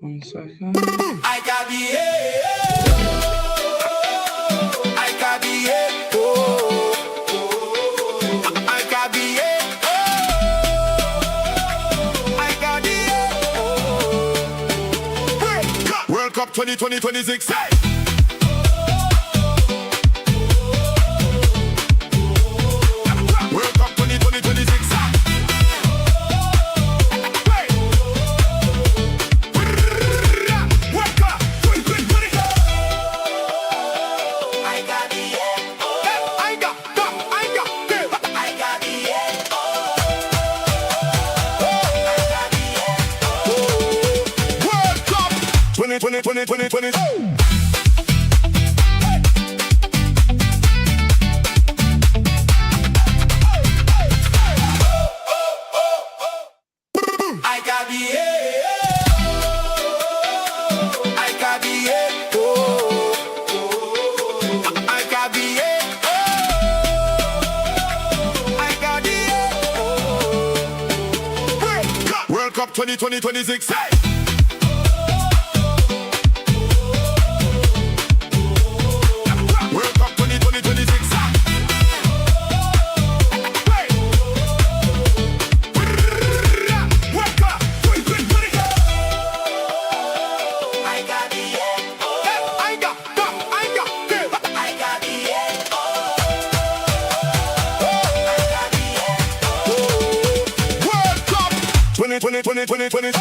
1 second. I got the I got the I got the I got the World Cup 2026. Hey! World Cup 2026. World Cup 2026. Hey! World Cup 2026. Hey! World Cup 2026. I got the I got the World Cup 2020.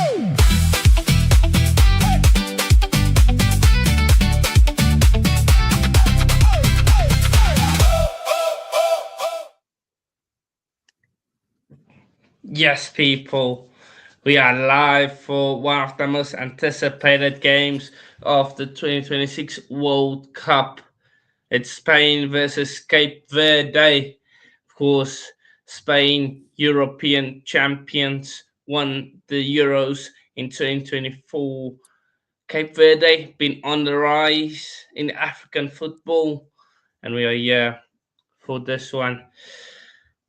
Yes, people, we are live for one of the most anticipated games of the 2026 World Cup. It's Spain versus Cape Verde. Of course, Spain, European champions, won the Euros in 2024. Cape Verde been on the rise in African football, and we are here for this one.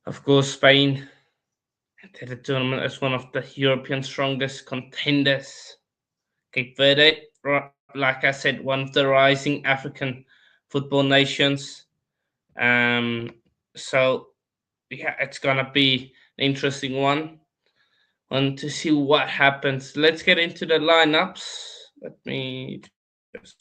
Of course, Spain entered the tournament as one of the European strongest contenders. Cape Verde, like I said, one of the rising African football nations. So yeah, it's gonna be an interesting one. Want to see what happens. Let's get into the lineups. Let me just.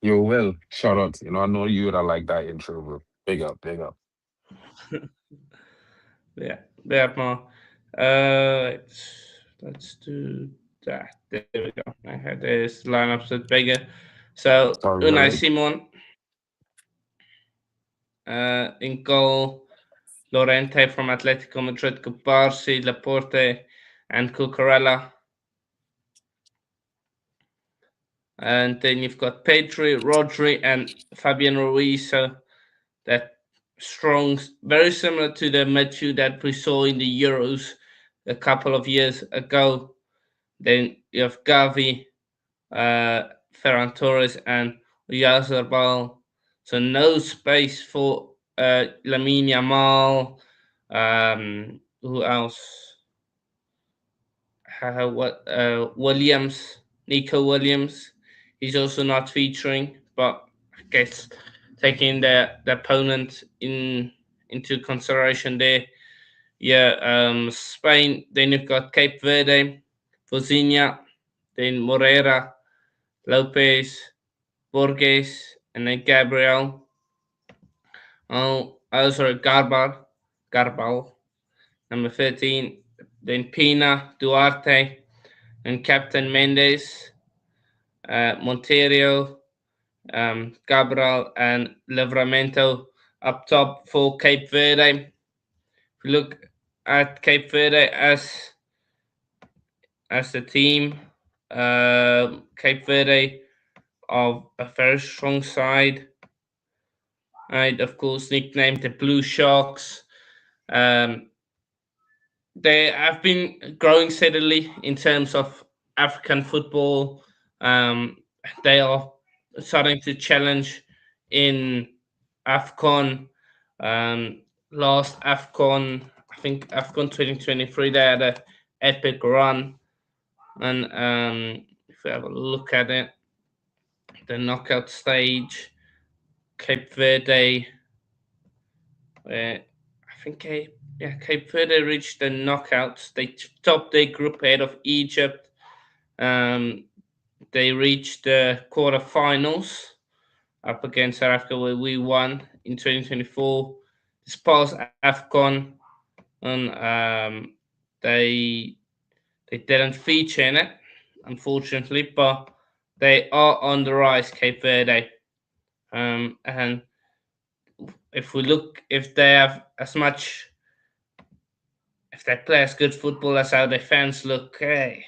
Yo, Will, shout out. I know you would have liked that intro, bro. Big up, big up. Yeah, more. Let's do that. There we go. I had this lineups that bigger. So Sorry, Unai Will. Simon in goal. Lorente from Atletico Madrid, Cubarsi, Laporte, and Cucurella. And then you've got Pedri, Rodri, and Fabian Ruiz. So that strong, very similar to the midfield that we saw in the Euros a couple of years ago. Then you have Gavi, Ferran Torres, and Oyarzabal. So no space for Lamine Yamal. Who else? Williams, Nico Williams. He's also not featuring, but I guess taking the opponent into consideration there. Yeah, Spain. Then you've got Cape Verde, Vozinha, then Moreira, Lopez, Borges, and then Gabriel. Sorry, Garbal, number 13. Then Pina, Duarte, and Captain Mendes, Monterio, Cabral, and Livramento up top for Cape Verde. If you look at Cape Verde as the team, Cape Verde are a very strong side. Right, of course, nicknamed the Blue Sharks. They have been growing steadily in terms of African football. They are starting to challenge in AFCON. Last AFCON, I think AFCON 2023, they had a epic run. And if we have a look at it, the knockout stage, Cape Verde, I think Cape Verde reached the knockouts. They topped their group ahead of Egypt. Um, they reached the quarterfinals up against South Africa, where we won in 2024. This past AFCON, and they they didn't feature in it, unfortunately, but they are on the rise, Cape Verde. And if we look, if they have as much, if they play as good football as how their fans look, hey,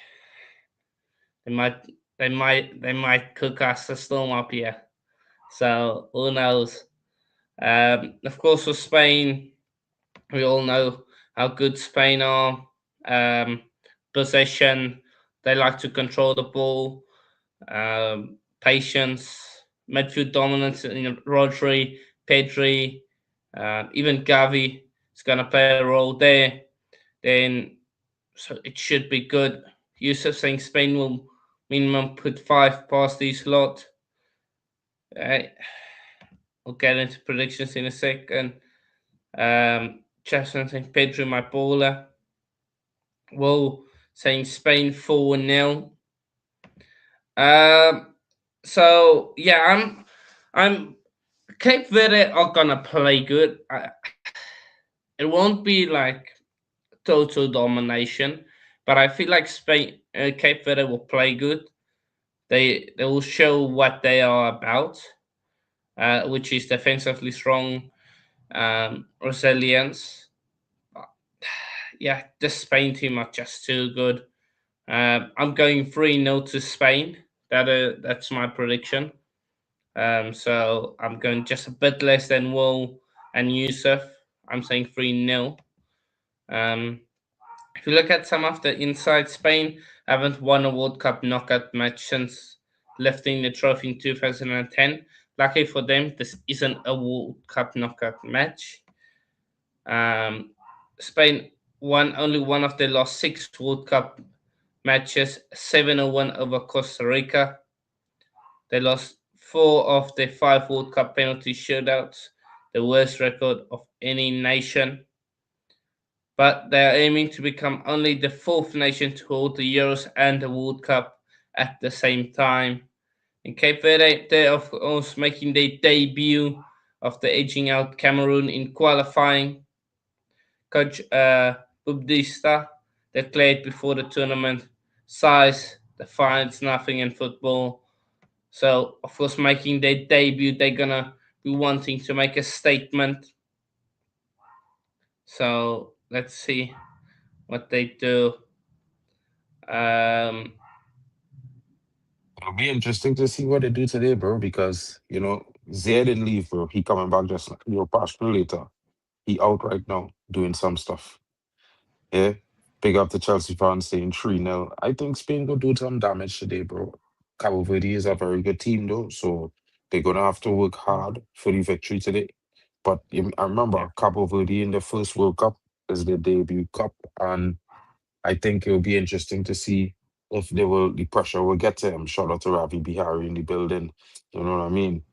they might, they might cook us a storm up here. So who knows? Of course, for Spain, we all know how good Spain are. Um, Possession, they like to control the ball. Patience, midfield dominance in Rodri, Pedri, even Gavi is going to play a role there. Then, so it should be good. Yusuf saying Spain will minimum put five past these lot. Uh, we'll get into predictions in a second. Jason saying Pedro my baller. Will saying Spain 4-0. Um, so yeah, I'm Cape Verde are gonna play good. It won't be like total domination, but I feel like Spain, Cape Verde will play good. They will show what they are about, which is defensively strong, resilience. Yeah, the Spain team are just too good. I'm going 3-0 to Spain. That's my prediction. So I'm going just a bit less than Will and Yusuf. I'm saying 3-0. Um, if you look at some of the inside, Spain haven't won a World Cup knockout match since lifting the trophy in 2010. Lucky for them, this isn't a World Cup knockout match. Um, Spain won only one of their last six World Cup matches, 7-1 over Costa Rica. They lost four of their five World Cup penalty shootouts, the worst record of any nation. But they are aiming to become only the fourth nation to hold the Euros and the World Cup at the same time. In Cape Verde, they are of course making their debut after edging out Cameroon in qualifying. Coach Bubdista declared before the tournament, size defines nothing in football. So, of course, making their debut, they're gonna be wanting to make a statement. So, let's see what they do. Um, It'll be interesting to see what they do today, bro, because Zay didn't leave, bro. He coming back just past later. He out right now doing some stuff. Yeah. Big up the Chelsea fans saying 3-0. I think Spain will do some damage today, bro. Cabo Verde is a very good team though, so they're gonna have to work hard for the victory today. But I yeah, remember Cabo Verde in the first World Cup is their debut cup, and I think it'll be interesting to see if the pressure will get to him. Shout out to Ravi Bihari in the building. You know what I mean?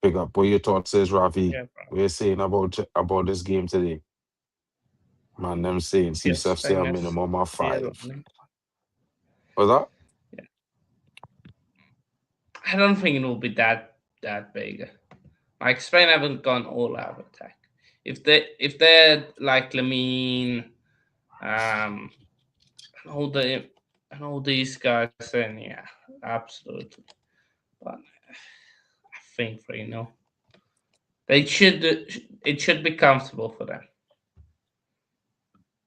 Big up. What your thoughts is, Ravi? yeah, bro. What you saying about this game today? Man, them saying Just CSF say a saying as minimum of real. five. What's that? Yeah. I don't think it will be that big. Like Spain haven't gone all out attack. If they're like Lamine, um, and all these guys, then yeah, absolutely. But I think 3-0. They should it should be comfortable for them.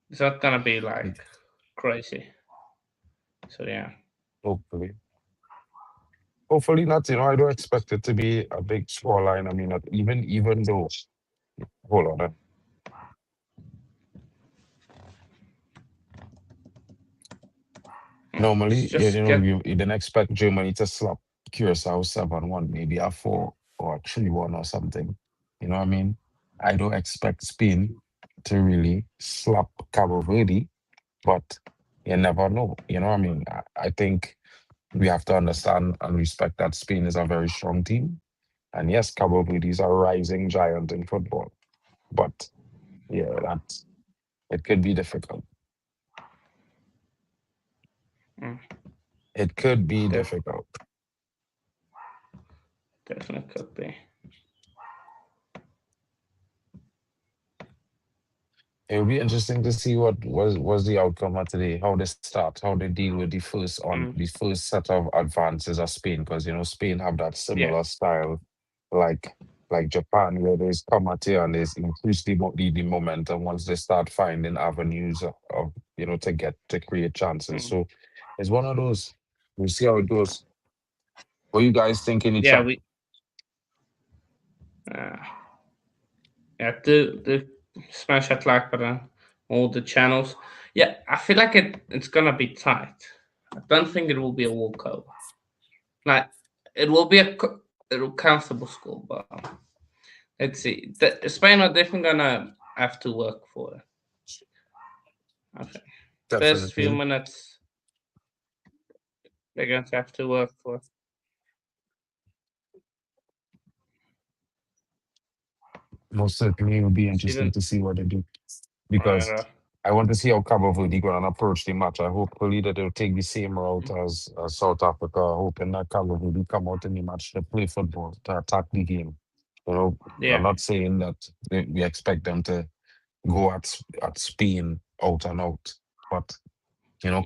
It's not gonna be like crazy. So yeah, Hopefully. Hopefully not. I don't expect it to be a big scoreline. I mean, even though, hold on. Normally, just get you didn't expect Germany to slap Curacao 7-1, maybe a 4 or 3-1 or something. You know what I mean? I don't expect Spain to really slap Cabo Verde, but you never know. You know what I mean? I think we have to understand and respect that Spain is a very strong team. And yes, Cabo Verde is a rising giant in football. But yeah, it could be difficult. Mm, It could be def- difficult. definitely could be. It will be interesting to see what was the outcome of today, how they start, how they deal with Mm, the first set of advances of Spain, because Spain have that yeah, similar style, like Japan, where they come at you and they increase the momentum once they start finding avenues of to create chances. mm, So it's one of those. We'll see how it goes. What you guys think in the yeah. chat? We uh, yeah. The smash that like button, all the channels. Yeah, I feel like it's gonna be tight. I don't think it will be a walkover. Like it will be a comfortable score, but let's see. Spain are definitely gonna have to work for it. I think first few Definitely. minutes they're going to have to work for it. Most certainly, it will be She interesting didn't. to see what they do, because Uh, I want to see how Cabo Verde going to approach the match. I hopefully that they'll take the same route as South Africa, hoping that Cabo Verde come out in the match to play football, to attack the game. I'm yeah, not saying that we expect them to go at Spain out and out, but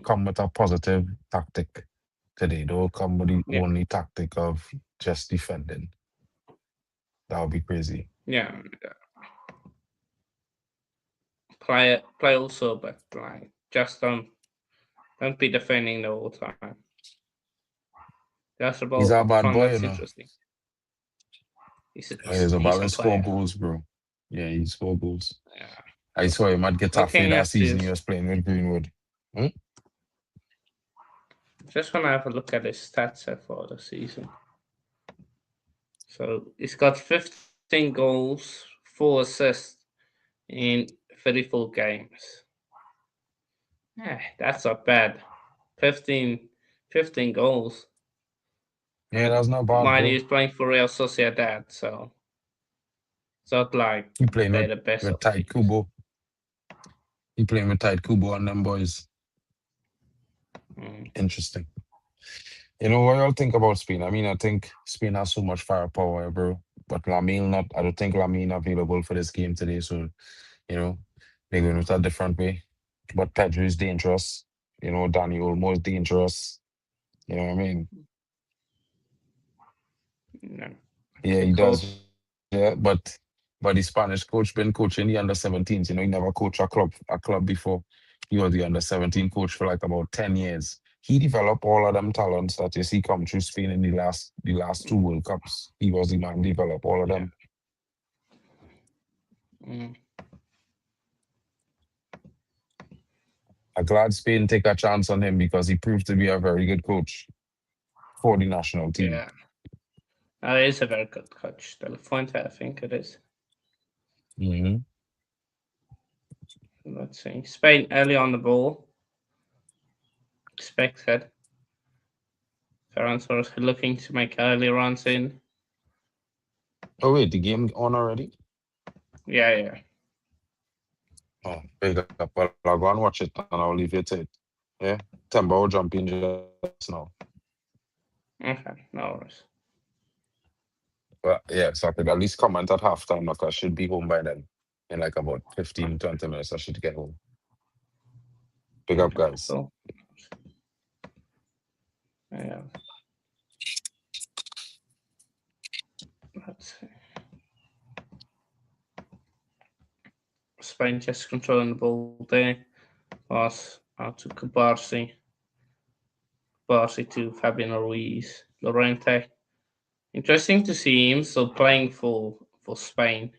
come with a positive tactic today. Don't come with the yeah, only tactic of just defending. That would be crazy. yeah. Play also, but like just don't be defending the whole time. That's He's about a up bad front. boy, That's interesting. He's a, He's a he's a balance score player. goals, bro. Yeah, he score goals. Yeah. I saw him at Getafe Looking that at season. He this, was playing with Greenwood. Hmm? just wanna have a look at his stats so far this season. So he's got 15 goals, 4 assists in 34 games. That's not bad. 15, 15 goals. Yeah, that's not bad, Mind bro. he's playing for Real Sociedad, so it's not like He playing they're the best with of Tide teams. Kubo. He playing with Tide Kubo and them boys. Mm, Interesting. What y'all think about Spain? I mean, I think Spain has so much firepower, bro. But Lamine not. I don't think Lamine available for this game today. So you know they're going with a different way. But Pedro is dangerous. Danny Olmo is dangerous. You know what I mean? no, Yeah, he good does. coach. Yeah, but the Spanish coach been coaching the under 17s. He never coached a club before. He was the under 17 coach for like about 10 years. He developed all of them talents that you see come through Spain in the last two World Cups. He was the man develop all of Yeah. them. Mm, I'm glad Spain take a chance on him because he proved to be a very good coach for the national team. yeah. He is a very good coach. De La Fuente, I think it is. Hmm. Let's see. Spain early on the ball. Expected. France was looking to make early runs in. Oh wait, the game on already? Yeah, yeah. Oh, big up. Well, I'll go and watch it and I'll leave you to it. Yeah, Temba will jump in just now. Okay, no worries. But yeah, so I could at least comment at halftime. Like I should be home by then. In like about 15, 20 minutes, I should get home. Big up, Okay, guys. cool. Yeah. Let's see. Spain just controlling the ball there. Pass out to Cabarsi. Barsi to Fabian Ruiz. Lorente. Interesting to see him still playing for Spain.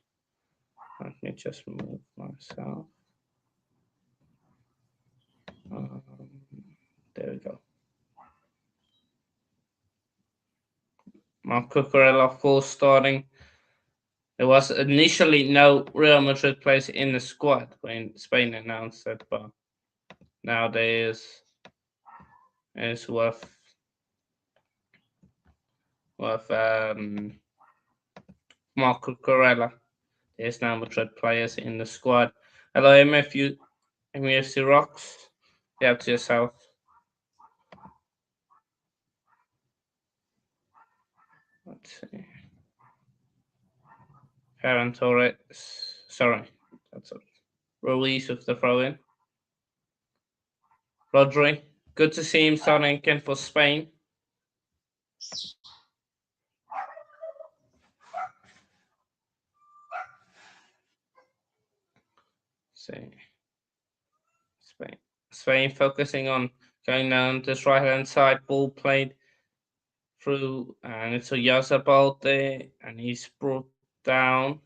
Let me just move myself. Um, there we go. Marc Cucurella, of course, starting. There was initially no Real Madrid players in the squad when Spain announced it, but nowadays is with Marco Corella. There's now Madrid players in the squad. Hello, MFC Rocks. You have to yourself. Let's see. Ferran Torres. Sorry, that's it. Ruiz with the throw in. Rodri. Good to see him starting again for Spain. See. Spain focusing on going down this right hand side. Ball played through, and it's a Yazabal there, and he's brought down.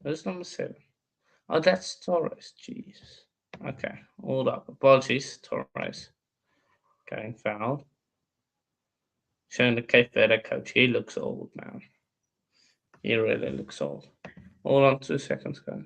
Where's number 7? Oh, that's Torres. Jeez. Okay, hold up. Apologies, Torres. Getting fouled. Showing the Cape Verde coach. He looks old now. He really looks old. Hold on 2 seconds, guys.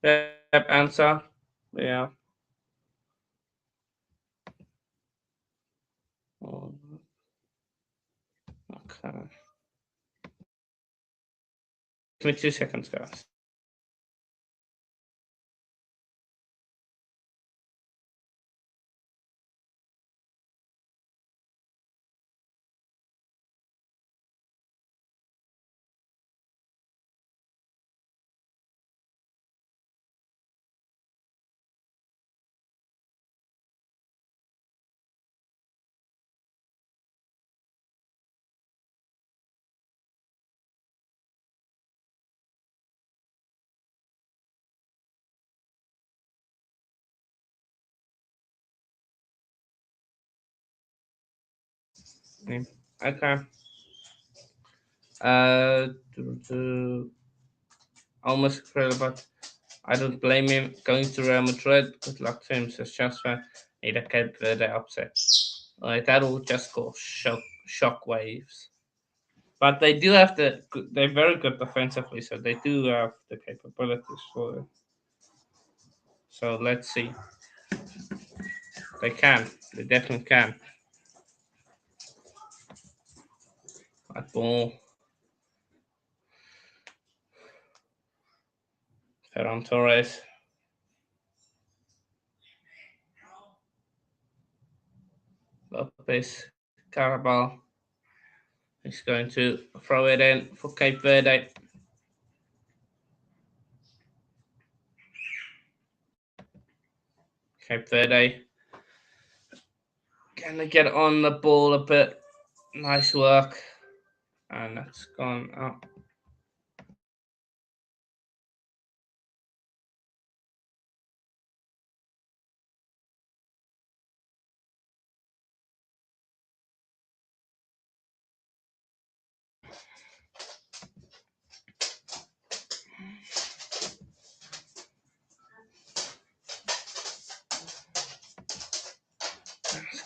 Yep, answer. Yeah. Oh, okay. Give me 2 seconds, guys. Okay. Uh, almost incredible, but I don't blame him going to Real Madrid. Good luck to him, says Jasper. Need a Cape Verde upset. Like that will just cause shock waves. But they do have they're very good defensively, so they do have the capabilities for it. So let's see. They can. They definitely can. That ball. Ferran Torres. Lopez. Carabal. He's going to throw it in for Cape Verde. Cape Verde. Can they get on the ball a bit? Nice work. And that's gone up.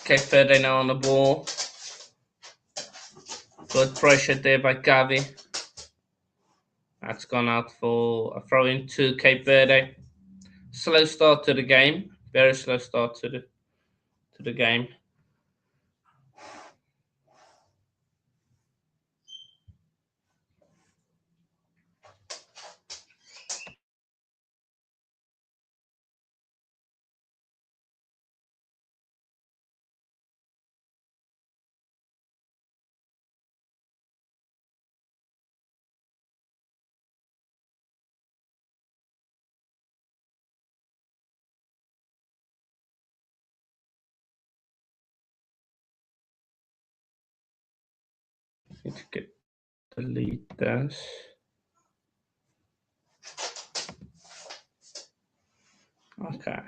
Cape Verde now on the ball. Good pressure there by Gavi. That's gone out for a throw in to Cape Verde. Slow start to the game. Very slow start to the game. Need to delete this. Okay.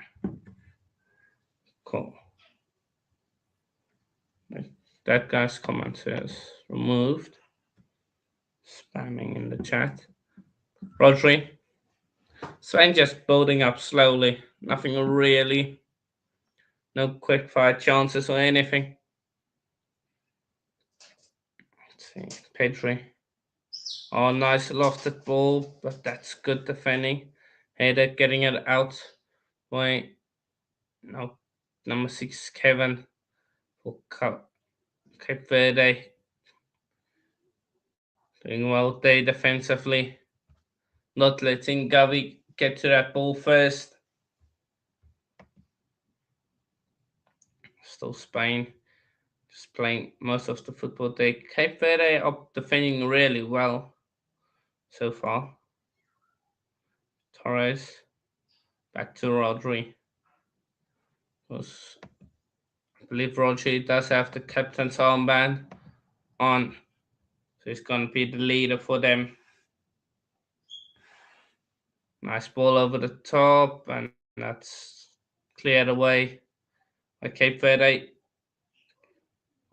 Cool. That guy's comment says removed. Spamming in the chat. Rodri. Sven just building up slowly. Nothing really. No quick fire chances or anything. Let's see. Pedri. Oh, nice lofted ball, but that's good defending. Header getting it out. Wait. No. Number 6, Kevin. For Cape Verde. Doing well there defensively. Not letting Gavi get to that ball first. Still Spain. Just playing most of the football day. Cape Verde are defending really well so far. Torres. Back to Rodri. Was, I believe Roja does have the captain's armband on. So he's going to be the leader for them. Nice ball over the top, and that's cleared away by Cape Verde.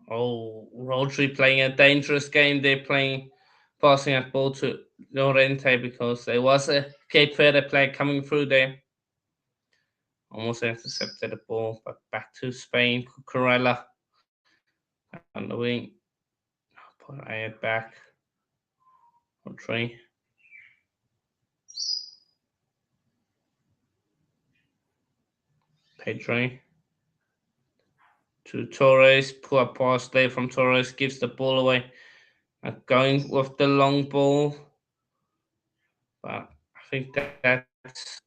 Oh, Rodri playing a dangerous game. They're passing that ball to Llorente because there was a Cape Verde player coming through there. Almost intercepted the ball, but back to Spain. Cucurella on the wing. Put it back. Rodri. Pedri. To Torres. Poor pass there from Torres. Gives the ball away. Going with the long ball. But I think that's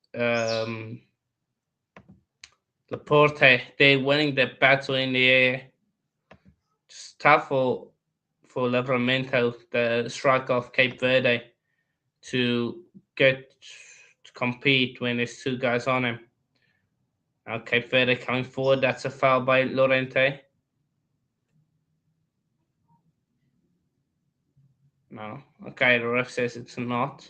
Laporte. They're winning the battle in the air. Just tough for Livramento, the striker of Cape Verde, to get to compete when there's two guys on him. Now Cape Verde coming forward. That's a foul by Llorente. No. Okay, the ref says it's not.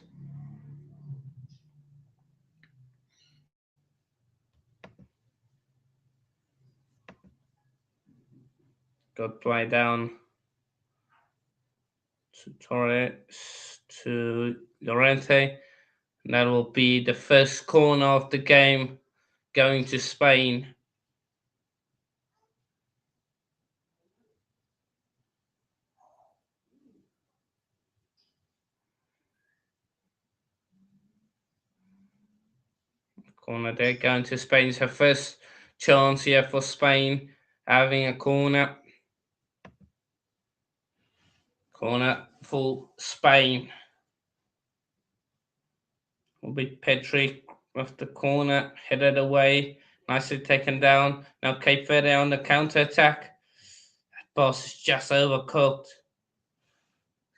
Good play down to Torres to Llorente. And that will be the first corner of the game going to Spain. Corner there going to Spain. It's her first chance here for Spain having a corner. Corner for Spain. Will be Pedri with the corner, headed away, nicely taken down. Now Cape Verde on the counter attack. That pass is just overcooked.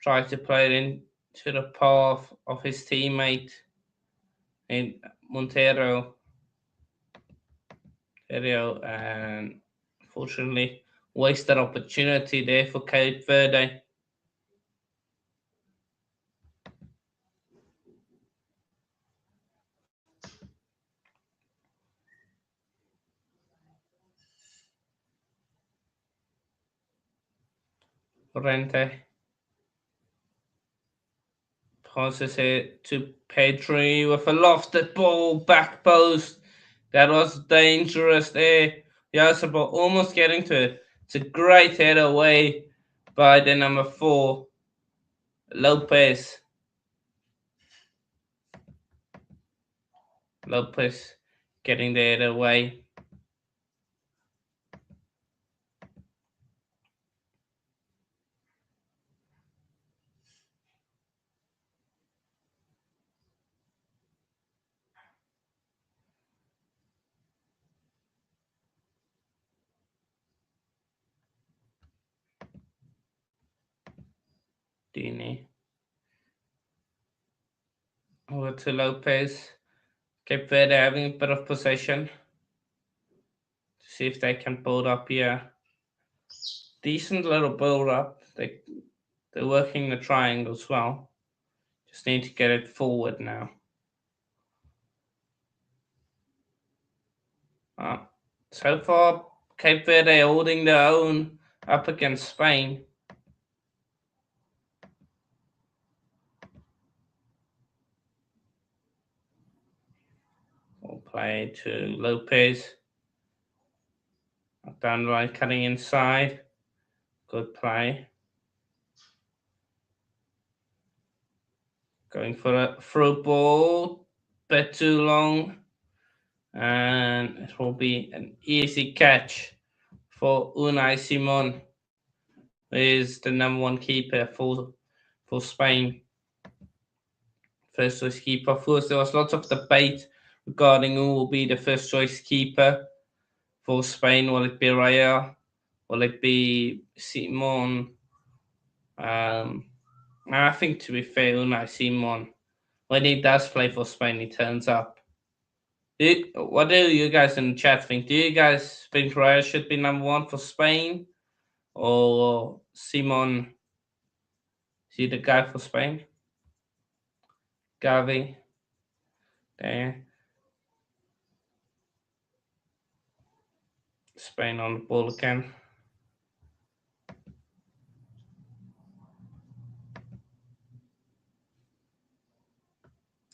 Tried to play it into the path of his teammate in Montero, and unfortunately wasted opportunity there for Cape Verde. Rente passes it to Pedri with a lofted ball, back post. That was dangerous there. Yasabo almost getting to it. It's a great head away by the number 4, Lopez. Lopez getting the head away. Dini. Over to Lopez. Cape Verde having a bit of possession. See if they can build up here. Decent little build up. The They're working the triangles well. Just need to get it forward now. So far, Cape Verde holding their own up against Spain. We'll play to Lopez. Down the line, cutting inside. Good play. Going for a through ball. Bit too long. And it will be an easy catch for Unai Simon, who is the number one keeper for Spain. First choice keeper. Of course, there was lots of debate regarding who will be the first choice keeper for Spain. Will it be Roja? Will it be Simon? I think, to be fair, Unai Simon, when he does play for Spain, he turns up. What do you guys in the chat think? Do you guys think Roja should be number one for Spain? Or Simon? Is he the guy for Spain? Gavi. There. Spain on the ball again.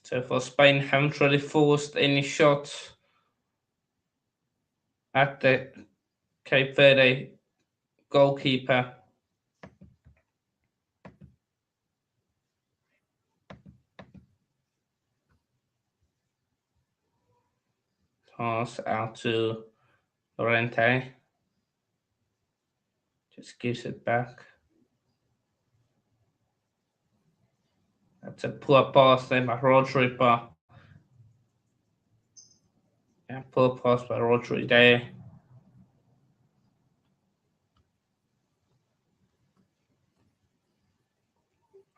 So for Spain, haven't really forced any shots at the Cape Verde goalkeeper. Pass out to Lorente. Just gives it back. That's a poor pass there by Rodri, but yeah, poor pass by Rodri there.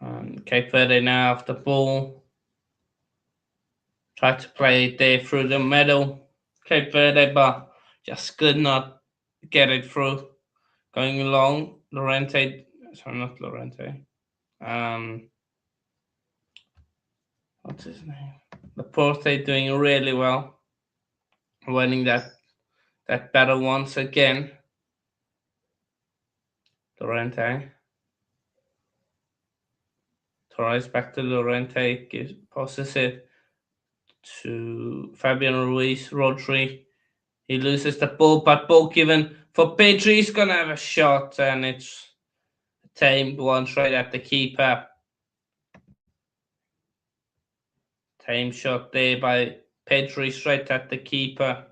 And Cape Verde now have the ball. Try to play it there through the middle. Cape Verde, but just could not get it through. Going along, Lorente. Sorry, not Lorente. What's his name? Laporte doing really well. Winning that battle once again. Lorente. Torres back to Lorente. Passes it to Fabian Ruiz. Rodri. He loses the ball, but ball given for Pedri. He's gonna have a shot, and it's tamed one straight at the keeper. Tame shot there by Pedri straight at the keeper.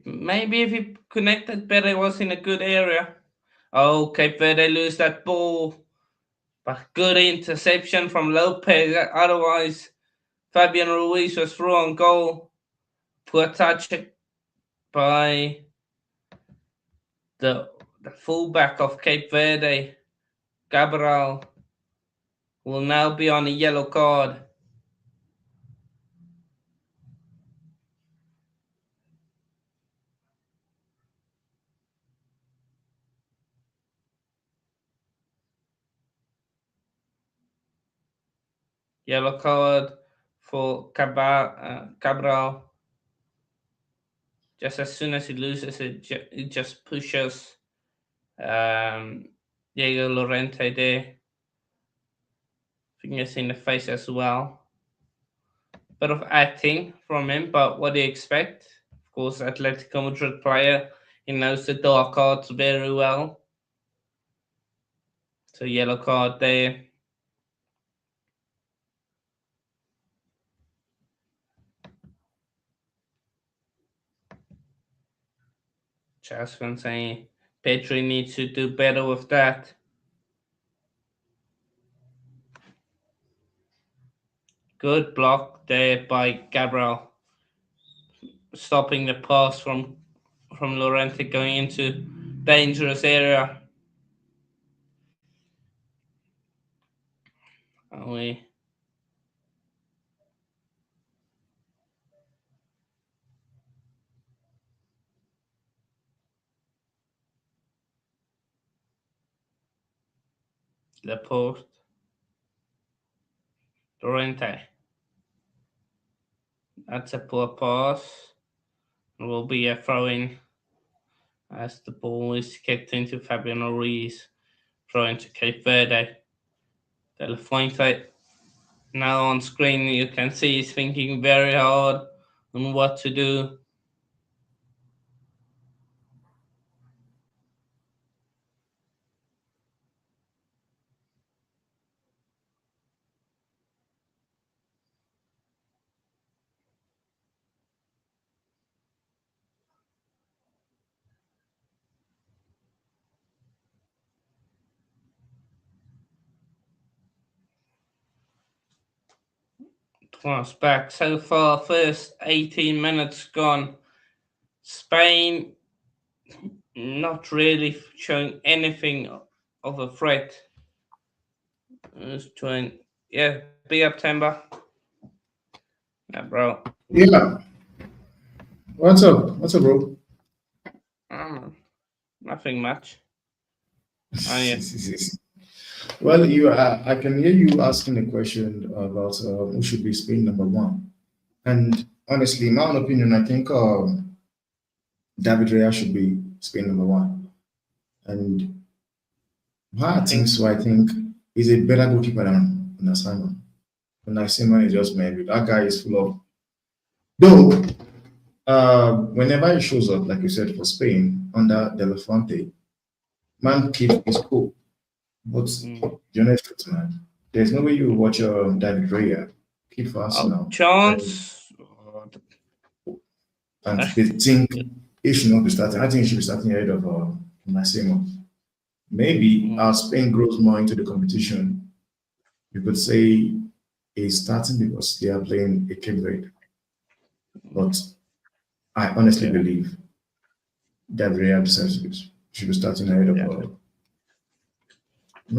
Maybe if he connected better, it was in a good area. Oh, Cape Verde lose that ball. But good interception from Lopez. Otherwise, Fabian Ruiz was through on goal. Poor touch by the fullback of Cape Verde, Gabriel, will now be on a yellow card. Yellow card for Cabral. Just as soon as he loses it, it just pushes Diego Lorente there. Fingers in the face as well. Bit of acting from him, but what do you expect? Of course, Atletico Madrid player, he knows the dark cards very well. So yellow card there. Jasmine saying Petri needs to do better with that. Good block there by Gabriel, stopping the pass from Lorente going into dangerous area. And Laporte, Dorente. That's a poor pass. It will be a throw in as the ball is kicked into Fabiano Ruiz. Throw into Cape Verde. De La Fuente. Now on screen you can see he's thinking very hard on what to do. Class back so far, first 18 minutes gone. Spain not really showing anything of a threat. Let's trying, yeah, big up Timber. Yeah, bro. Yeah. What's up? What's up, bro? Nothing much. Oh, yeah. Well, I can hear you asking a question about who should be Spain number one. And honestly, in my own opinion, I think David Raya should be Spain number one. And why I think so, I think he's a better goalkeeper than Nasima. Nasima is just maybe that guy is full of. Though, whenever he shows up, like you said, for Spain under De La Fuente, man keeps his cool. But the honest truth, man, there's no way you watch David Raya keep for Arsenal. Chance. And they think he should not be starting. I think he should be starting ahead of Massimo. Maybe as Spain grows more into the competition, you could say he's starting because they are playing a Cape Verde. But I honestly believe that Real deserves to should be starting ahead of.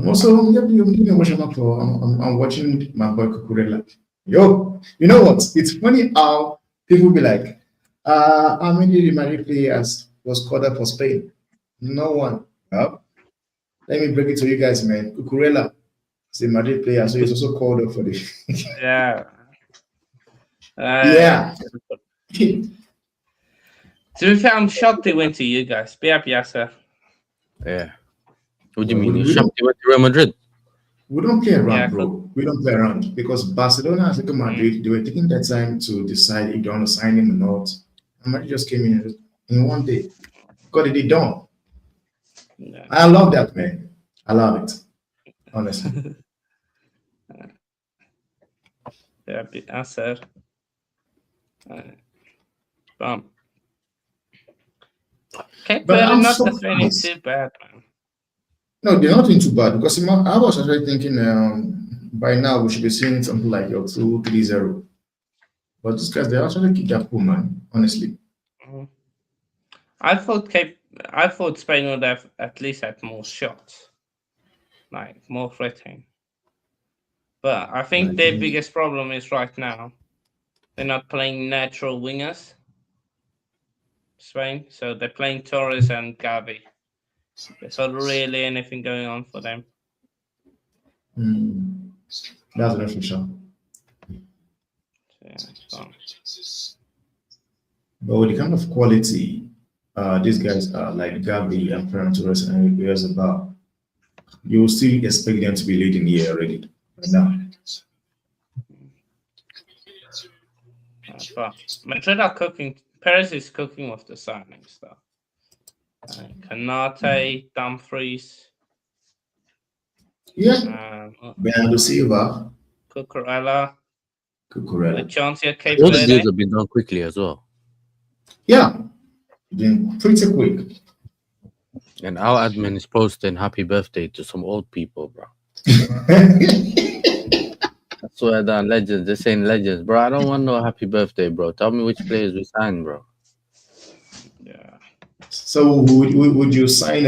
Also, I'm watching my boy Cucurella. Yo, you know what? It's funny how people be like, how many Real Madrid players was called up for Spain? No one. Let me break it to you guys, man. Cucurella is a Madrid player, so he's also called up for the. Yeah. Yeah. To be fair, I'm shocked they went to you guys. Be happy, Yasser. Yeah. What do you mean? You shocked they went to Real Madrid? We don't play around, bro. We don't play around because Barcelona and Atletico Madrid, they were taking their time to decide if they want to sign him or not. And Madrid just came in one day. Got it done. Yeah. I love that, man. I love it. Honestly. Yeah, Yasser. Cape Verde not necessarily too bad, man. No, they're not too bad because I was actually thinking by now we should be seeing something like your 2-3-0. But these guys, they actually keep their cool, man. Honestly. I thought Spain would have at least had more shots, like more threatening. But I think their biggest problem is right now they're not playing natural wingers. Spain, so they're playing Torres and Gavi. There's not really anything going on for them. That's an official. Yeah, but with the kind of quality these guys are, like Gavi and Ferran Torres and years about, you will still expect them to be leading here already right now. But Madrid are cooking. Perez is cooking with the signing stuff. Canate, Dumfries. Yeah. Bernardo Silva. Cucurella. The chance here, Cape All the deals have been done quickly as well. Yeah. Been pretty quick. And our admin is posting happy birthday to some old people, bro. I swear down, legends. They're saying legends, bro. I don't want no happy birthday, bro. Tell me which players we signed, bro. Yeah. So would you sign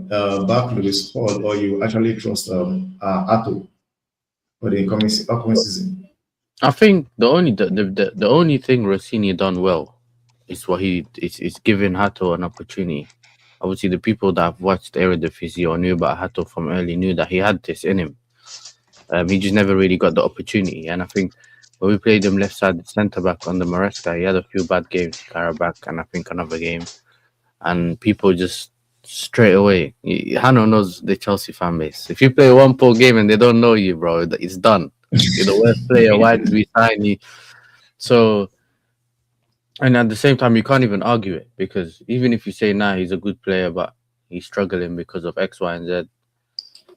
Barclays Hall, or you actually trust Atto for the upcoming season? I think the only thing Rossini done well is what is giving Hato an opportunity. obviously the people that have watched Eredivisie or knew about Hato from early knew that he had this in him. He just never really got the opportunity. And I think when we played him left side centre back on the Maresca, he had a few bad games, Karabakh, and I think another game. And people just straight away, Hano knows the Chelsea fan base. If you play one poor game and they don't know you, bro, it's done. You're the worst player. Why did we sign you? So, and at the same time, you can't even argue it because even if you say, nah, he's a good player, but he's struggling because of X, Y, and Z,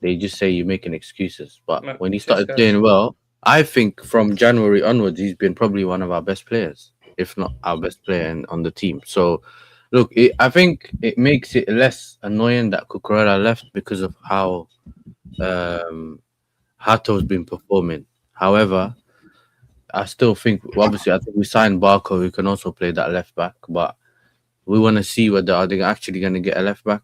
they just say you're making excuses. But No, when he just started playing well, I think from January onwards, he's been probably one of our best players, if not our best player on the team. So, look, I think it makes it less annoying that Cucurella left because of how um, Hato's been performing. However, I still think, well, obviously, I think we signed Barco, who can also play that left back, but we want to see whether are they actually going to get a left back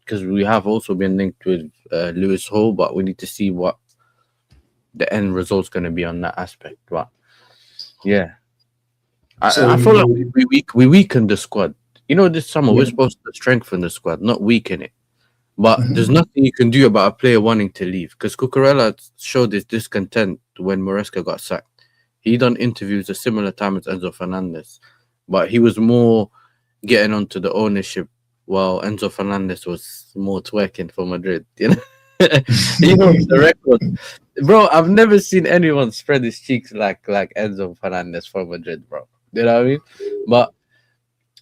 because we have also been linked with Lewis Hall, but we need to see what the end result's going to be on that aspect. But yeah, So I feel like we weakened the squad. You know, this summer we're yeah. supposed to strengthen the squad, not weaken it. But there's Mhm. nothing you can do about a player wanting to leave because Cucurella showed his discontent when Maresca got sacked. He done interviews a similar time as Enzo Fernandez, but he was more getting onto the ownership while Enzo Fernandez was more twerking for Madrid. You know, you know the record, bro. I've never seen anyone spread his cheeks like Enzo Fernandez for Madrid, bro. You know what I mean? But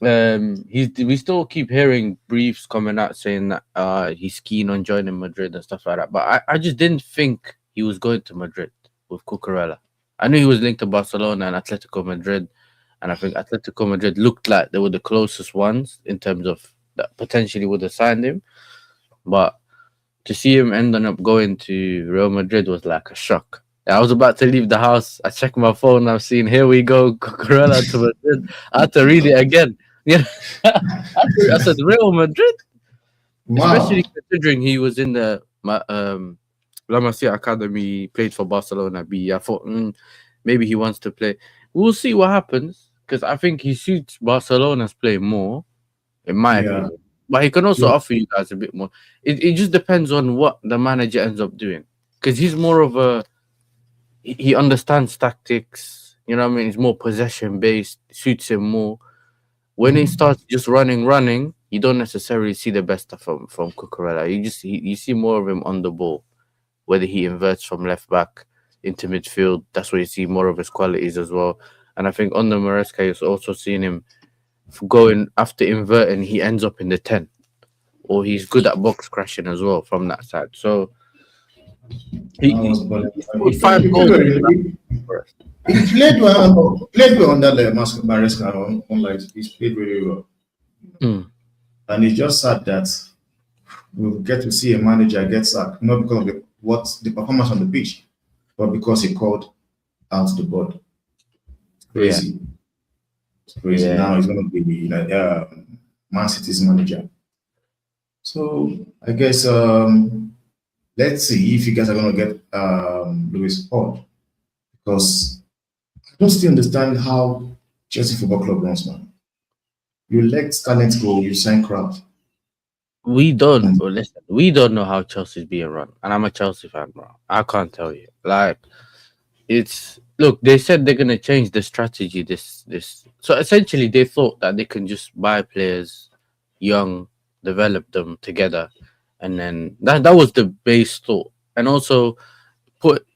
we still keep hearing briefs coming out saying that he's keen on joining Madrid and stuff like that. But I just didn't think he was going to Madrid with Cucurella. I knew he was linked to Barcelona and Atletico Madrid, and I think Atletico Madrid looked like they were the closest ones in terms of that potentially would have signed him. But to see him ending up going to Real Madrid was like a shock. I was about to leave the house. I checked my phone. I've seen, here we go, Cucurella to Madrid. I had to read it again. Yeah, I said Real Madrid, especially Wow. considering he was in the La Masia Academy, played for Barcelona B. I thought maybe he wants to play. We'll see what happens because I think he suits Barcelona's play more, in my Yeah. opinion. But he can also Yeah. offer you guys a bit more. It just depends on what the manager ends up doing because he's more of a he understands tactics. You know what I mean? He's more possession based, suits him more. When he Mhm. starts just running, you don't necessarily see the best stuff from Cucurella. You see more of him on the ball, whether he inverts from left back into midfield. That's where you see more of his qualities as well. And I think on the Maresca, you've also seen him going after inverting, he ends up in the 10, or he's good at box crashing as well from that side. So I was he balling. scored 5 goals for us. He played well under the Maresca on like he's played really well. Mm, And it's just sad that we'll get to see a manager get sacked, not because of the performance on the pitch, but because he called out the board. yeah, Crazy. It's crazy. yeah. Now he's going to be Man City's manager. So I guess let's see if you guys are going to get Lewis Hall because I don't still understand how Chelsea Football Club runs, man. You let talent go, you sign crowd. And Well, listen, we don't know how Chelsea's being run, and I'm a Chelsea fan, bro. I can't tell you. Like, it's look. They said they're gonna change the strategy. So essentially, they thought that they can just buy players, young, develop them together, and then that was the base thought. And also,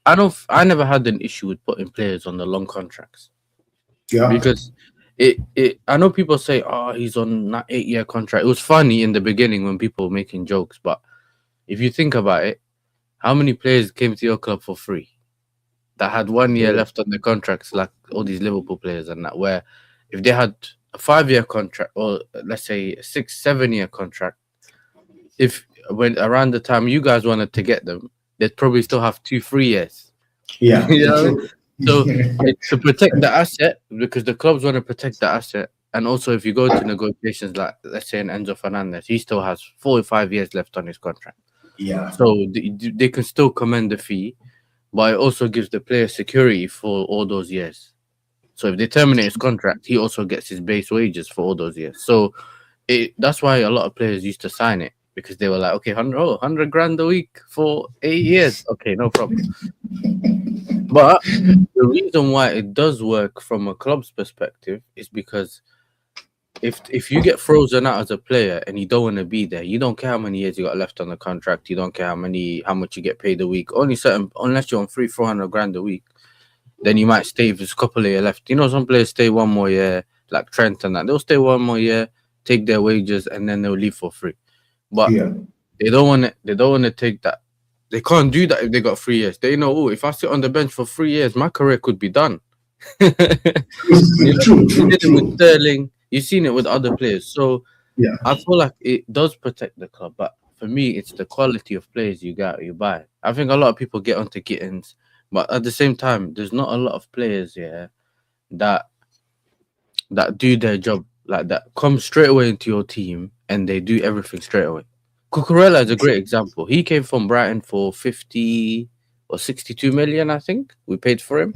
I never had an issue with putting players on the long contracts yeah, because it I know people say, oh, he's on that 8-year contract. It was funny in the beginning when people were making jokes, but if you think about it, how many players came to your club for free that had 1 year yeah, left on the contracts, like all these Liverpool players and that, where if they had a 5-year contract or let's say a 6-7 year contract, if when around the time you guys wanted to get them, they'd probably still have 2-3 years. yeah, You know, true. so it's to protect the asset because the clubs want to protect the asset. And also, if you go to negotiations, like let's say an Enzo Fernandez, he still has 4 or 5 years left on his contract. Yeah, So they can still command the fee, but it also gives the player security for all those years. So if they terminate his contract, he also gets his base wages for all those years. So that's why a lot of players used to sign it because they were like, okay, 100 grand a week for 8 years. Okay, no problem. But the reason why it does work from a club's perspective is because if you get frozen out as a player and you don't want to be there, you don't care how many years you got left on the contract. You don't care how much you get paid a week. Only certain unless you're on 400 grand a week, then you might stay if there's a couple of years left. You know, some players stay one more year, like Trent and that. They'll stay one more year, take their wages, and then they'll leave for free. But Yeah. they don't want to. They don't want to take that. They can't do that if they got 3 years. They know, oh, if I sit on the bench for 3 years, my career could be done. You did it with Sterling. You've seen it with other players. So Yeah. I feel like it does protect the club. But for me, it's the quality of players you buy. I think a lot of people get onto Gittins, but at the same time, there's not a lot of players here that do their job like that. Come straight away into your team and they do everything straight away. Cucurella is a great example. He came from Brighton for 50 or 62 million, I think. We paid for him.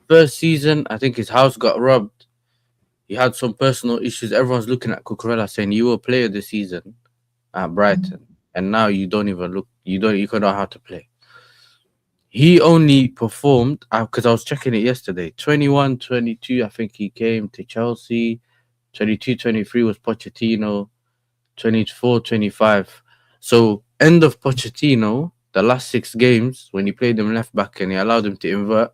First season, I think his house got robbed. He had some personal issues. Everyone's looking at Cucurella saying you were a player this season at Brighton, and now you don't even look. You don't know how to play. He only performed because I was checking it yesterday. 21, 22, I think he came to Chelsea. 22, 23 was Pochettino. 24, 25. So end of Pochettino, the last 6 games when he played him left back and he allowed him to invert,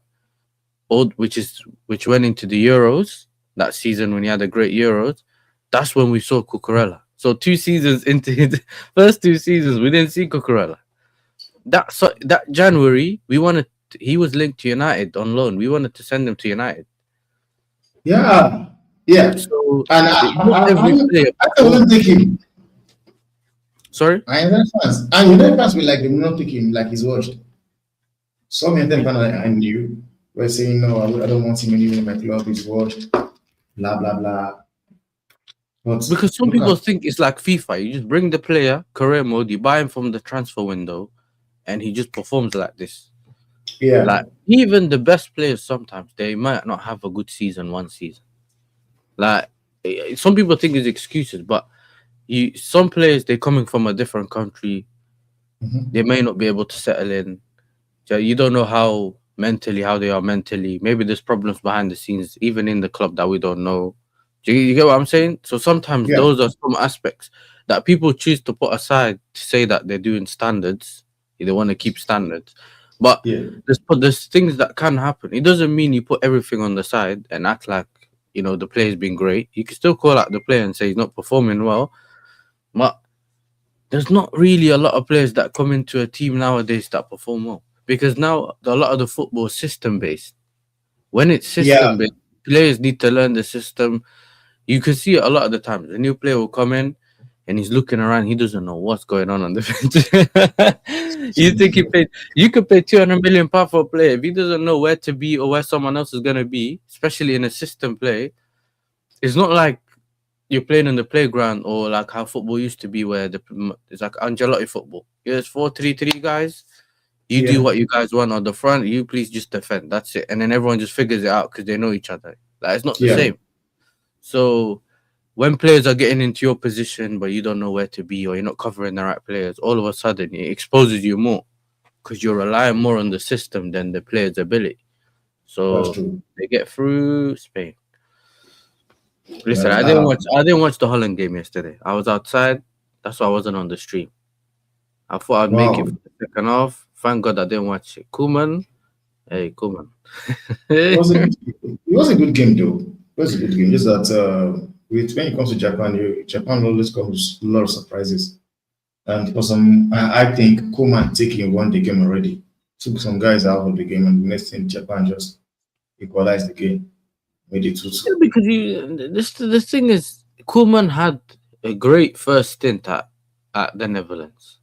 which went into the Euros that season when he had a great Euros. That's when we saw Cucurella. So 2 seasons into his first 2 seasons, we didn't see Cucurella. That January, he was linked to United on loan. We wanted to send him to United. Yeah. Yeah. So And I wouldn't take him. Sorry? I United fans. And United fans will will not take him like he's washed. Some United fans I knew were saying, no, I don't want him anymore in my club, he's washed. Blah blah blah. But because some people think it's like FIFA. You just bring the player, career mode, you buy him from the transfer window, and he just performs like this. Yeah. Like even the best players sometimes they might not have a good season one season. Like some people think it's excuses, but some players they're coming from a different country, they may not be able to settle in. So you don't know how they are mentally. Maybe there's problems behind the scenes, even in the club that we don't know. You get what I'm saying? So sometimes those are some aspects that people choose to put aside to say that they're doing standards. They want to keep standards. But there's things that can happen. It doesn't mean you put everything on the side and act like, the player's been great. You can still call out the player and say he's not performing well. But there's not really a lot of players that come into a team nowadays that perform well. Because now a lot of the football is system-based. When it's system-based, players need to learn the system. You can see it a lot of the times. A new player will come in and he's looking around. He doesn't know what's going on the bench. You could pay 200 million pounds for a player. If he doesn't know where to be or where someone else is going to be, especially in a system play, it's not like you're playing on the playground or like how football used to be where it's like Ancelotti football. There's 4-3-3 guys. You do what you guys want on the front. You please just defend. That's it. And then everyone just figures it out because they know each other. Like it's not the same. So when players are getting into your position but you don't know where to be or you're not covering the right players, all of a sudden it exposes you more because you're relying more on the system than the player's ability. So they get through Spain. Listen, I didn't watch the Holland game yesterday. I was outside. That's why I wasn't on the stream. I thought I'd make it for the second half. Thank God I didn't watch it. Koeman. Hey, Koeman. It was a good game, though. It was a good game. Just that when it comes to Japan, Japan always comes with a lot of surprises. And for some, I think Koeman taking won the game already. Took some guys out of the game, and the next thing, Japan just equalized the game. Made it 2-2. Because the thing is, Koeman had a great first stint at the Netherlands,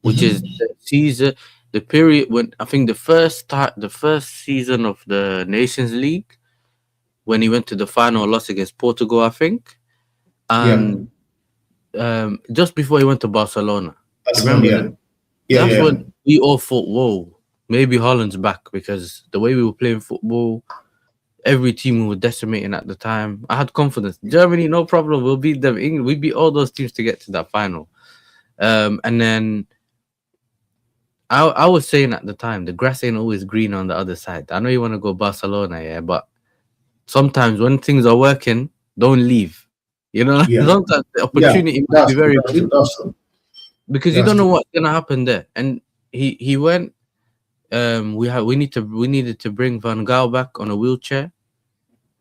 which is the season. The period when I think the first season of the Nations League, when he went to the final, loss against Portugal, I think, and just before he went to Barcelona. That's when we all thought, "Whoa, maybe Holland's back," because the way we were playing football, Every team we were decimating at the time. I had confidence. Germany, no problem. We'll beat them. England, we beat all those teams to get to that final. And then I was saying at the time, the grass ain't always green on the other side. I know you want to go Barcelona, yeah, but sometimes when things are working, don't leave. You know, Yeah, sometimes the yeah, opportunity might be that's true. very That's good true. That's true. because you That's don't know true. what's gonna happen there. And he went. We needed to bring Van Gaal back on a wheelchair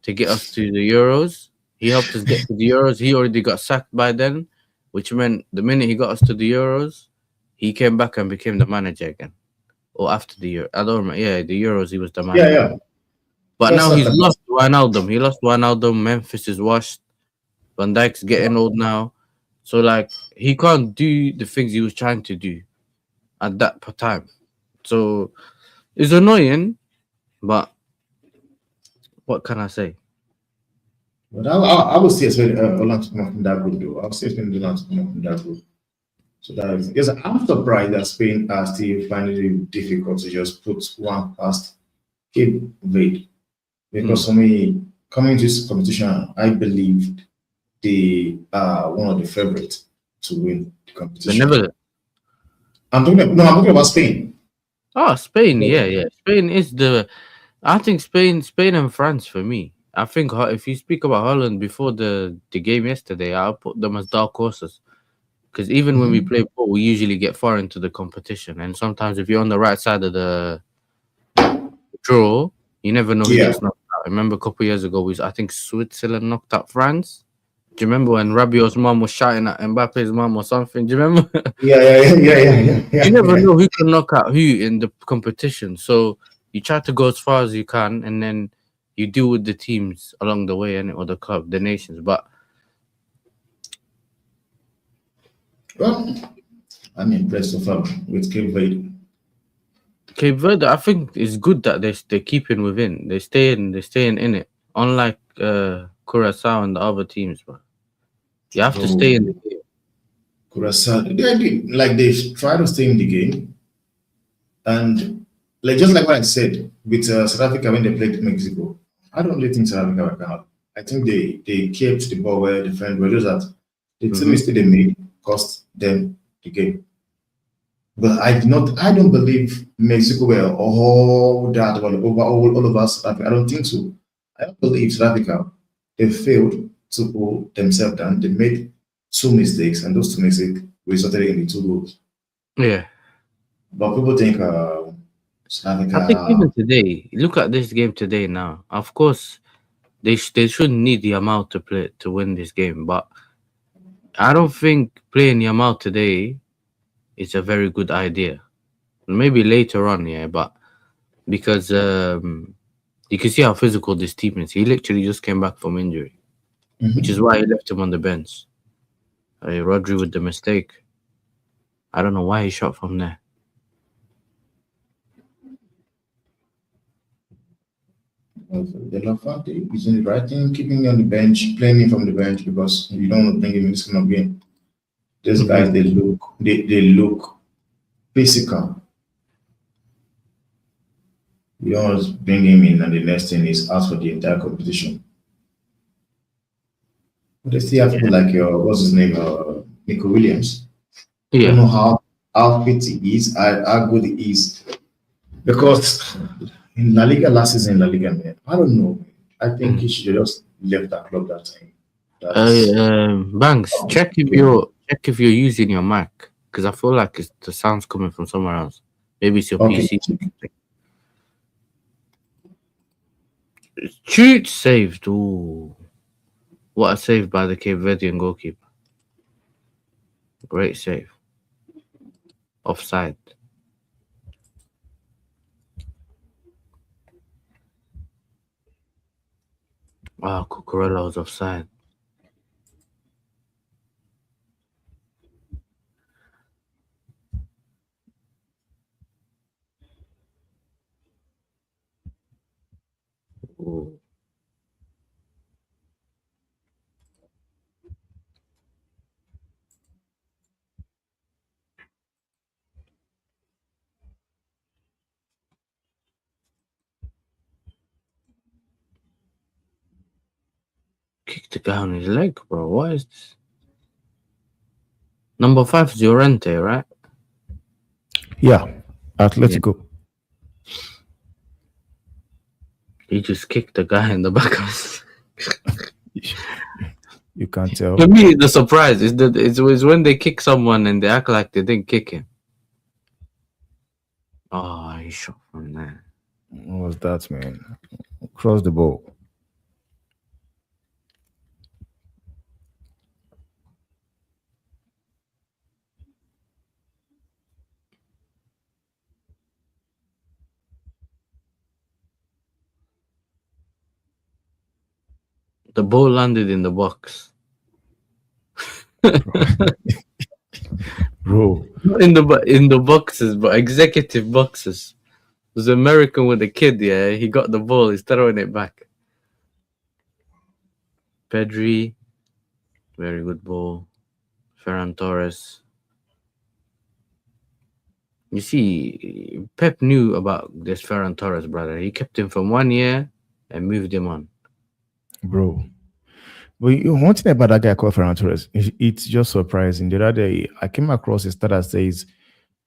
to get us to the Euros. He helped us get to the Euros. He already got sacked by then, which meant the minute he got us to the Euros, he came back and became the manager again. Or after the Euro, I don't remember. Yeah, the Euros, he was the Yeah, manager. yeah. But That's now not he's about. lost Wijnaldum. He lost Wijnaldum. Memphis is washed. Van Dijk's getting old now, so like he can't do the things he was trying to do at that time. So it's annoying, but what can I say? But I would still expect Holland to come up from that group, though. I would still expect Holland to come up from that group. So that is, yes, I'm surprised that Spain are still finding it difficult to just put one past Cape Verde. Hmm. Because for me, coming to this competition, I believed they are one of the favorites to win the The competition. Netherlands. I'm talking about Spain. Oh, Spain. Yeah. Yeah, yeah. Spain is the. I think Spain and France for me. I think if you speak about Holland before the game yesterday, I'll put them as dark horses. Because even when we Mhm. play ball, we usually get far into the competition, and sometimes if you're on the right side of the draw, you never know who Yeah. gets knocked out. I remember a couple of years ago, I think Switzerland knocked out France. Do you remember when Rabiot's mom was shouting at Mbappe's mom or something? Do you remember? Yeah, yeah, yeah, yeah, yeah, yeah, You yeah, never yeah. know who can knock out who in the competition. So you try to go as far as you can, and then you deal with the teams along the way, and or the club, the nations. But Well, I'm impressed so far with Cape Verde. Cape Verde, I think it's good that they're keeping within. They're staying in it. Unlike Curacao and the other teams, but you have to stay in So the game. Curacao, they did like they try to stay in the game, and like just like what I said with South Africa when they played Mexico, I don't really think South Africa were kind of. I think they kept the ball well, defend well. Just that the two Hmm. mistakes they made cost them the game. But I do not. I don't believe Mexico were all that all over South Africa. I don't think so. I don't believe South Africa they failed to pull themselves down. They made two mistakes, and those two mistakes resulted in the two goals. Yeah, But people think South I think Africa. even today, look at this game today. Now, of course, they shouldn't need the amount to play to win this game, but I don't think playing Yamal today is a very good idea. Maybe later on, yeah, but because you can see how physical this team is. He literally just came back from injury, which is Mhm. why he left him on the bench. Rodri with the mistake. I don't know why he shot from there. The Lafante is in the right thing, keeping him on the bench, playing him from the bench because you don't want to bring him in this kind of game. These Hmm. guys, they look physical. You don't want to bring him in, and the next thing is out for the entire competition. But they still have Yeah, people like what's his name, Nico Williams. I don't yeah. know how fit he is, how good he is, because in La Liga last season, in La Liga, man, I don't know. I think Mm. he should have just left that club that time. That's Banks, check if you're using your mic because I feel like the sound's coming from somewhere else. Maybe it's your okay. PC. Shoot saved. Ooh, what a save by the Cape Verdean goalkeeper. Great save. Offside. Wow, Cucurella was offside. Ooh. Kick the guy on his leg, bro. What is this? Number five is Llorente, right? Yeah, Yeah. Atletico. He just kicked the guy in the back of his. You can't To tell. me, the surprise is that it's when they kick someone and they act like they didn't kick him. Oh, he shot from there. What was that, man? Cross the ball. The ball landed in the box. Bro, Not in the boxes, but executive boxes. There's an American with a kid, yeah. He got the ball, he's throwing it back. Pedri, very good ball. Ferran Torres. You see, Pep knew about this Ferran Torres, brother. He kept him for 1 year and moved him on. bro. But one thing about that guy called Ferran Torres, it's just surprising. The other day, I came across a stat that says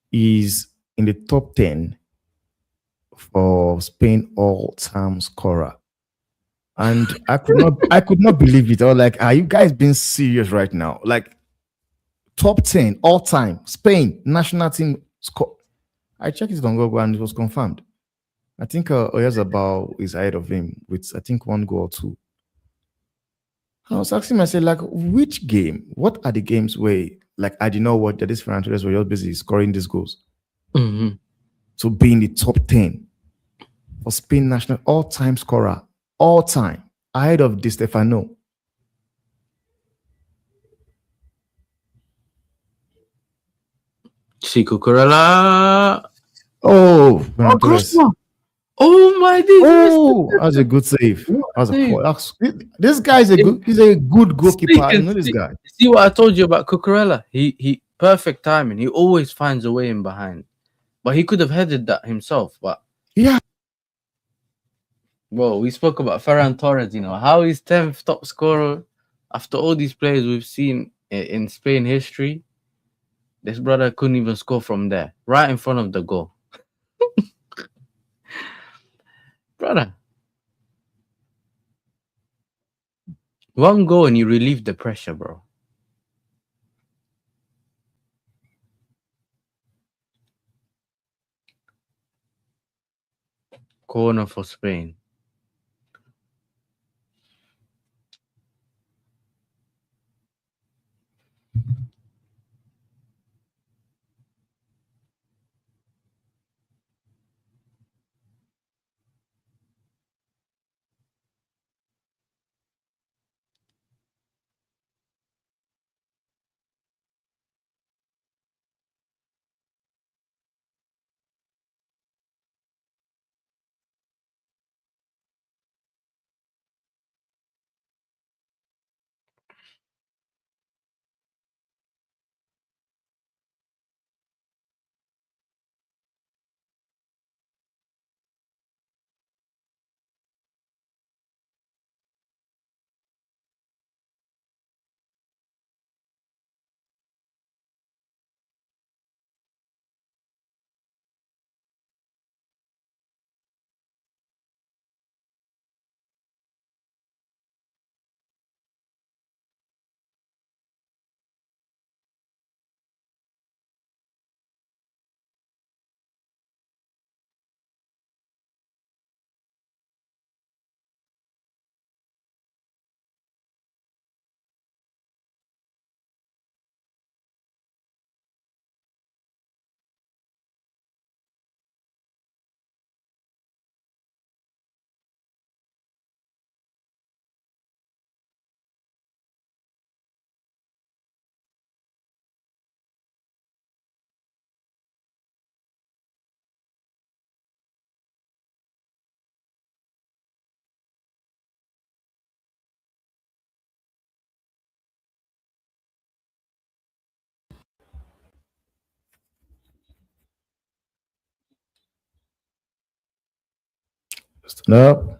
he's in the top 10 for Spain all-time scorer. And I could not believe it. I was like, are you guys being serious right now? Like top 10 all time, Spain national team score. I checked it on Google and it was confirmed. I think Oyazabal is ahead of him with I think one goal or two. I was asking myself, like, which game? What are the games where, like, I did not watch that these franchises were just busy scoring these goals Mm-hmm. to be in the top 10 for Spain national all-time scorer, all time, ahead of Di Stefano. See Cucurella. Oh, Oh, Ferran Torres. crossbar. Oh my days. Oh, that's a good save. That's a Save. this guy is a good. He's a good goalkeeper. Speak I and know this speak. guy. See what I told you about Cucurella? He perfect timing. He always finds a way in behind. But he could have headed that himself. But Yeah, well, we spoke about Ferran Torres, how he's 10th top scorer after all these players we've seen in Spain history. This brother couldn't even score from there, right in front of the goal. Brother, one goal and you relieve the pressure, bro. Corner for Spain. stand up.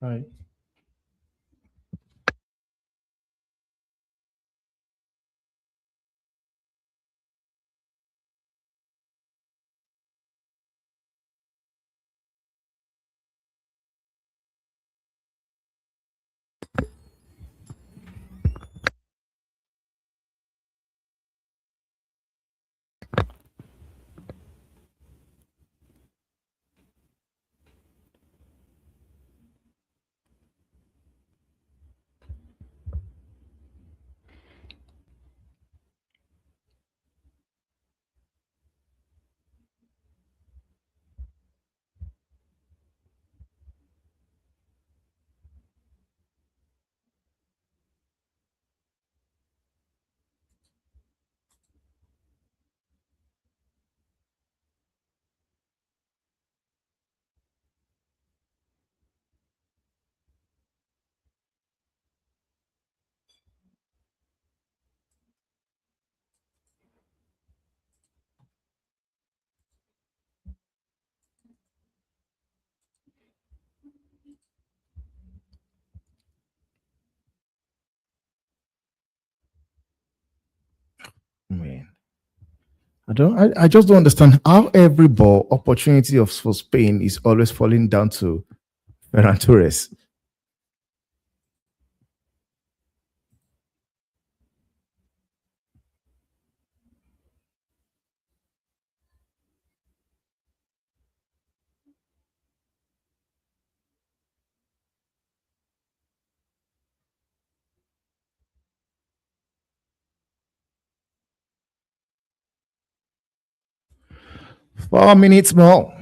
Hi. Man, I just don't understand how every ball opportunity of for Spain is always falling down to Ferran Torres. 4 minutes more.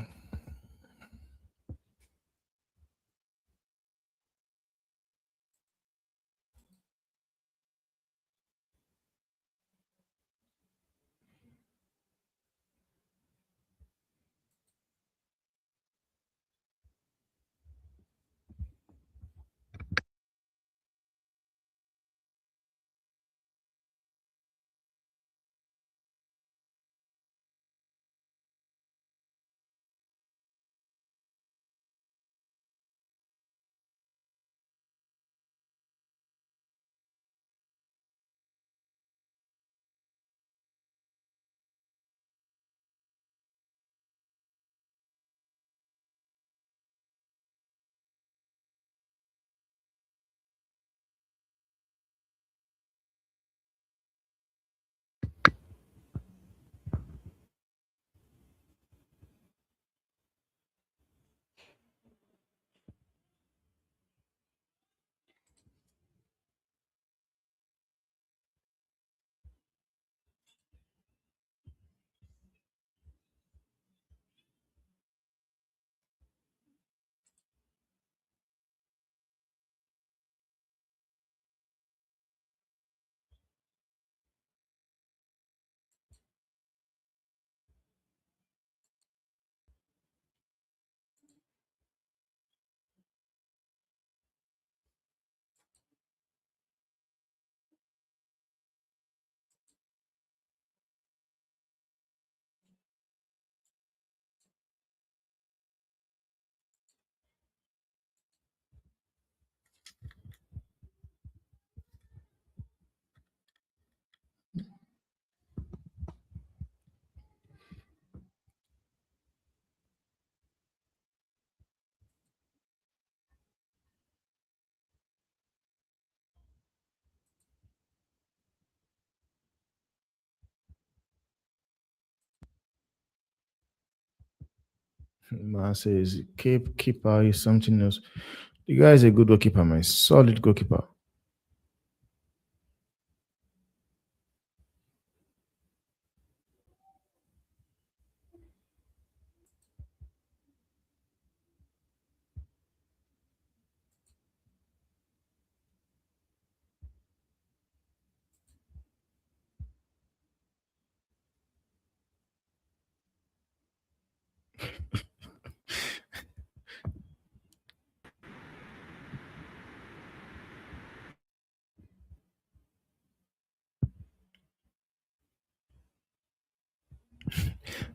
Man says Cape keeper is something else. The guy is a good goalkeeper, man. Solid goalkeeper.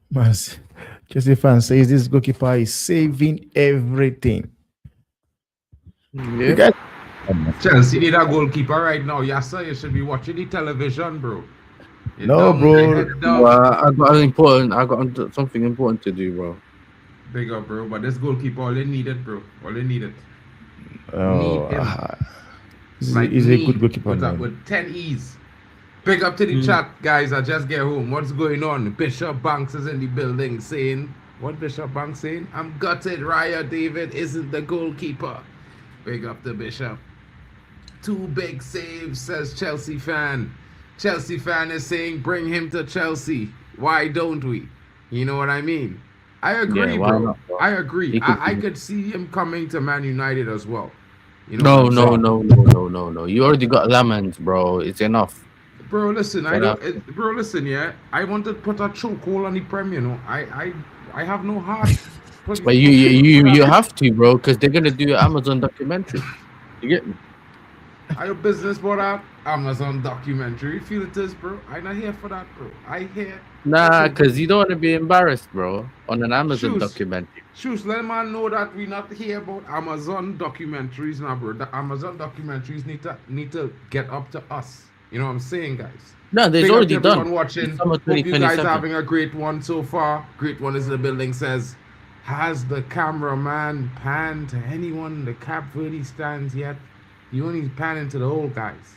Man, Chelsea fan says this goalkeeper is saving everything. You Yeah. guys, Chelsea need a goalkeeper right now. Yes, sir. You should be watching the television, bro. You're no, down, your bro. head down. Well, I got something important to do, bro. Big up, bro. But this goalkeeper, all they needed, bro. All they needed. Oh, Need him. Like he's a good need goalkeeper, with man. with 10 E's. Big up to the chat, guys. I just get home. What's going on? Bishop Banks is in the building saying, what Bishop Banks saying? I'm gutted. Raya David isn't the goalkeeper. Big up to Bishop. 2 big saves, says Chelsea fan. Chelsea fan is saying, bring him to Chelsea. Why don't we? You know what I mean? I agree, Yeah, why bro. not, bro? I agree. He could I be- could see him coming to Man United as well. You know what No, I'm no, saying? no. You already got Lamans, bro. It's enough. Bro, listen, I Shut don't. up. Bro, listen, yeah. I want to put a chokehold on the Prem. You know, I have no heart. But you have to, bro, because they're gonna do an Amazon documentary. You get me? I have business for that Amazon documentary. Feel it is, bro. I'm not here for that, bro. I here. Nah, because you don't want to be embarrassed, bro, on an Amazon Shoes. documentary. Shoes, let man know that we not here about Amazon documentaries now, bro. The Amazon documentaries need to get up to us. You know what I'm saying, guys? No, there's Big up already to everyone done. watching. It's summer Hope you guys 2027. having a great one so far. Great one is in the building. Says, has the cameraman panned to anyone in the Cape Verde stands yet? You only panning to the old guys.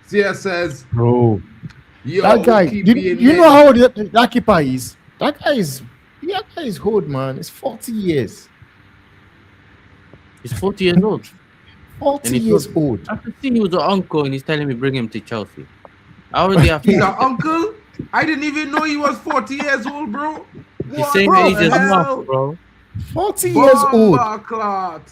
Sia says, Bro, yo, that guy, keep you being know here. how old that keeper is? That guy is old, man. It's 40 years. He's 40 years old. 40 And he's years not- old. I can see he was an uncle and he's telling me bring him to Chelsea. I already have He's an uncle? I didn't even know he was 40 years old, bro. the What same the age as hell? Muff, bro. 40 years old. Bomba clot.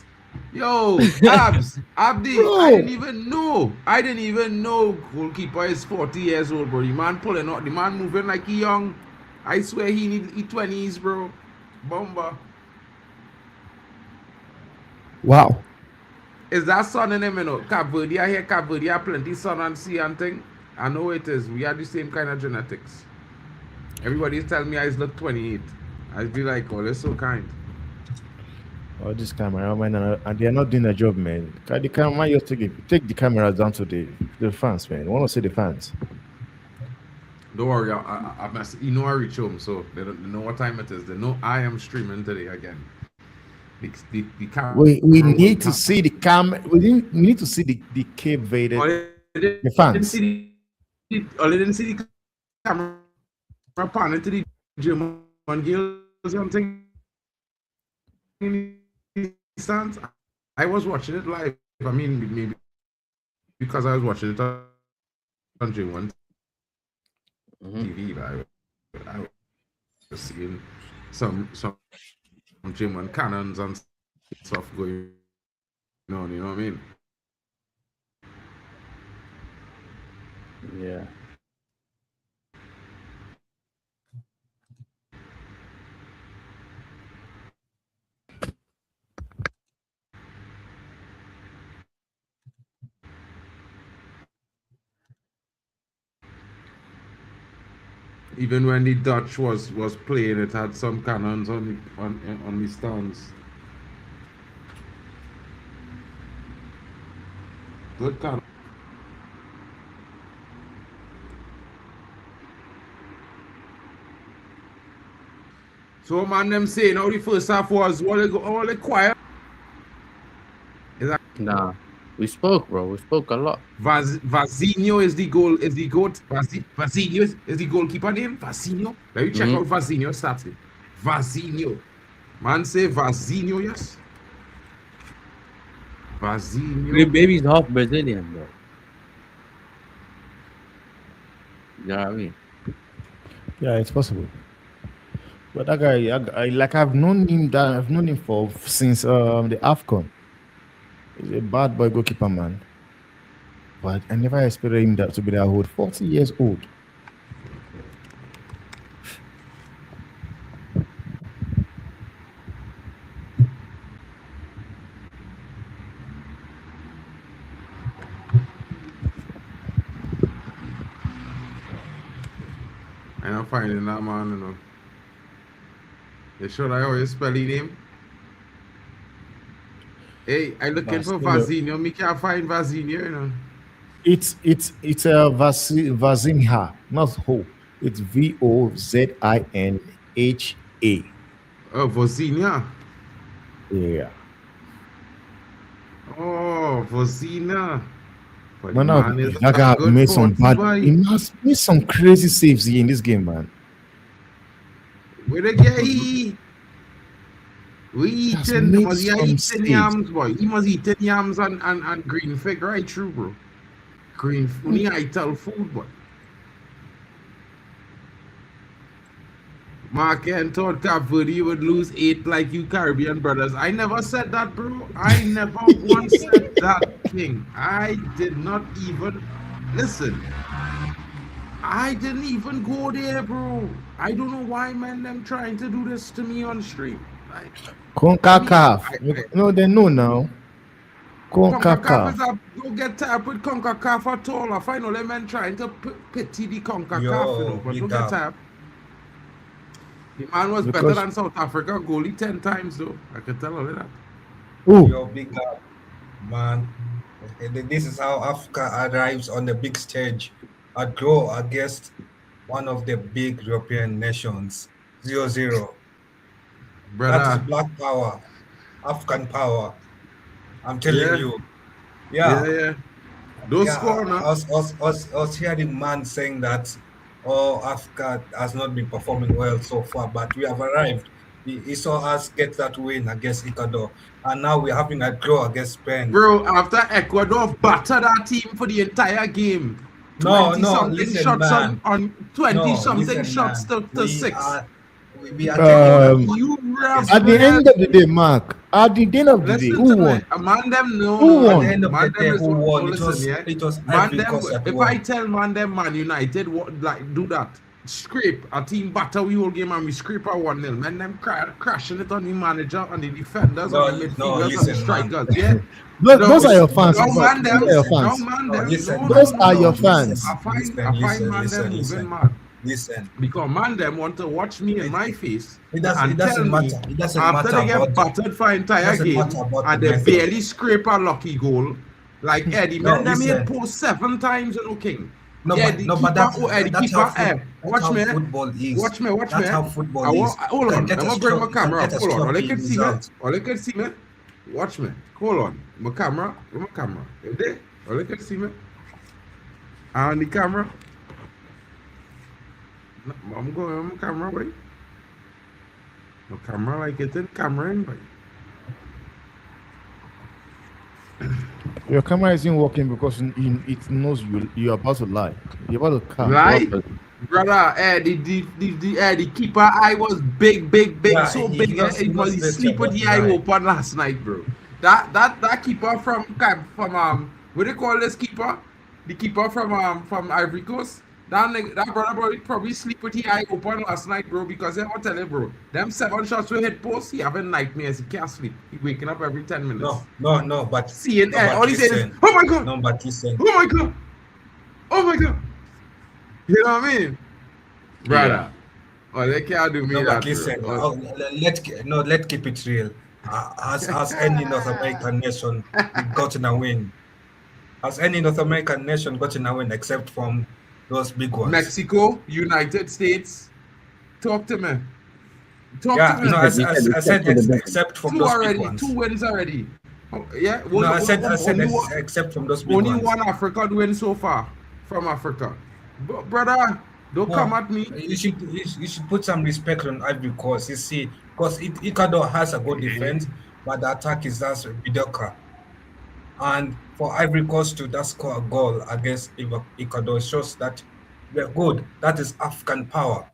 Yo, Abs, Abdi, Bro. I didn't even know. I didn't even know goalkeeper is 40 years old, bro. The man pulling out, the man moving like he young. I swear he need 20s, bro. Bomba. Wow. Is that sun in him, you know? Cape Verde, I hear Cape Verde, have plenty sun and sea and thing. I know it is. We are the same kind of genetics. Everybody's telling me I look 28. I'd be like, oh, they're so kind. Oh, this camera, man, and they're not doing their job, man. The camera, you take the camera down to the fans, man. I want to see the fans. Don't worry, I must, you know I reach home, so they know what time it is. They know I am streaming today again. The camera. We need to see the camera. We need to see the Cape Verde. The fans. All they didn't see the camera panning to the German girls or something. Stands. I was watching it live. I mean, maybe because I was watching it on German TV. I was seeing some German cannons and stuff going on. You know what I mean? Yeah. Even when the Dutch was playing, it had some cannons on the stands. Good cannon. So man, them saying how the first half was all the quiet. Nah. We spoke, bro. We spoke a lot. Vazinho is the goal. Is the goat? Vazinho is the goalkeeper name. Vazinho. Let me check out Vazinho stats. Vazinho. Man say Vazinho, yes. The Vazinho. baby's half Brazilian, bro. You know what I mean? Yeah, it's possible. But that guy, I've known him for since the AFCON. He's a bad boy goalkeeper, man. But I never expected him to be that old. 40 years old. I'm not finding that man, you know. You sure I always spell his name? Hey, I looking for Marcelo. Vazinho. Me can't find Vazinho, you know. It's a Vazinha, not Ho. It's Vozinha. Oh, Vozinha. Yeah. Oh, Vozina. But the Man, man is that a guy good made some 40 bad. He boy. must made some crazy saves here in this game, man. Where they get he? We He has eating, made must he some eating saves. yams, boy. He must eating yams and green fig right through, bro. Green, only I tell food, boy. Mark and thought Cape Verde would lose 8 like you Caribbean brothers. I never said that, bro. I never once said that, King. I did not even listen. I didn't even go there, bro. I don't know why, man. Them trying to do this to me on stream. Like, me, Concacaf. No, they know now. CONCACAF is Concacaf. a don't get tired with CONCACAF at all. I find all them men trying to pity the CONCACAF, you know, Yo, but don't big get up. tired. The man was better Because than South Africa goalie 10 times, though. I can tell all of that. oh, Yo, big up, man. This is how Africa arrives on the big stage. A draw against one of the big European nations. 0-0. That is Brother. black power, African power. I'm telling Yeah, you. yeah, Yeah, yeah. Don't yeah. score now. I was hearing man saying that, oh, Africa has not been performing well so far, but we have arrived. He saw us get that win against Ecuador, and now we're having a draw against Spain. Bro, after Ecuador batter that team for the entire game. No, 20 no, something listen, shots man. on 20 No, something listen, shots man. to six. We are getting that um, You win against at the Spain. end rebel. of the day, Mark. At the end of the day, Listen who to me. won? A man them no Who no At the no. won? end of the Man them day, is who what no won? listen, yeah. It was Man Ivory them Coast that if I won. tell man them Man United what like do that. Scrape a team batter we whole game and we scrape a 1-0. Man them crashing it on the manager, on the defenders, on the No, no, midfielders, on the listen, man. strikers. Yeah. Those No, are your Listen, fans. no, no man Those them, are your listen, no fans. man no, them, listen, no man. no Those no are No, no. your listen, fans. I listen, find listen, man them listen, moving listen, mad listen. because man them want to watch me in It, my it, face it and tell doesn't me matter. It doesn't after matter they get about battered for it entire doesn't matter game about the and they method. barely scrape a lucky goal. Like Eddie, No, man, them hit listen. post 7 times, you know, King. No, Yeah, but the no, but keeper, oh, the that's how keeper, that's watch how me, football is. watch me, watch me. That's how football I want, is. hold on, I'm gonna bring my You can camera get up. a Hold on, all you sloppy can see me, result. all you can see me. Watch me, hold on, my camera, where my camera? You there? All you can see me. On the camera. No, I'm going on my camera, boy. My camera like it in camera, in, boy. Your camera isn't working because it knows you're about to lie. You're about to cap. Right? What? Brother, the keeper eye was big, big, big, Yeah, so big. he It was knows he better sleep with about the the eye lie. open last night, bro. That keeper from what they call this keeper? The keeper from Ivory Coast. That brother probably sleep with the eye open last night, bro. Because I want to tell you, bro, them 7 shots we hit post, he having nightmares. He can't sleep. He waking up every 10 minutes. Seeing all he saying is, Listen. oh my god, No, but listen. oh my god, oh my god. You know what I mean? Yeah. Brother. Oh, they can't do me No, but that, bro. listen. Oh, Let's keep it real. Has any North American nation gotten a win? Has any North American nation gotten a win except from those big ones? Mexico, United States. Talk to me. Talk to Yeah, You no, me. said you said I except said for the best. except from Two those big already. Two ones. wins already. Oh, yeah. No, I said Only one. except from those big Only ones. one African win so far from Africa. But brother, don't come No, at me. you should put some respect on Ivory Coast. You see, because Ecuador has a good defense, but the attack is just mediocre. And for Ivory Coast to just score a goal against Ecuador shows that we're good. That is African power.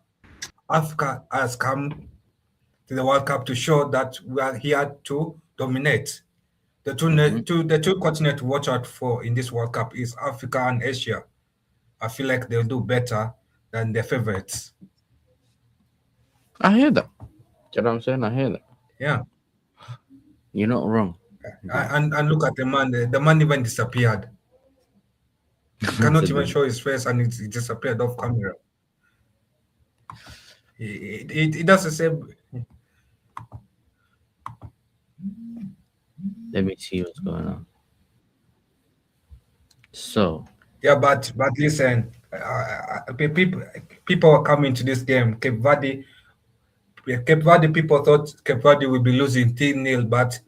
Africa has come to the World Cup to show that we are here to dominate. Hmm. The two continents to watch out for in this World Cup is Africa and Asia. I feel like they'll do better than their favorites. I hear that. You know what I'm saying? I hear that. Yeah. You're not wrong. But And look at the man. The man even disappeared. He it's cannot a even bit- show his face, and he disappeared off camera. He does the same. they Let me see what's going on. So Yeah, but listen, people are coming to this game. Cape Verde people thought Cape Verde would be losing 3-0, but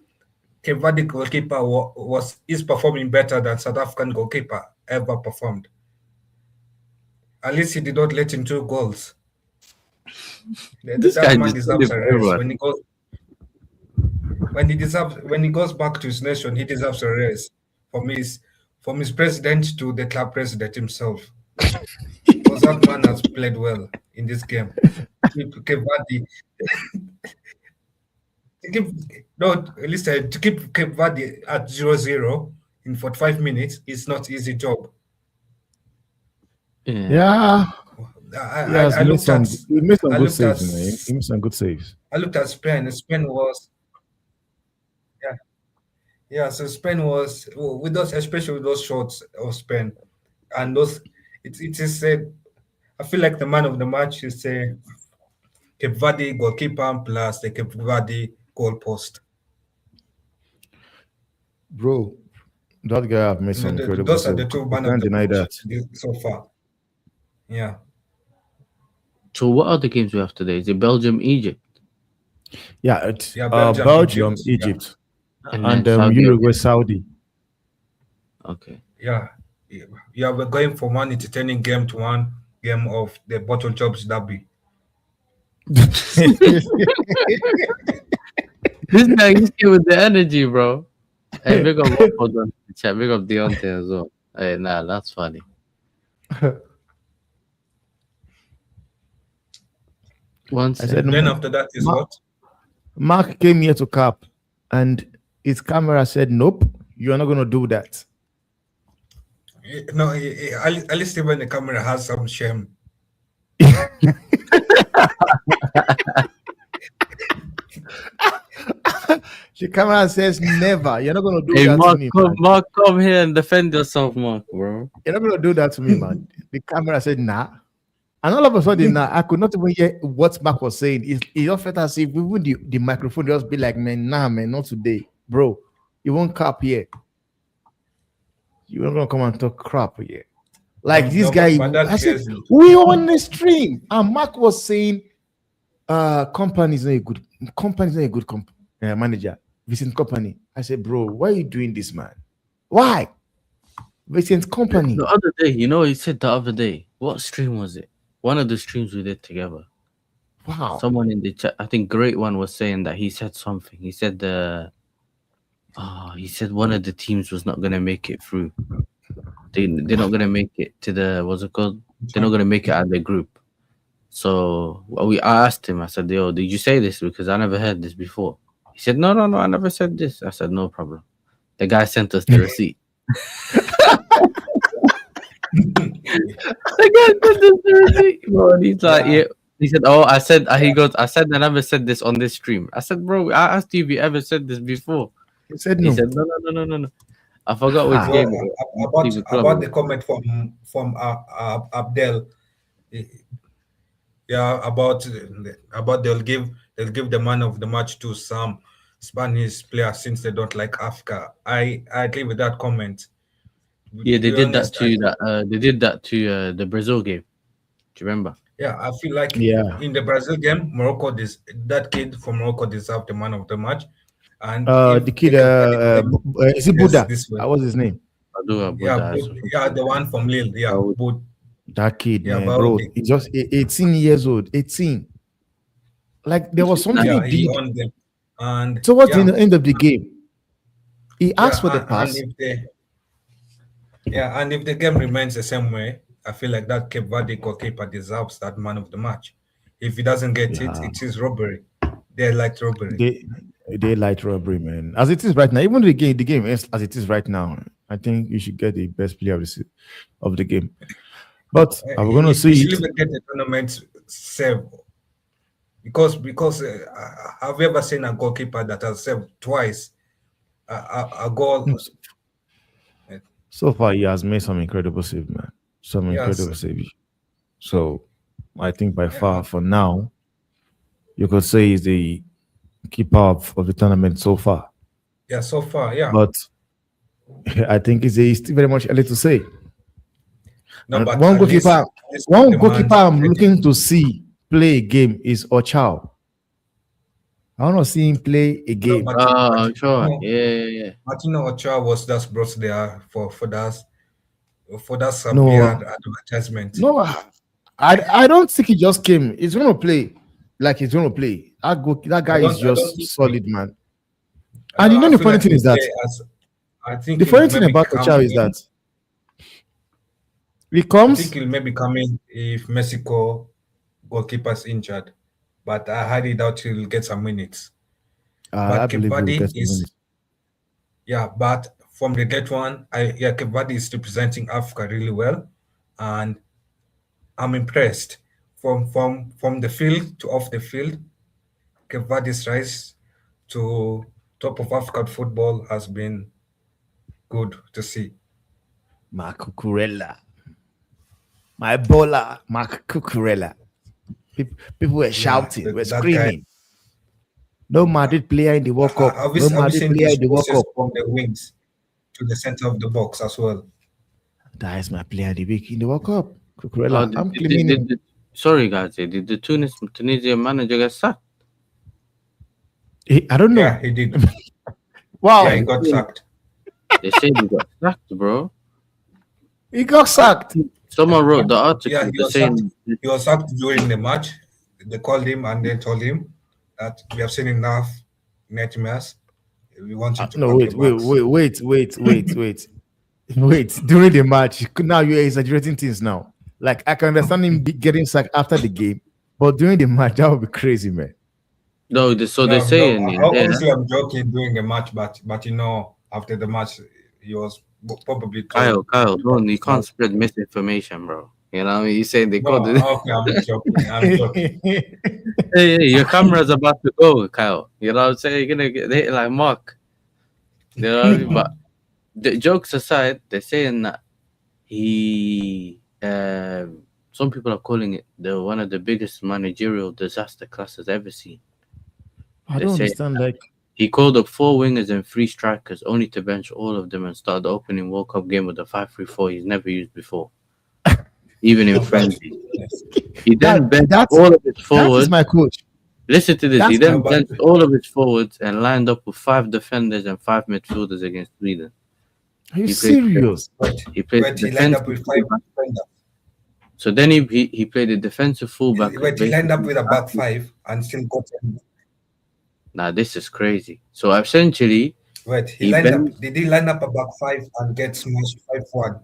Cape Verde goalkeeper is performing better than South African goalkeeper ever performed. At least he did not let in 2 goals. this That guy man just said it deserves a for raise. everyone. When he goes back to his nation, he deserves a raise from his president to the club president himself. Because that man has played well in this game. Cape Verde, to keep, no, listen, to keep Cape Verde at 0-0 in 45 minutes is not easy job. Yeah. Yeah, he has I made looked at some. He made some I good looked at saves, man. He made some good saves. I looked at Spain. Spain was yeah. Yeah, so Spain was with those, especially with those shots of Spain, and those. It is said. I feel like the man of the match is Cape Verde goalkeeper plus the Cape Verde goal post. Bro, that guy have made some incredible Those are saves. the two You man of can't the deny match that. so far. Yeah, So what other games we have today? Is it Belgium, Egypt, Yeah, it's yeah. Belgium, Belgium, Egypt. Yeah, Egypt, and and then Saudi Uruguay, Arabia? Saudi. Okay. yeah, yeah. We're going from one entertaining game to one game of the bottle jobs derby. This guy just came with the energy, bro. Hey, big up Waffle on the chat. Big up Deontay as well. Hey, nah, that's funny. One I said, second. Then after that is what? Mark came here to cap, and his camera said, "Nope, you are not going to do that." No, at least even the camera has some shame. The camera says, "Never. You're not going to do Hey, that to Mark, me, come, man. Mark, come here and defend yourself, Mark, bro. You're not going to do that to me, man." The camera said, "Nah." And all of a sudden, now I could not even hear what Mark was saying. It just felt as if even the microphone just be like, "Man, nah, man, not today, bro. You won't cap here. You're not gonna come and talk crap here." Like this No, guy, but that I said, clears it. we were on the stream, and Mark was saying, company is not a good manager. Vincent Company. I said, bro, why are you doing this, man? Why? Vincent Company. The other day, you know, he said the other day. What stream was it? One of the streams we did together. Wow. Someone in the chat, I think Great One was saying that he said something. He said he said one of the teams was not gonna make it through. They're not gonna make it to the what's it called? They're not gonna make it out of the group. So I asked him. I said, "Yo, did you say this? Because I never heard this before." He said, "No, I never said this." I said, "No problem." The guy sent us the receipt. The guy sent us the receipt, bro. And he's like, "Yeah." He said, "Oh, I said." He goes, "I said I never said this on this stream." I said, "Bro, I asked you if you ever said this before." He said He no. said, "No. I forgot which Ah. game. So, it was. about the comment from Abdel, yeah, about they'll give the man of the match to some Spanish players since they don't like Africa. I agree with that comment. Yeah, To they be did that honest, to they did that to the Brazil game. Do you remember? yeah, I feel like Yeah. in the Brazil game, that kid from Morocco deserved the man of the match. And if The kid, they can get it them, is it yes, Buddha? this way. What's his name? Badura, Yeah, Buddha, yeah, the one from Lille. Yeah, Baud. but That kid, yeah, man, bro. Baudi. He's just 18 years old. 18. Like there was something Yeah, he he did owned them. And towards yeah, the end of the game. He yeah, asked for the and pass. if the game remains the same way, I feel like that Cape Verde goalkeeper deserves that man of the match. If he doesn't get it, Yeah. it is robbery. They like robbery. They light robbery, man. As it is right now, even the game as it is right now, I think you should get the best player of the game. But are we gonna see You should it? even get the tournament save because have you ever seen a goalkeeper that has saved twice a goal? No, so far, he has made some incredible save, man. Some Yes. incredible save. So I think by far for now, you could say he's the keeper of the tournament so far. Yeah, so far, yeah. But I think it's still very much early to say. No, And but one at least goalkeeper, this one demand goalkeeper I'm credit. looking to see play a game is Ochao. I want to see him play a No, game. Sure. no, Yeah. Martino Ochoa was just brought there for that some No, PR advertisement. no, I don't think he just came. He's going to play like he's going to play. That guy is I don't just think solid, man. And you know I the feel funny like thing he'll is that play as I think the he'll funny thing maybe about come Ochao is in. that he I comes. think he'll maybe come in if Mexico goalkeeper's injured, but I highly doubt he'll get some minutes. I But Cape believe he will Verde get some is minutes. but from the get one, Cape Verde is representing Africa really well, and I'm impressed from the field to off the field. Cape Verde's rise to top of African football has been good to see. Mark Cucurella. My bowler, Mark Cucurella. People were shouting, were That guy. screaming. No Madrid player in the World Cup. No Have you Madrid seen player his in the World crosses Cup. from the wings to the center of the box as well? That is my player of the week in the World Cup. Oh, Cucurella. I'm claiming him. sorry, guys. Did the Tunisian manager get sacked? I don't know. Yeah, he did. Wow. Yeah, he got sacked. They said he got sacked, bro. He got sacked. Someone wrote the article. Yeah, They're saying he was sacked during the match. They called him and they told him that we have seen enough nightmares. We want you to No, cut wait. Wait. During the match, now you're exaggerating things now. Like, I can understand him getting sacked after the game, but during the match, that would be crazy, man. no. They're saying obviously I'm joking during the match, but after the match he was probably told. Kyle, don't you can't spread misinformation, bro. You know what I mean? You're saying they No, called it. okay, I'm joking. Hey, your camera's about to go, Kyle. You know what I'm saying? You're gonna get hit like Mark. You know what I mean? But the jokes aside, they're saying that he some people are calling it one of the biggest managerial disaster classes ever seen. I don't understand. Like, he called up 4 wingers and 3 strikers, only to bench all of them and start the opening World Cup game with a 5-3-4 he's never used before, even in friendly. He then benched all of his forwards. That is my coach. Listen to this. He then benched all of his forwards and lined up with 5 defenders and 5 midfielders against Sweden. Are you serious? He played But he lined up with 5 defenders. So then he played a defensive fullback. But he lined up with a back 5 and still got him. Now this is crazy. So essentially, Did he line up a back 5 and get smashed 5-1?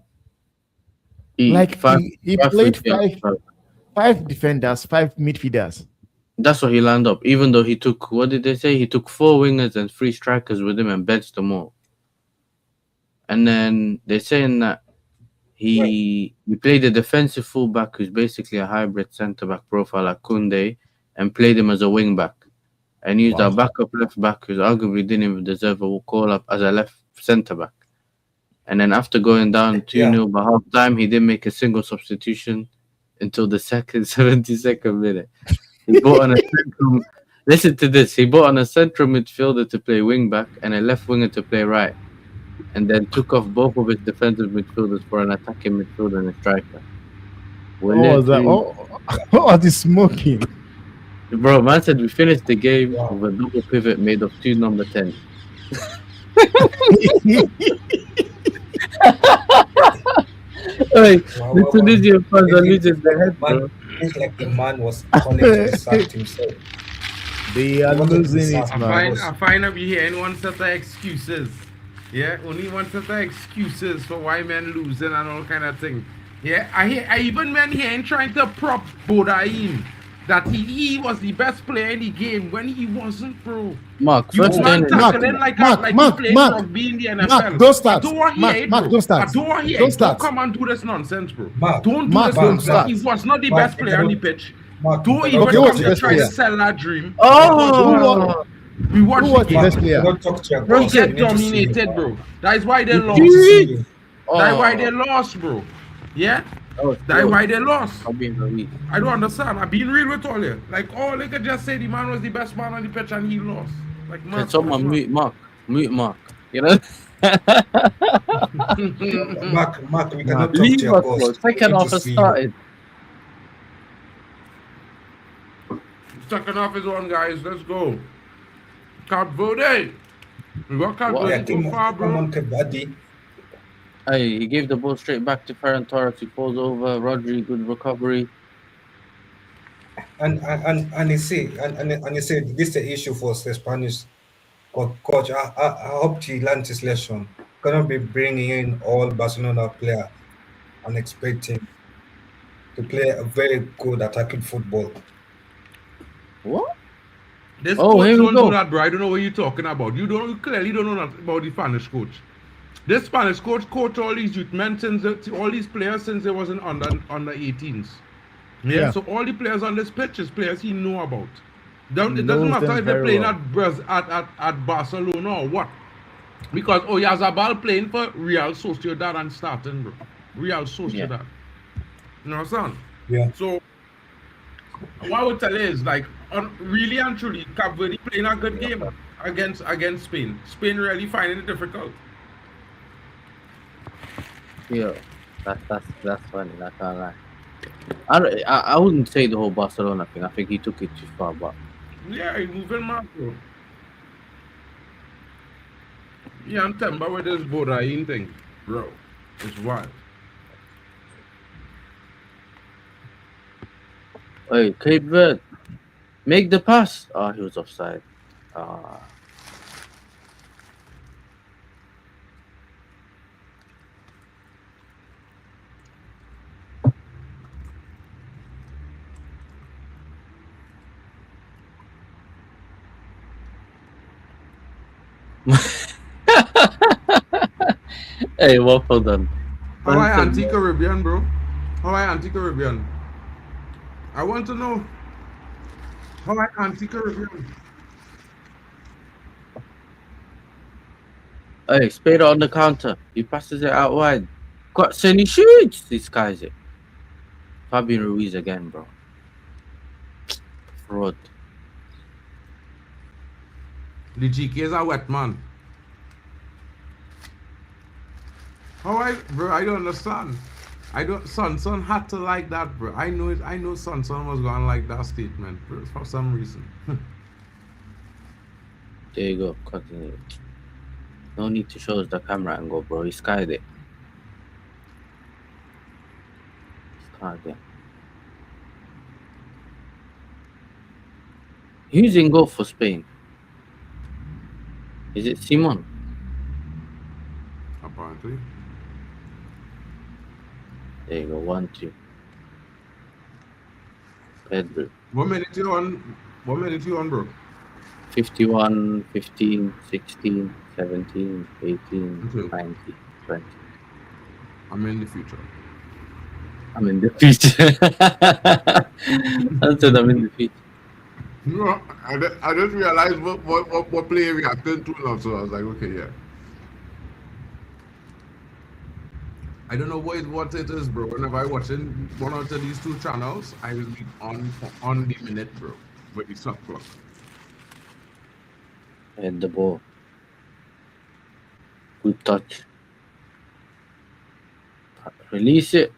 He played five defenders, 5 midfielders. That's what he lined up. Even though he took, what did they say? He took 4 wingers and 3 strikers with him and benched them all. And then they're saying that he played a defensive fullback who's basically a hybrid centre back profile like Koundé and played him as a wing back. And used a backup left back who's arguably didn't even deserve a call up as a left centre back. And then after going down 2-0 by half time, he didn't make a single substitution until the 72nd minute. He brought on a central. Listen to this. He brought on a central midfielder to play wing back and a left winger to play right, and then took off both of his defensive midfielders for an attacking midfielder and a striker. What was that? What was he smoking? Bro, man said we finished the game with a double pivot made of 2 number 10. The Tunisian fans are losing their head, bro. It's like the man was calling to sack himself. They are losing it, man. I find out you hear anyone set of excuses. Yeah, only one set of excuses for why men losing and all kind of thing. Yeah, I even men here trying to prop Bodain that he was the best player in the game when he wasn't, bro. Mark, Mark, don't start. Mark, don't start. Don't start. Don't come and do this nonsense, bro. Mark, Don't do Mark, this don't nonsense. start. He was not the best player on the pitch. Don't even Okay, come what's the to best try to player? sell that dream. Oh, We watched Who was the the best game. player? Don't talk to your Bro, boss. get You need to see dominated, him. bro. That is why they lost. You need to see him. That's why they lost, bro. Yeah? That's why they lost. I'm being weak. I don't understand. I'm being real with all you. Like, they could just say the man was the best man on the pitch and he lost. Like, man. Can someone mute Mark? Mute Mark. You know? Mark, we Mark. cannot talk to Leave your us, bro. boss. We Second need to half has see you. started. Second half is on, guys. Let's go. Cape Verde. We got Cape What? Yeah, Verde so far, come bro. on, Cape Verde. Hey, he gave the ball straight back to Ferran Torres. He falls over. Rodri, good recovery. And you see, this is the issue for the Spanish coach. I hope he learns his lesson. Cannot be bringing in all Barcelona player and expecting to play a very good attacking football. What? This Oh, coach here we don't do go. that, bro. I don't know what you're talking about. You clearly don't know that about the Spanish coach. This Spanish coach all these youth men all these players since they wasn't under 18s. Yeah, so all the players on this pitch is players he know about. It doesn't Knows matter them if they're very playing well. at Barcelona or what. Because Oyazabal playing for Real Sociedad and starting, bro. Real Sociedad. You know what I'm saying? Yeah. So what I would tell you is like really and truly, Cape Verde playing a good game against Spain. Spain really finding it difficult. Yeah, that's funny. I can't lie. I wouldn't say the whole Barcelona thing. I think he took it too far, but Yeah, he moving mad, bro. Yeah, I'm telling you with this Borain thing, bro. It's wild. hey, Cape Verde, make the pass. Oh, he was offside. Ah. Hey, well done. How I anti-Caribbean, bro? How I anti-Caribbean? I want to know how I anti-Caribbean. Hey, Spade on the counter. He passes it out wide. Got Senny shoots. This guy's it. Fabian Ruiz again, bro. Fraud. The GK is a wet man. Bro, I don't understand. Son had to like that, bro. I know Son was gonna like that statement, bro, for some reason. There you go. Continue. No need to show us the camera angle, bro. He skied it. Skied it. Who's in goal for Spain? Is it Simon? Apparently. There you go. 1-2. Pedro. What minute you on, bro? 51, 15, 16, 17, 18, Okay. 19, 20. I'm in the future. I'm in the future. I said I'm in the future. No, I just realized what player we acted to now, so I was like, okay, yeah. I don't know what it is, bro. Whenever I watching one out of these two channels, I will be on the minute, bro, with the shot clock. Hit the ball. Good touch. Release it.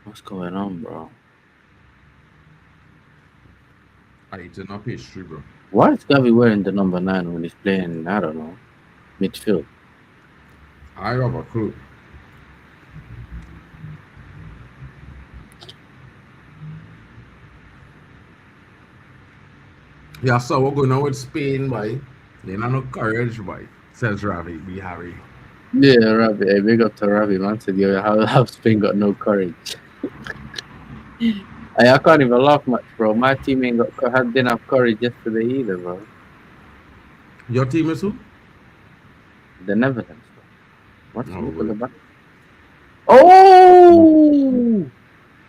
What's going on, bro? I eating up history, bro. Why is Gavi wearing the number 9 when he's playing, I don't know, midfield? I have a clue. Yeah, so we're going on with Spain, boy. They not no courage, boy. Says Ravi, be Harry. Yeah, Ravi. Hey, big up to Ravi, man. Said, yo, how Spain got no courage? I can't even laugh much, bro. My team didn't have courage yesterday either, bro. Your team is who? The Netherlands, bro. What's Oh, look at the wait. back? Oh!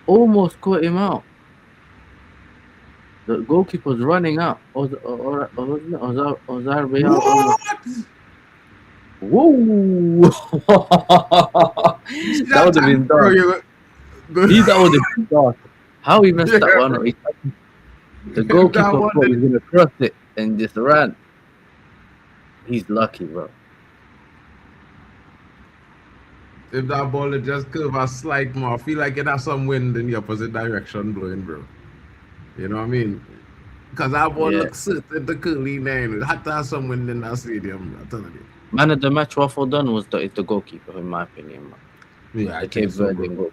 Almost caught him out. The goalkeeper's running out. Ozar What? Whoa! You see That would have been bro? dark. That would have been dark. How he messed that one up? The goalkeeper one thought he was gonna cross it and just ran. He's lucky, bro. If that ball had just curve a slight more, I feel like it has some wind in the opposite direction blowing, bro. You know what I mean? Because that ball Yeah. looks certain the curly nine. It had to have some wind in that stadium, I'm telling you. Man of the match, Waffle done was the goalkeeper, in my opinion, man. Yeah, I The Cape think so, Verde bro. goal.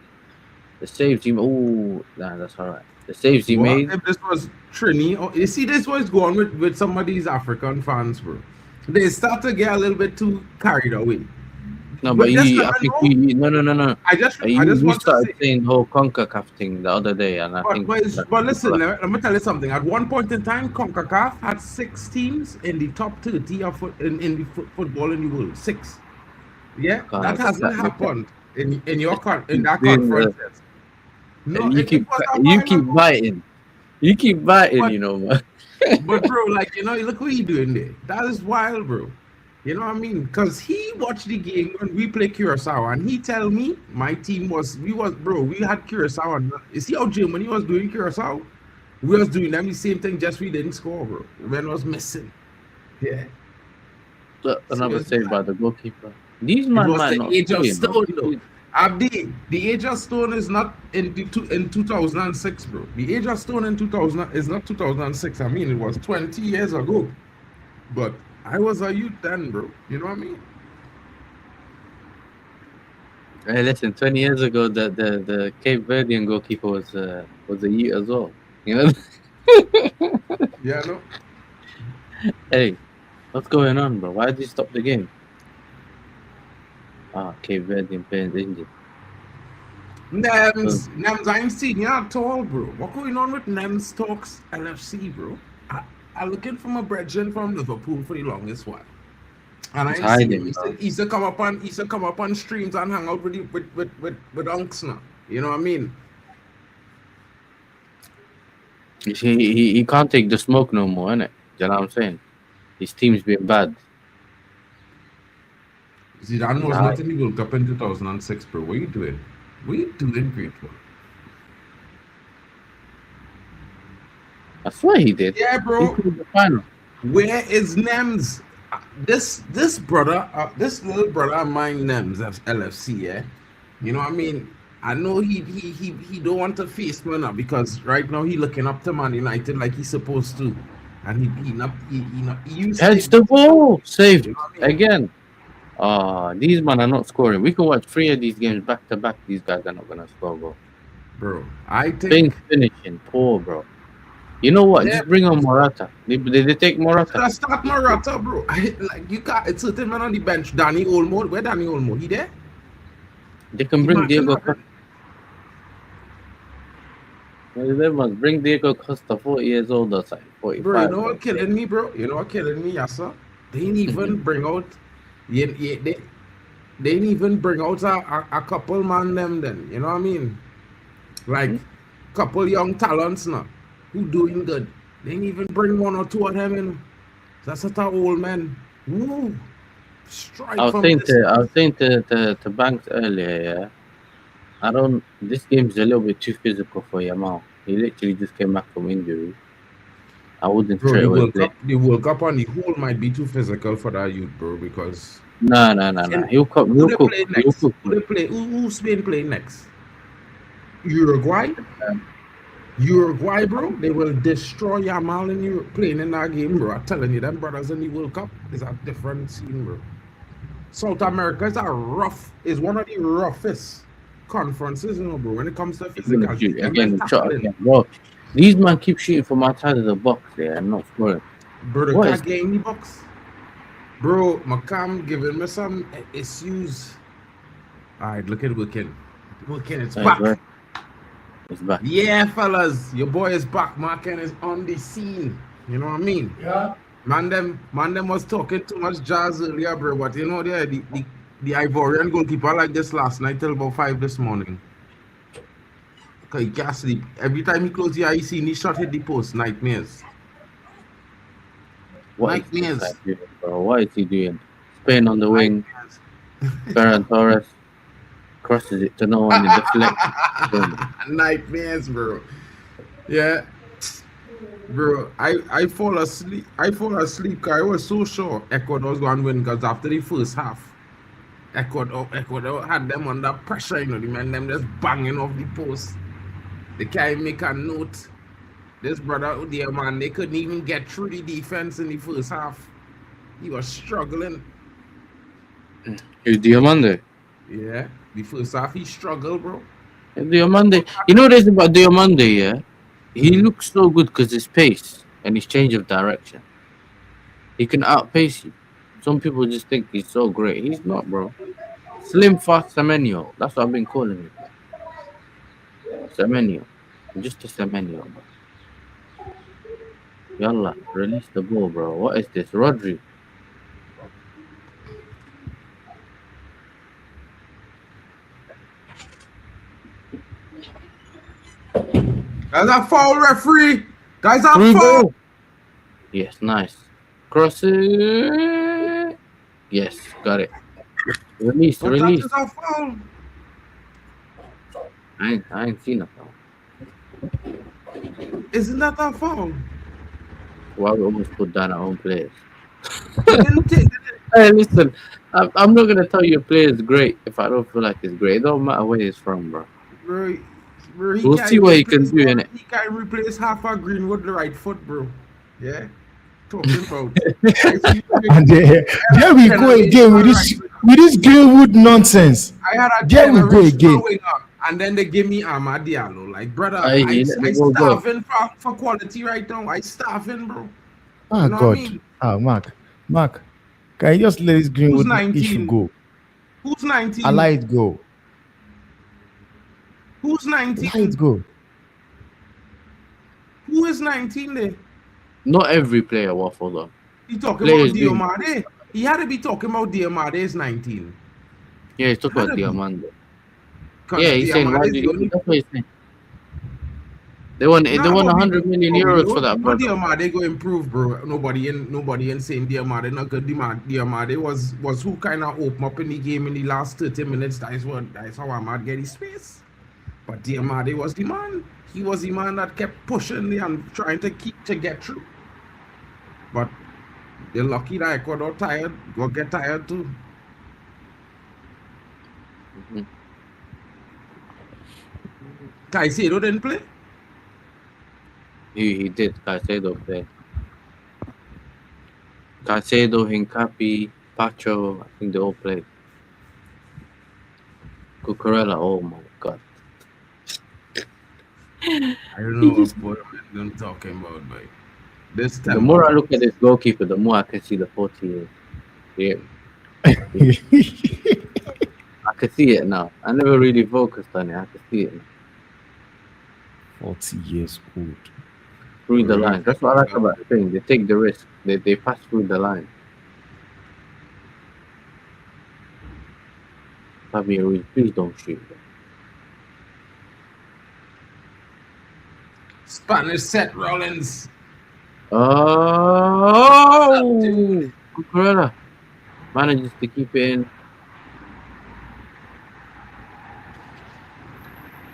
The saves he nah, that's all right. The saves he What made. if this was Trini? Or, you see, this was going with some of these African fans, bro. They start to get a little bit too carried away. No, But but just you, let I me think know. no. I just You want to started say. saying the whole CONCACAF thing the other day, and I think. But listen, let me tell you something. At one point in time, CONCACAF had 6 teams in the top 30 of in the football in the world. 6. Yeah, God, that hasn't that- happened in that Doing the- conference. No, and you it keep was a you while keep ago. biting. You keep biting, But- you know, man. But bro, like, you know, look what he doing there. That is wild, bro. You know what I mean? Because he watched the game when we play Curacao, and he tell me my team we had Curacao. And you see how Germany was doing Curacao? We was doing them the same thing, just we didn't score, bro. Man was missing. Yeah. Another Serious. save by the goalkeeper. These It man was might the not age of play, bro. stone, though. Abdi, the age of stone is not in 2006, bro. The age of stone in 2000 is not 2006. I mean, it was 20 years ago. But I was a youth then, bro. You know what I mean? Hey, listen, 20 years ago, the Cape Verdean goalkeeper was a youth as well. You know. Yeah, no. Hey, what's going on, bro? Why did you stop the game? Cape Verdean players injured. Nems, I ain't seen you at all, bro. What going on with Nems Talks LFC, bro? I looking for my brethren from Liverpool for the longest while. And He's I ain't seen hiding, him. bro. He used to come up on streams and hang out with unks now. You know what I mean? He can't take the smoke no more, innit? You know what I'm saying? His team's been bad. Zidane was not in the World Cup in 2006, bro. What are you doing? What are you doing, great one? I swear he did. Yeah, He bro. played the final. Where is Nems? This brother, this little brother of mine, Nems, that's LFC, yeah. You know what I mean? I know he don't want to face me now because right now he looking up to Man United like he's supposed to, and he used Heads to. the ball, saved You know what I mean? again. These men are not scoring. We can watch 3 of these games back to back. These guys are not gonna score, bro. Bro, I Things think finishing poor, bro. You know what? Yeah. Just bring on Morata. Did they take Morata? let's start Morata, bro. Like you got it's certain man on the bench. Danny Olmo, where Danny Olmo? He there? They can bring Imagine Diego that. Costa. They must bring Diego Costa, 40 years old or something. 45. Bro, you know what killing me, bro? You know what killing me, yes, sir? They didn't even bring out. They didn't even bring out a couple man them then. You know what I mean? Like couple young talents now who doing good. They didn't even bring 1 or 2 of them in. That's such a old man. Woo. Strike I was from saying this. to Banks earlier, yeah. This game's a little bit too physical for Yamal. He literally just came back from injury. I wouldn't Bro, straight the away World play. Cup, the World Cup on the whole might be too physical for that youth, bro. Because No. He'll cook. who He'll they cook. play He'll next? cook. Who they play? Who Spain play next? Uruguay. Uruguay, bro. They will destroy Yamal in Europe playing in that game, bro. I'm telling you, them brothers in the World Cup is a different scene, bro. South America is one of the roughest conferences, you know, bro. When it comes to He's gonna physical, shoot again. Shot again, bro. These man keep shooting from outside of the box there and not scoring. Bro, the What cat is- game in the box. Bro, Macam giving me some issues. Alright, look at Wicken. Wicken, it's back. Right. It's back. Yeah, fellas, your boy is back. Marken is on the scene. You know what I mean? Yeah. Man, them was talking too much jazz earlier, bro. But you know, the Ivorian goalkeeper like this last night till about 5 this morning. Okay, he can't sleep. Every time he close the eye, he see he shot hit the post. Nightmares. What is this Nightmares. guy doing, bro? What is he doing? Spain on the wing. Ferran Torres crosses it to no one. It deflects. Boom. Nightmares, bro. Yeah, bro. I fall asleep. I fall asleep. 'Cause I was so sure Ecuador was going to win because after the first half, Ecuador had them under pressure. You know, the men them just banging off the post. They can't make a note. This brother, dear man, they couldn't even get through the defense in the first half. He was struggling. Here's Diomande. Yeah, the first half he struggled, bro. Diomande. You know what it is about Diomande, yeah? He looks so good because his pace and his change of direction. He can outpace you. Some people just think he's so great. He's not, bro. Slim, fast Semenyo. That's what I've been calling him. Semenyo. Just a Semenyo, bro. Yalla, release the ball, bro. What is this? Rodri. That's a foul, referee. Guys, a Through foul. goal. Yes, nice. Cross it. Yes, got it. Release, But release. that is a foul. I ain't seen it, though. Isn't that a foul? Why we almost put down our own players? They didn't take it. Hey, listen, I'm not gonna tell you a player is great if I don't feel like he's great. It don't matter where he's from, bro. Bro, he We'll can't see what he can replace do, one- innit? He can replace half a green with the right foot, bro. Yeah. Talking about. And there we go again with this Greenwood nonsense. I had a There we go generational again. winger, and then they give me Amad Diallo. Like, brother, Aye, I he let the ball go. starving for quality right now. I starving, bro. Oh You know what I God. mean? Mark, can you just let this Greenwood 19? issue go? Who's 19? I let it go. Who's 19? Let it go. Who is 19 there? Not every player waffle though. He talking Players about do. Diomade. He had to be talking about Diomade 19. Yeah, he's talking about Had to be. Diamante. 'Cause Yeah, he's saying why Diomade do is you? the only. That's what he's saying. They won Nah, 100 million euros for that, brother. Diomade go improve, bro. Nobody in saying Diomade not good. Diomade was who kind of open up in the game in the last 30 minutes. That's how Ahmad get his space. But Diomade was the man. He was the man that kept pushing and trying to get through. But they're lucky that Ecuador tired. Go get tired too. Mhm. Caicedo didn't play. He did. Caicedo play. Caicedo, Hincapi, Pacho, I think they all played. Cucurella, oh my god. I don't know what boy I'm talking about, but this The time. more I look at this goalkeeper, the more I can see the 40 years. Yeah. I can see it now. I never really focused on it. I can see it now. 40 years old. Through the line. That's what I like about the thing. They take the risk. They pass through the line. Fabio Ruiz, please don't shoot. Spanish Seth Rollins. Oh! Cucurella manages to keep it in.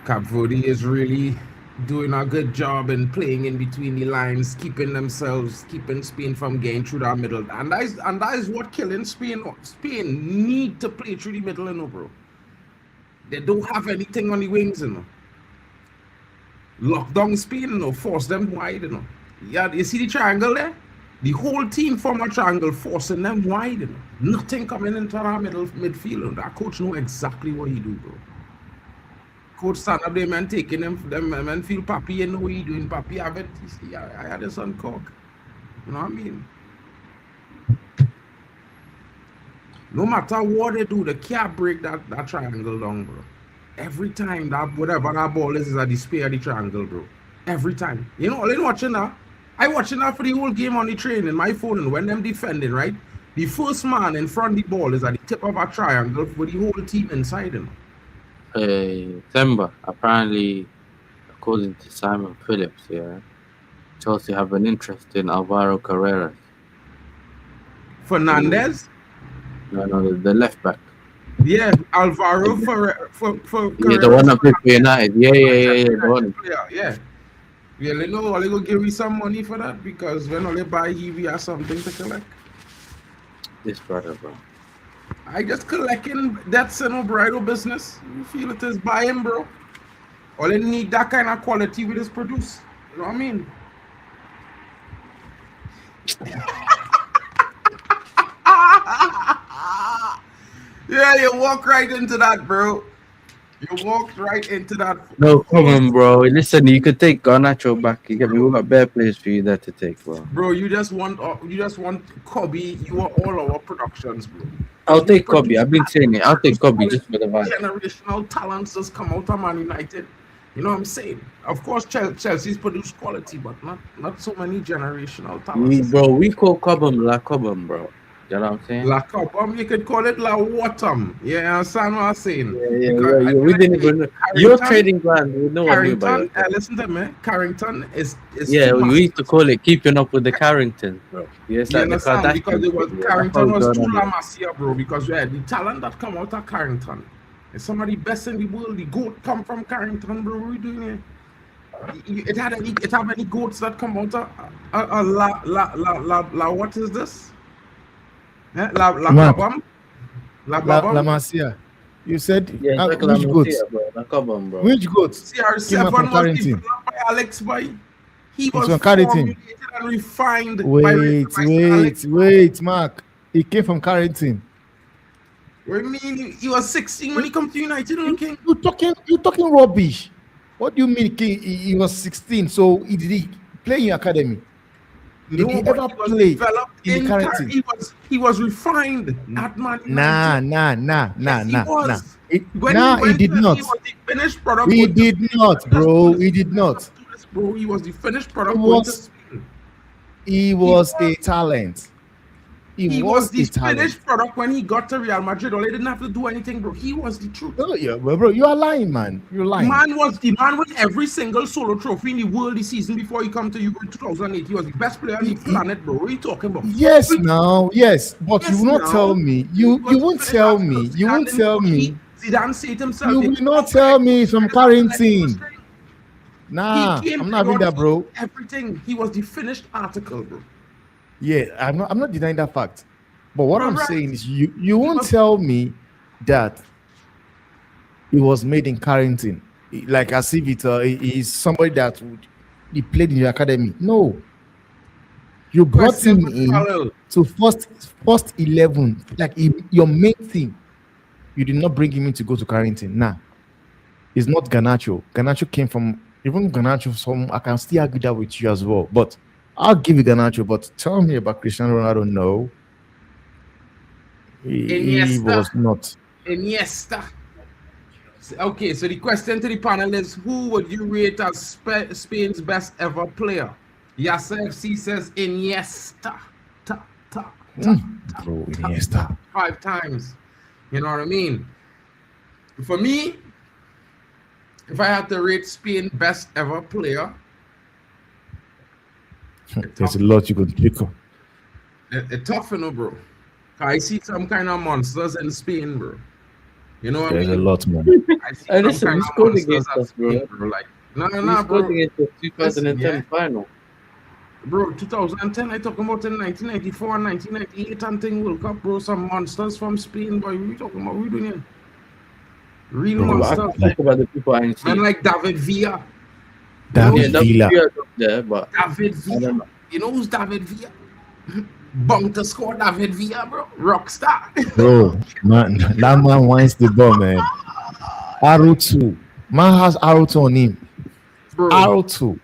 Cape Verde is really doing a good job in playing in between the lines, keeping Spain from getting through that middle. And that is what killing Spain. Spain need to play through the middle, you know, bro. They don't have anything on the wings, you know. Lock down Spain, you know, force them wide, you know. Yeah, you see the triangle there? The whole team form a triangle, forcing them wide, you know. Nothing coming into that midfield. You know. That coach know exactly what he do, bro. Coach stand up there, man, taking them man feel Papi, you know what he doing. Papi have it. See, I had this on cock. You know what I mean? No matter what they do, they can't break that triangle down, bro. Every time that whatever that ball is at the spear of the triangle, bro. Every time. You know, I watching that. I watching that for the whole game on the train in my phone, and when them defending, right? The first man in front of the ball is at the tip of a triangle with the whole team inside him. Themba, apparently, according to Simon Phillips, yeah, Chelsea have an interest in Alvaro Carreras. Fernandez? No, the left back. Yeah, Alvaro for Yeah, the one that played for United. Yeah, the one. player. Yeah. Yeah, they know they go give me some money for that because when they buy we have something to collect. This brother, bro. I just collecting that's no bridal business. You feel it is buying, bro. All they need that kind of quality we just produce. You know what I mean? Yeah, you walk right into that, bro. You walked right into that. No problem, bro. Listen, you could take Garnacho back. You get me? We got better players for you there to take, bro. Bro, you just want Kobe. You want all our productions, bro. I'll take Kobe. I've been saying it. I'll take Kobe just for the vibe. Generational talents just come out of Man United. You know what I'm saying? Of course, Chelsea's produced quality, but not so many generational talents. We call Cobham La Cobham, bro. You know what I'm saying? La Cobham, you could call it La Watam. Yeah, you understand what I'm saying? Yeah. We didn't even know. Your trading plan, we know what you Carrington, listen to me. Carrington is yeah, we used to call it keeping up with the Carrington, bro. Yes, you understand? Because it was Carrington was too La much. Masia, bro. Because the talent that come out of Carrington is some of the best in the world. The goat come from Carrington, bro. What are we doing here? It have any goats that come out of what is this? La Cobham? La Masia. You said Yeah, which like goats? bro. La Cobham, bro. Which goats? CR7 from was Carrington. developed by Alex Boy. He It's was from Carrington. formulated and refined by Alex. Wait, Mark. He came from Carrington. What do you mean? He was 16 when he come to United, okay? You talking rubbish. What do you mean he was 16? So he play in your academy? No, Did he but ever he was play developed in in Carrington? he was refined at Man United. Nah. Yes, he was. He When did not. He was the finished product. He did not, bro. He did not. Bro, he was the finished product. He was a talent. He was the finished product when he got to Real Madrid. All he didn't have to do anything, bro. He was the truth. Oh yeah, bro. You are lying, man. You're lying. The man won every single solo trophy in the world this season before he come to Euro 2008. He was the best player on the planet, bro. What are you talking about? Yes, but you will not tell me. You won't tell me. Zidane said himself. You will not tell me from Carrington. Nah, I'm not having that, bro. Everything. He was the finished article, bro. Yeah, I'm not denying that fact. But what I'm saying is you won't tell me that it was made in Carrington. Like as if it is somebody that he played in your academy. No. You brought him in to first 11, like your main team. You did not bring him in to go to Carrington. Nah. It's not Garnacho. Garnacho came from even Garnacho. I can still argue that with you as well. But I'll give you Garnacho, but tell me about Cristiano Ronaldo. No, he was not. Iniesta. Okay, so the question to the panel is: who would you rate as Spain's best ever player? Yasser FC says Iniesta. Bro, Iniesta. 5 times. You know what I mean? For me, if I had to rate Spain best ever player. There's a lot you could pick up. It's tough, you know, bro. I see some kind of monsters in Spain, bro. You know what I mean? There's a lot, man. I see some kind of scored monsters against at us, bro. Spain, bro. Like, no, We bro. scored against the 2010 Yeah. final. Bro, 2010, I talking about in 1994 and 1998 and thing World Cup, bro. Some monsters from Spain, boy. What are you talking about? What are you doing here? Real Bro, monsters. Talk about the people I ain't seen. Man like David Villa. David Villa. Up there, but David I Villa. don't know. You know who's David Villa? Bunk to score David Villa, bro. Rockstar. Bro, man, that man wants the ball, man. R2. Man has R2 on him. Bro. R2.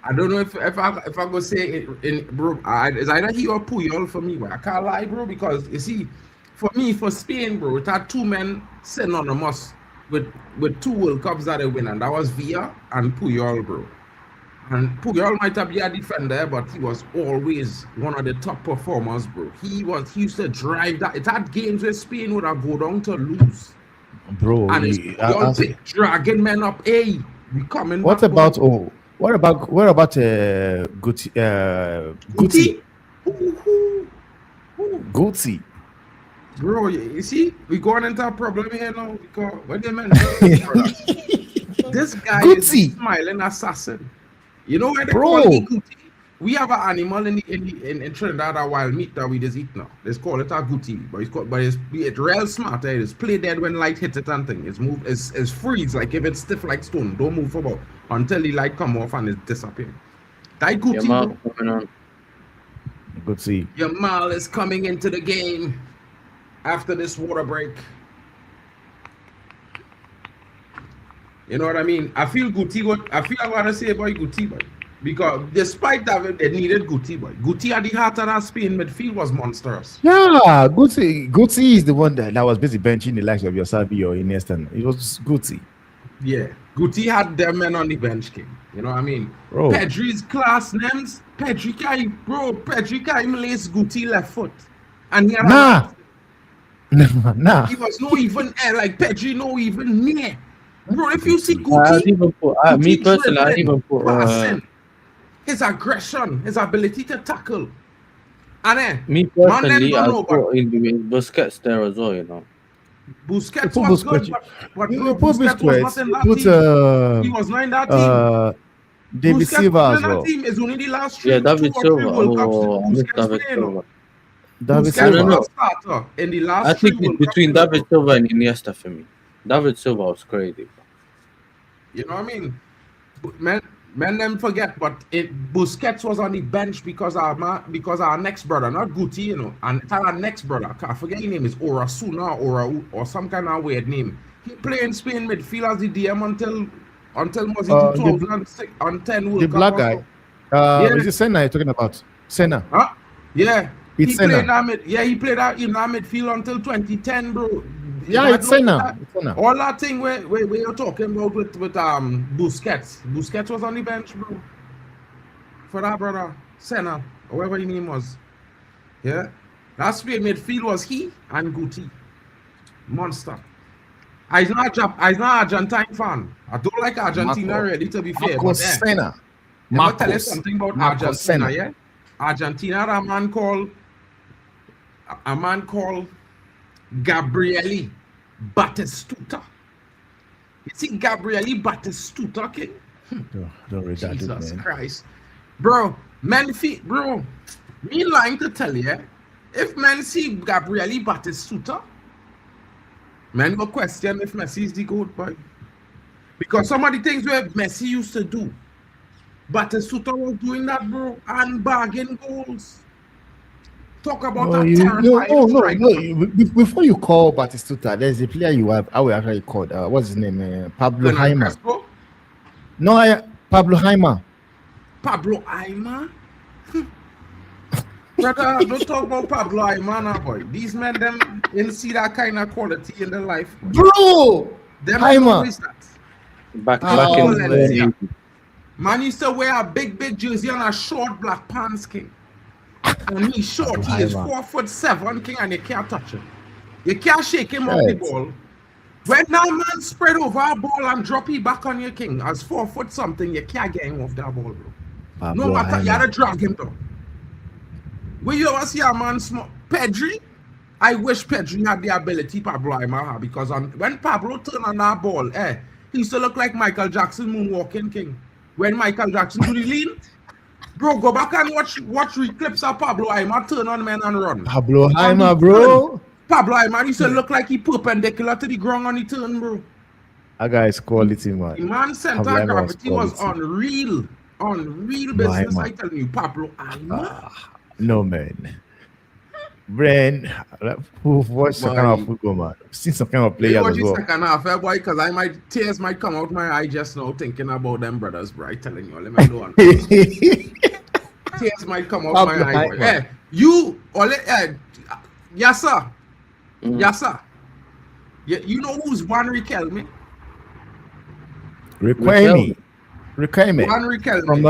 I don't know if I go say it bro. It's either he or Puyol for me, but I can't lie, bro, because you see, for me, for Spain, bro, it had 2 men synonymous with 2 World Cups that they win, and that was Villa and Puyol, bro. And Puyol might have been a defender, but he was always one of the top performers, bro. He used to drive that. It had games where Spain would have go down to lose. Bro, And it's dragging men up. Hey, we coming what back, about bro. what about Guti? Guti? Guti. Bro, you see, we going into a problem here now because when they mention brothers, this guy is the Gucci, smiling assassin. You know why they call bro. it Gucci? We have an animal in Trinidad, a wild meat that we just eat now. They call it a Gucci, but it's real smart. It's play dead when light hits it and thing. It's freeze, like if it's stiff like stone. Don't move about until the light come off and it disappear. That Your Gucci, mouth bro. coming on. Gucci. Jamal is coming into the game after this water break. You know what I mean? I feel I want to say about Guti, boy. Because despite that, they needed Guti, boy. Guti at the heart of that Spain midfield was monstrous. Yeah, Gucci is the one that was busy benching the likes of your Savi or Iniesta. It was Gucci. Yeah. Guti had them men on the bench, king. You know what I mean? Bro. Pedri's class names. Pedri can't lace Guti left foot. And he had Nah. he was no even like Pedri, no even near. Bro, if you see I'd Guti, even put me personally. I'd even put passing, his aggression, his ability to tackle. And then me man, them personally. don't I'd know, put in Busquets there as well. You know. Busquets Put was Busquets. good, but You bro, put Busquets was Busquets. not in that Put team. He was not in that team. David Busquets Silva was as in that well. team. It's only the last Yeah, two David or Silva. three World Cups Oh, I miss Busquets David playing. Silva. David Busquets I don't Silva. know. was a starter in the last I three think it's World Cups. between David Silva and Iniesta for me. David Silva was crazy. You know what I mean? Men them forget, but Busquets was on the bench because our next brother, not Guti, you know, and our next brother, I forget his name is Orasuna or some kind of weird name. He played in Spain midfield as the DM until was it 2006 on 10 World The Cup black or guy. so. Is Yeah. it Senna you're talking about? Senna. Huh? Yeah. It's He played Senna. he played out in that midfield until 2010, bro. Yeah, That it's look- Senna. that- It's Senna. All that thing where you're talking about with Busquets. Busquets was on the bench, bro. For that brother, Senna, or whatever his name was. Yeah. That Spain midfield was he and Guti. Monster. I'm not Argentine fan. I don't like Argentina Marco- really, to be fair. Marcos But Senna. let me tell you Marcos. something about Marcos Argentina, Senna. yeah? Argentina had a man called Gabriele Batistuta. You see Gabriele Batistuta, king? Don't read that, dude, Jesus man. Christ. Bro, bro, me lying to tell you, if men see Gabriele Batistuta, men go question if Messi is the GOAT, boy. Because some of the things where Messi used to do, Batistuta was doing that, bro, and bargain goals. Talk about No, that no, terrifying striker. Before you call Batistuta, there's a player you have. I will actually call. What's his name? Pablo Fernando Jaima. Crespo, No, Pablo Jaima. Pablo Aima. Brother, don't talk about Pablo Aima now, boy. These men, them didn't see that kind of quality in their life. Boy. Bro, Them Jaima. is that. Back Oh, in man. the Man used to wear a big jersey and a short black pants, king. And he's short. He is Jaima. 4'7", king, and you can't touch him. You can't shake him off the Right. ball. When that man spread over a ball and drop it back on your king, as 4 foot something, you can't get him off that ball, bro. Pablo No matter, you Jaima. had to drag him down. When you ever see a man small, Pedri, I wish Pedri had the ability Pablo Aima had, because when Pablo turned on that ball, he used to look like Michael Jackson moonwalking, king. When Michael Jackson do the lean, bro, go back and watch clips of Pablo Aima turn on men and run. Pablo On the Jaima, bro. turn, Pablo Aima used to look like he perpendicular to the ground on the turn, bro. That guy is quality, The man. man center Pablo Aima was gravity was quality. unreal business. Aima. I tell you, Pablo Aima. No, man. Brain, who've watched some kind of football, man. Seen some kind of You players watch as the well. second half, boy, because tears might come out my eye just now thinking about them brothers, bro. I telling you, let me know. Tears might come out Pablo my eye, boy. Aima. Yes, sir. Mm. Yes, sir. You know who's Juan Riquelme? Riquelme. Juan Riquelme. From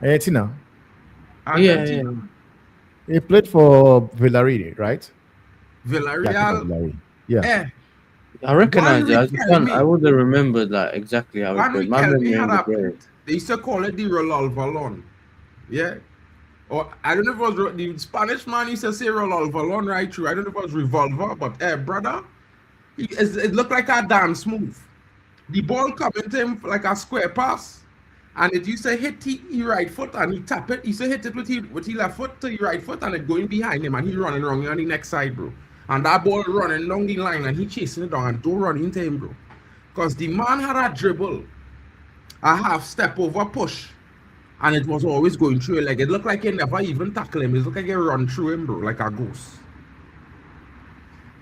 Argentina. Argentina. He played for Villarreal, right? Villarreal. Villarreal. Yeah. I recognize it. I just Riquelme. I wouldn't remember that exactly how Juan it played. My memory Riquelme had ain't a great. they used to call it the Rolal Valon. Yeah. Or I don't know if it was the Spanish man used to say revolver right through. I don't know if it was revolver, but brother, it looked like a dance move. The ball coming to him like a square pass, and it used to hit he right foot and he tap it. He used to hit it with he left foot to the right foot, and it going behind him, and he running wrong on the next side, bro. And that ball running down the line, and he chasing it down and don't run into him, bro. Because the man had a dribble, a half step over push, and it was always going through it. Like it looked like he never even tackle him. It looked like he run through him, bro, like a ghost.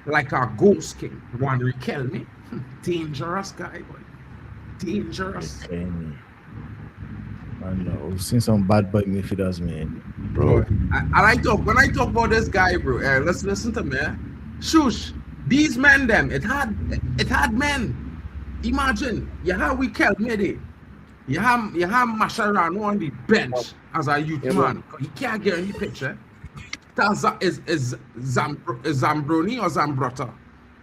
Like a ghost king. One kill me. Dangerous guy, boy. Dangerous. Okay. Man, we've seen some bad boy midfielders, man. Bro. When I talk about this guy, bro, let's listen to me. Shush. These men, them, it had men. Imagine, you have we killed me there. You have Mascherano on the bench as a youth man. He can't get any picture. Is Zambroni or Zambrotta?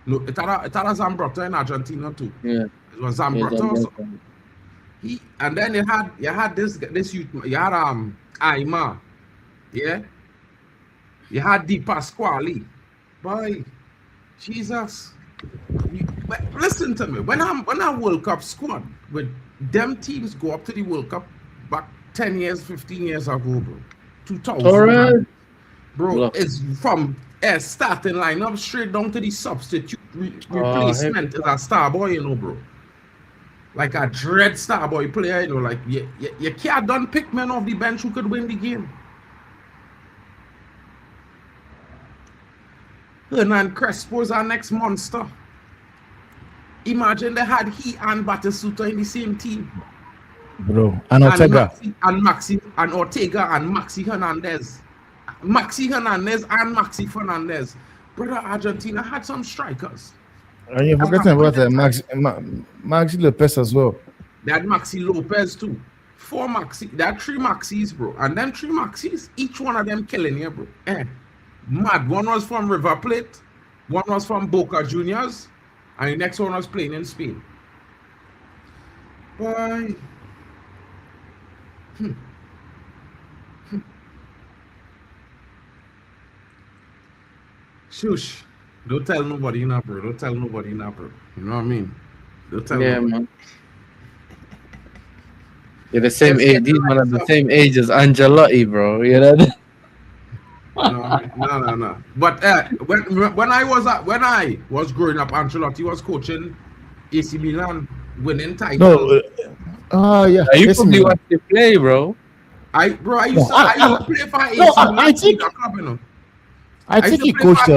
No, it had a Zambrotta in Argentina too. Yeah. It was Zambrotta also. And then you had this youth, you had Aima. Yeah. You had Di Pasquale. Boy, Jesus. Listen to me. When a World Cup squad with them teams go up to the World Cup back 10 years, 15 years ago, bro. 2000. Bro, it's from starting lineup straight down to the substitute replacement as a star boy, you know, bro. Like a dread star boy player, you know, like you can't done pick men off the bench who could win the game. Hernan Crespo's our next monster. Imagine they had he and Batistuta in the same team. Bro, and Ortega. And Ortega and Maxi Hernandez. Maxi Hernandez and Maxi Fernandez. Brother, Argentina had some strikers. And you're forgetting about Maxi Lopez as well. They had Maxi Lopez too. They had 3 Maxis, bro. And them 3 Maxis, each one of them killing you, bro. Mad. One was from River Plate, one was from Boca Juniors, and the next one was playing in Spain. Boy. Shush. Don't tell nobody now, bro. Don't tell nobody now, bro. You know what I mean? Don't tell nobody. Man. You're the same age. These men are the same age as Angelotti, bro. You know? No. But when I was growing up, Ancelotti was coaching AC Milan, winning titles. No, yeah. You probably watch the play, bro. I used to play for AC Milan. I think he coached.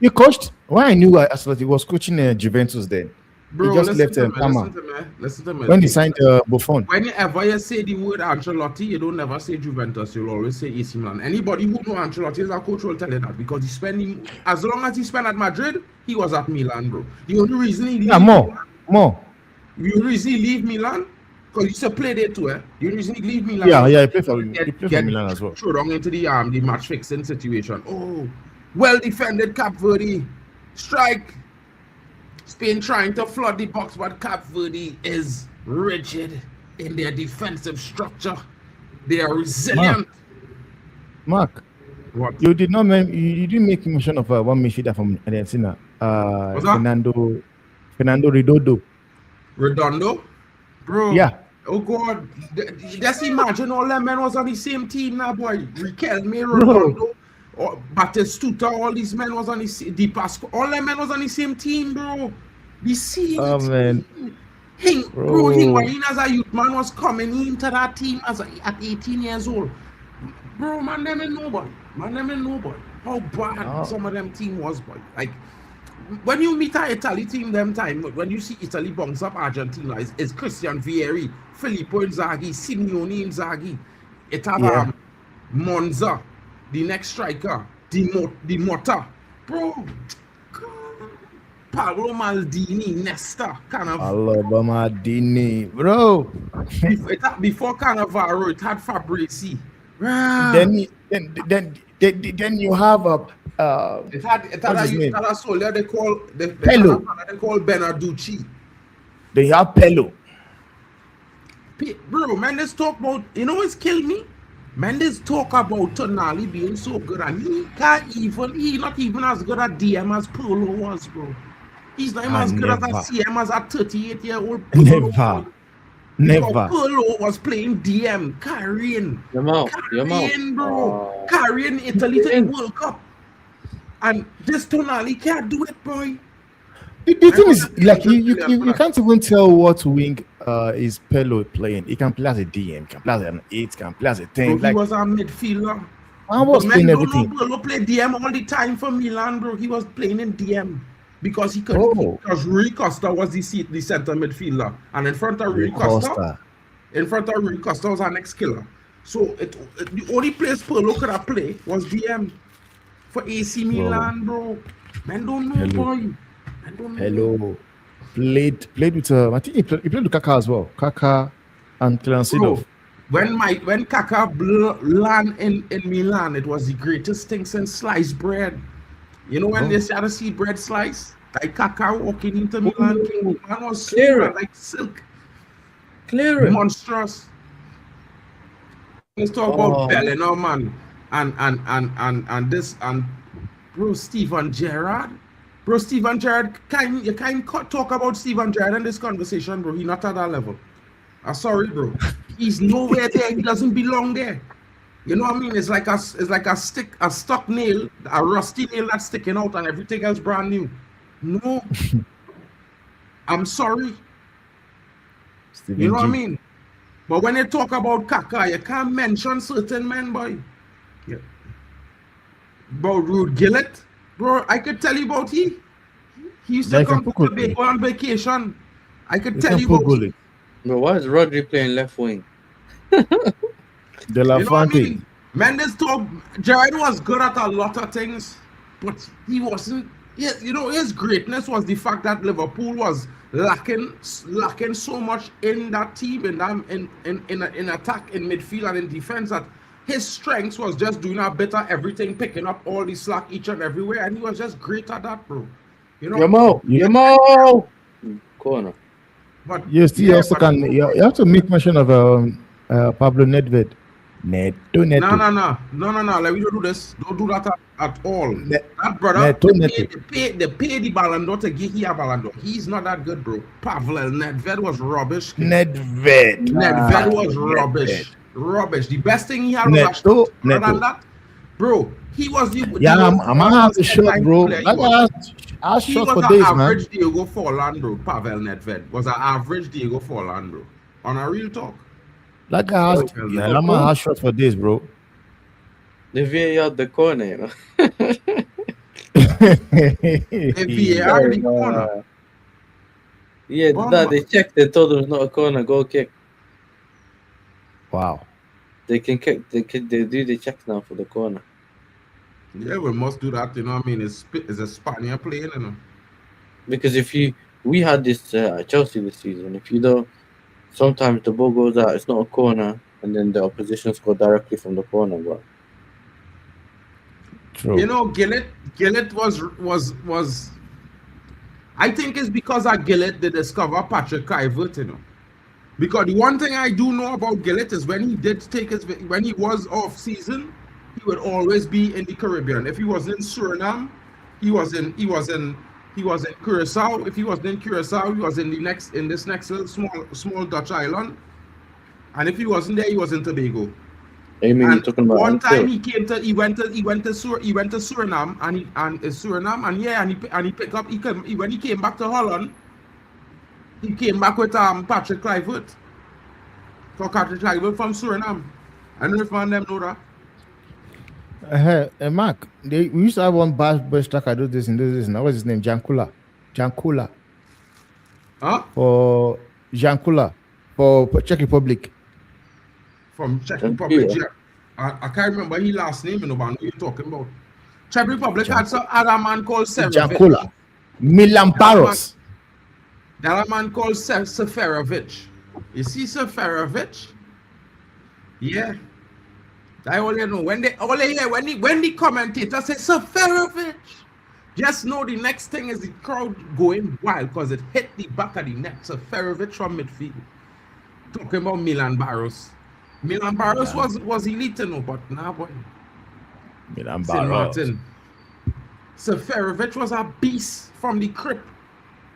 He coached. When I knew Ancelotti was coaching Juventus then. Bro, he just left listen to me. When he signed Buffon. Whenever you say the word Ancelotti, you don't never say Juventus. You'll always say AC Milan. Anybody who know Ancelotti as a coach will tell you that because he spent as long as he spent at Madrid, he was at Milan, bro. The only reason he more. The only reason he leave Milan because he used to play there too. The only reason he leave Milan. Yeah, he played for Milan as well. Throw down into the match fixing situation. Oh, well defended Cape Verde strike. Spain trying to flood the box, but Cape Verde is rigid in their defensive structure. They are resilient. Mark, what? You didn't make mention of one midfielder from Argentina. Fernando Redondo. Redondo? Bro. Yeah. Oh God. Just imagine all them men was on the same team now, boy. Riquelme, Redondo, Batistuta, all these men was on the Di Pasquale, all them men was on the same team, bro. The same man. Bro, when as a youth man was coming into that team at 18 years old. Bro, man, them ain't nobody. How bad some of them team was, boy. Like, when you meet an Italy team them time, when you see Italy bounce up Argentina, it's Christian Vieri, Filippo Inzaghi, Simeone Inzaghi. It have Monza, the next striker, the Motta. Bro, Paolo Maldini, Nesta, Cannavaro. Maldini, bro. Before Cannavaro, it had Fabrizi. Then you have a it had a soldier they call Benaducci. They have Pello. Bro, man, let's talk about, you know what's killing me? Mendes talk about Tonali being so good, and he not even as good at DM as Pirlo was, bro. He's not even as good at Never. CM as a 38-year-old Pirlo. Never. Because Never. Pirlo was playing DM, carrying, Yamal. bro, carrying Italy to the World Cup. And this Tonali can't do it, boy. The thing is, like you can't even tell what wing is Pelo playing. He can play as a DM, he can play as an 8, he can play as a 10. Bro, Like he was a midfielder. I was playing everything. Pirlo played DM all the time for Milan, bro. He was playing in DM because he could. Oh. Because Rui Costa was the center midfielder, and in front of Rui Costa was our next killer. So the only place Pirlo could have played was DM for AC Milan, bro. Man don't know, boy. Man don't know. Hello. Played with I think he played with Kaka as well. Kaka and Clancidov. When Kaka land in Milan, it was the greatest thing since sliced bread. You know when they started to see bread slice? Like Kaka walking into Milan, man was smooth like silk. Clear it. Monstrous. Let's talk about Bellingham, man. And this and bro Steven Gerrard. Bro, Steven Gerrard, you can't talk about Steven Gerrard in this conversation, bro. He's not at that level. I'm sorry, bro. He's nowhere there. He doesn't belong there. You know what I mean? It's like a stuck nail, a rusty nail that's sticking out, and everything else brand new. No, I'm sorry. Steven You know what I G. mean? But when you talk about Kaka, you can't mention certain men, boy. Yeah. Bro, Rude Gillett, bro, I could tell you about he. He used to They come can to put Tobago on vacation. I could They tell can you put about goal he. in. Bro, why is Rodri playing left wing? De La You know what I Fonte. mean? Mendes told Gerrard was good at a lot of things, but he wasn't. Yeah, you know, his greatness was the fact that Liverpool was lacking so much in that team, in attack, in midfield, and in defense, that his strengths was just doing a bit of everything, picking up all the slack each and everywhere, and he was just great at that, bro. You know, Yamal! Corner. but You still yeah, also but- can you have to make mention of Pablo Nedved. Neto. No. Let me don't do this. Don't do that at all. That brother, Neto. they pay the Ballon d'Or to give him a Ballon d'Or. He's not that good, bro. Pavel Nedved was rubbish. Nedved. Nedved was rubbish. Rubbish. The best thing he had was a shot. Other than that, bro, he was the Yeah, I'm gonna have the most shot, bro. player. That I He shot was for an days, man. average Diego Forlan, bro. Pavel Nedved was an average Diego Forlan, bro. On a real talk. That guy has Lama has shot for days, bro. The VAR the corner, you know. The VAR the corner. Yeah, Bomba. they checked. They told them it's not a corner. Goal kick. Wow. They can kick. They do the check now for the corner. Yeah, we must do that. You know what I mean? It's a Spaniard playing, you know. Because we had this at Chelsea this season. If you don't, sometimes the ball goes out. It's not a corner, and then the opposition score directly from the corner. But True. You know, Gillett was. I think it's because of Gillett they discover Patrick Kluivert, you know. Because the one thing I do know about Gillett is when he was off season, he would always be in the Caribbean. If he was in Suriname, he was in Curacao. If he wasn't in Curacao, he was in this next little small Dutch island. And if he wasn't there, he was in Tobago. I mean, you're And talking about one time Anfield. he went to Suriname and when he came back to Holland, he came back with Patrick Kluivert. For Patrick Kluivert from Suriname. I don't know if man them know that. Mark, we used to have one best striker do this and do this. Now what's his name? Jankula. Huh? For Jankula for Czech Republic. From Czech Thank Republic. you. Yeah. I can't remember his last name, you know, but I know you're talking about. Czech Republic had a man called Seferovic. Jankula. Milan Paros. There a man called Seferovic. You see Seferovic? Yeah. I only know when the commentator says Seferovic, just know the next thing is the crowd going wild because it hit the back of the net. Seferovic from midfield. Talking about Milan Barros. Milan Barros was elite, you know, but now, boy. Milan St. Barros. Martin. Seferovic was a beast from the crypt.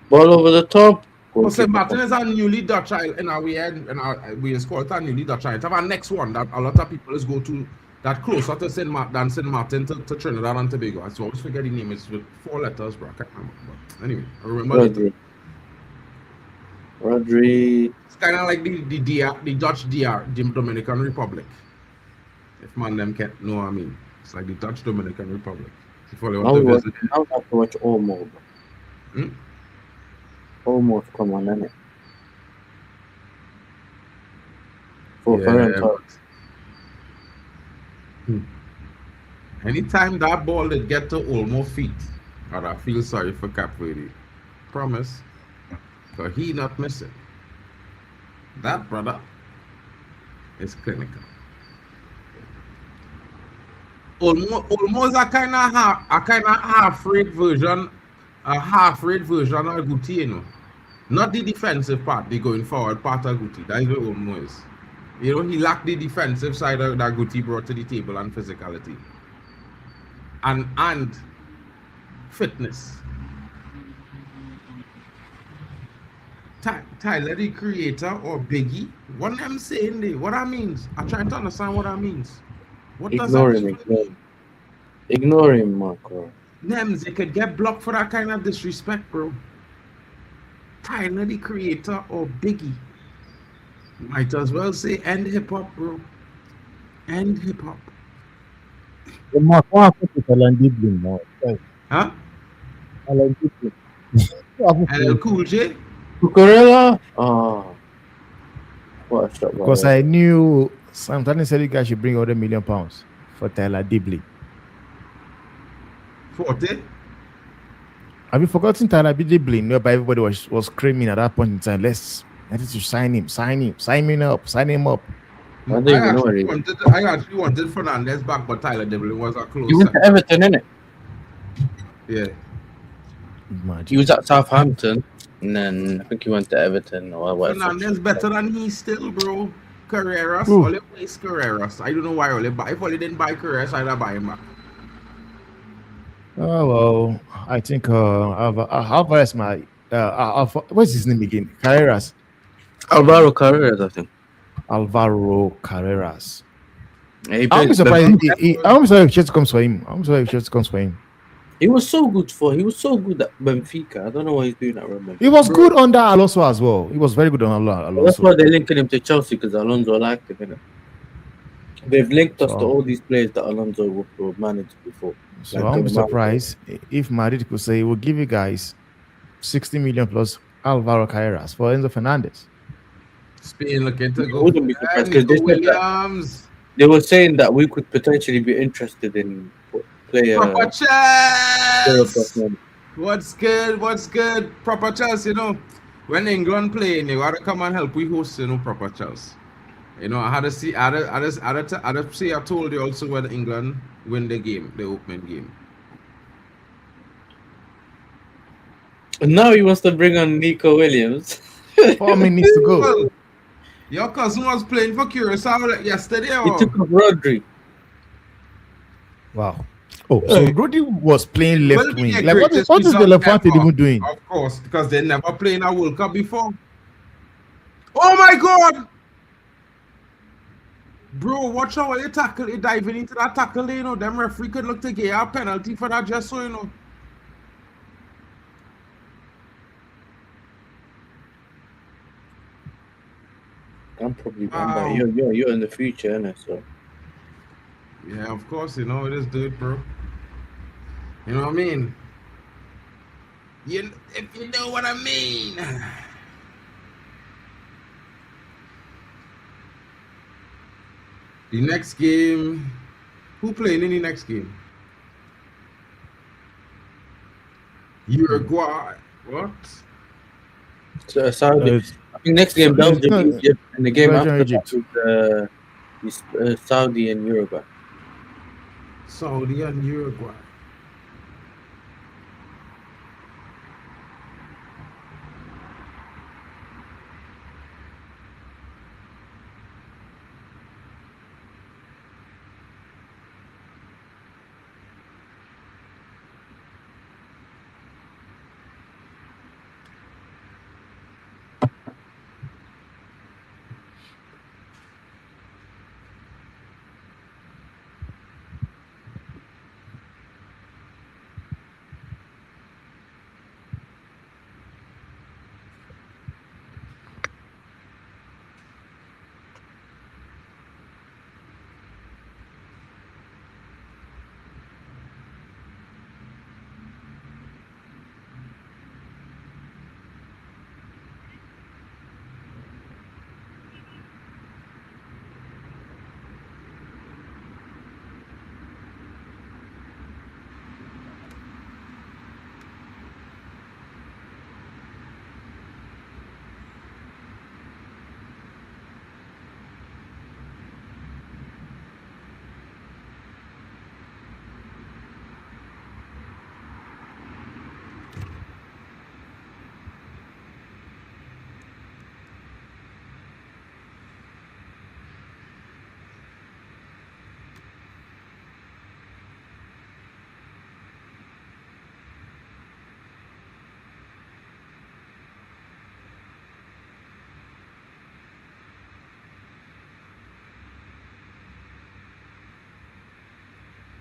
Ball over the top. But St. Goalkeeper Martin is a newly Dutch island, and we scored a newly Dutch island. Have our next one that a lot of people is go to that closer to than St. Martin to Trinidad and Tobago. I always forget the name. It's with 4 letters, bro. I can't remember. But anyway, I remember later. Rodri. It's kind of like the Dutch DR, the Dominican Republic. If man them can't know what I mean. It's like the Dutch Dominican Republic. If you want to visit. Now I have to watch Almost. Almost come on, innit? For Yeah, anytime that ball did get to Olmo feet, I feel sorry for Cape Verde. Promise. Because he not missing. That brother is clinical. Olmo is a kind of half-rate version, of Guti, you know. Not the defensive part, the going forward part of Guti. That is what Olmo is. You know, he lacked the defensive side that Guti brought to the table and physicality. And fitness. Tyler, the creator, or Biggie, what I'm saying there, what that means? I'm trying to understand what that means. What does Ignore that him, mean? ignore him, Marco. Nems, they could get blocked for that kind of disrespect, bro. Tyler, the creator, or Biggie. Might as well say end hip hop, bro. End hip hop. The Mark, what happened to Alan Diblin now? Huh? Alan Diblin. LL Cool J? Cucurella? Oh. What a shot. Because I knew sometimes said you guys should bring out £1 million for Tyler Dibley. 40? Have you forgotten Tyler Dibley? No, but everybody was screaming at that point in time. Let's to sign him, sign him up. I don't even know where he is. I actually wanted Fernandez back, but Tyler Devlin was a close He went to Everton, innit? Yeah. Imagine. He was at Southampton, and then I think he went to Everton or whatever. Fernandez better than he still, bro. Carreras, Ooh. Ole plays Carreras. I don't know why Ole buy. If Ole didn't buy Carreras, I'd buy him back. Oh well, I think Alvarez my what's his name again? Carreras. Alvaro Carreras, I think. Alvaro Carreras. Yeah, he I'm played surprised. Benfica. I'm sorry if Chelsea comes for him. He was so good at Benfica. I don't know what he's doing at Real Madrid. He was good under Alonso as well. He was very good on Alonso. That's why they're linking him to Chelsea, because Alonso liked him, innit? They've linked us to all these players that Alonso would manage before. So Like I'm surprised if Madrid could say we'll give you guys 60 million plus Alvaro Carreras for Enzo Fernandez. Spain looking to go. Wouldn't be surprised, 'cause Nico they said that- Williams. They were saying that we could potentially be interested in player. Proper chess. player What's good? Proper chess, you know. When England play, they gotta come and help. We host, you know, proper chess. You know, I had to see. I told you also when England win the game, the opening game. And now he wants to bring on Nico Williams. 4 minutes to go. Well, your cousin was playing for Curacao yesterday. He Or? took off Rodri. Wow. Oh, so Rudy was playing left Will be wing. the Like what is greatest the Levante result even doing? Of course, because they never played in a World Cup before. Oh my God! Bro, watch how you tackle, you diving into that tackle, you know. Them referee could look to get a penalty for that just so you know. I'm probably Wow. you're in the future, innit? So Yeah, of course, you know it is good, bro. You know what I mean? If you know what I mean. The next game, who playing in the next game? Uruguay. What? So Saudi. it's- I think next game Belgium, no, Egypt, and the game Belgium, after Egypt. that is Saudi and Uruguay. Saudi and Uruguay.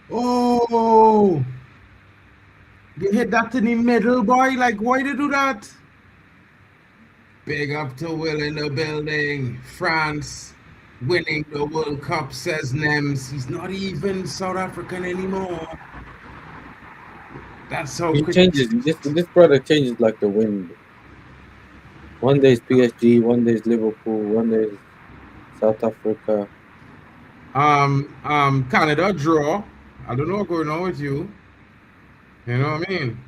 Oh, they hit that in the middle, boy. Like, why they do that? Big up to Will in the building. France winning the World Cup, says Nems. He's not even South African anymore. That's how He quick. changes. This brother changes like the wind. One day is PSG, one day is Liverpool, one day is South Africa. Canada draw. I don't know what's going on with you. You know what I mean?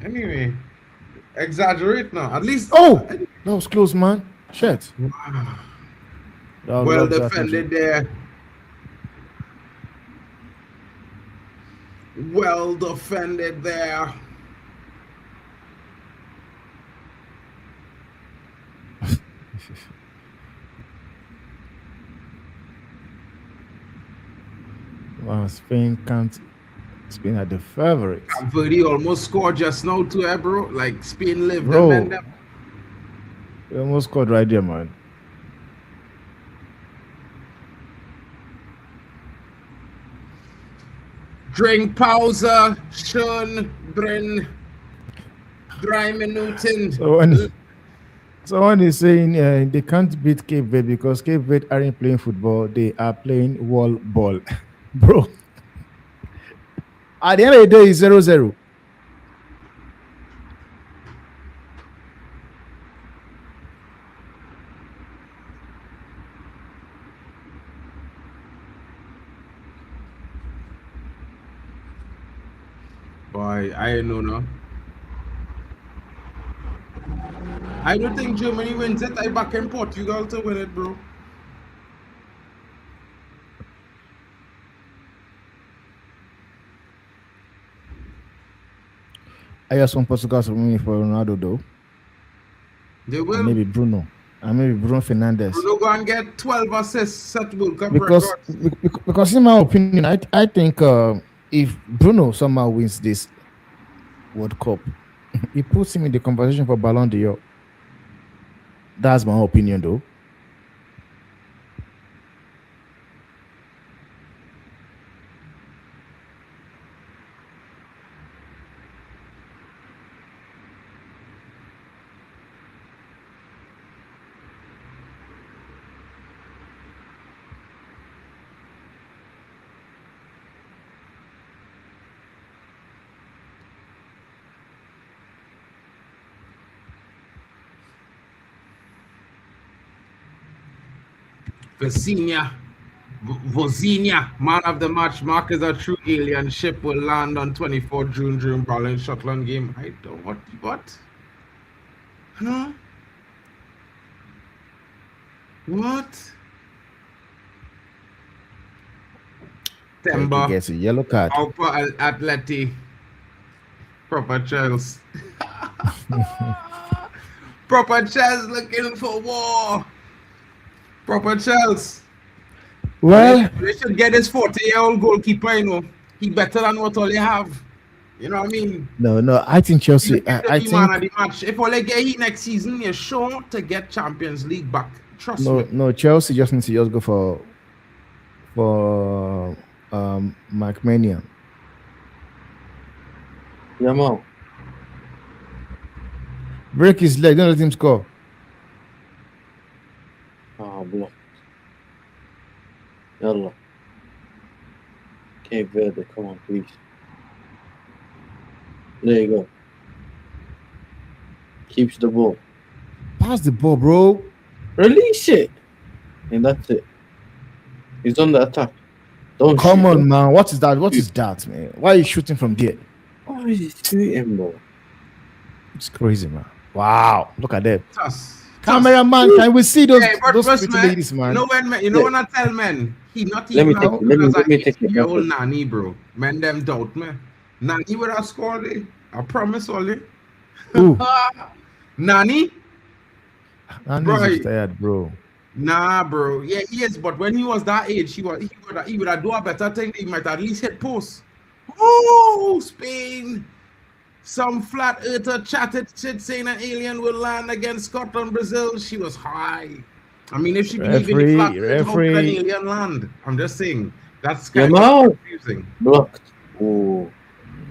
Anyway, exaggerate now. At least. Oh, that was close, man. Shit. That was Well love that defended there. Well defended there. Wow, Spain can't. Spain are the favorites. Cape Verde almost scored just now too, bro. Like Spain lived Bro. them and them. They almost scored right there, man. Drink Pausa, Schön, Bryn, 3 Minuten. Someone is saying they can't beat Cape Verde because Cape Verde aren't playing football; they are playing wall ball, bro. At the end of the day, it's 0-0. Boy, I don't know. I don't think Germany wins it. I back in Portugal to win it, bro. I just want Portugal to win for Ronaldo though. They will. And maybe Bruno. And maybe Bruno Fernandes. Bruno go and get 12 assists, set World Cup Because record. because in my opinion, I think if Bruno somehow wins this World Cup, he puts him in the conversation for Ballon d'Or. That's my opinion though. Vozinia, man of the match. Mark is a true alien. Ship will land on 24 June during Berlin Scotland game. I don't what? Huh? What? He Temba, gets a yellow card. Alpa Atleti. Proper Chels. Proper Chels looking for war. Proper Chels. Well, They should get this 40-year-old goalkeeper, you know. He better than what all they have. You know what I mean? no, I think Chelsea. You get I the man of think the match. If all they get heat next season, you're sure to get Champions League back. Trust me. no, Chelsea just needs to just go for Mike Manion. Yeah, man. Break his leg, don't let him score. Ah, block. Yalla. Cape Verde, come on, please. There you go. Keeps the ball. Pass the ball, bro. Release it. And that's it. He's on the attack. Don't Come shoot. on, man. What is that? What is that, man? Why are you shooting from there? Why is he shooting, bro? It's crazy, man. Wow, look at that. Trust. Cameraman, can we see those Yeah, but those first, pretty ladies, man? You know when I tell men, he not Let me even take out it. Let as me a take it. your old nanny, bro. Men them doubt me. Nanny would have scored it. I promise only. Ooh, Nanny? that Bro, is tired, bro. Nah, bro. Yeah, he is. But when he was that age, he would have do a better thing. He might at least hit post. Oh, Spain. Some flat earther chatted shit saying an alien will land against Scotland, Brazil. She was high. I mean, if she believe in the flat earth, how could an Referee. alien land? I'm just saying. That's Your kind of mouth confusing. blocked. Oh,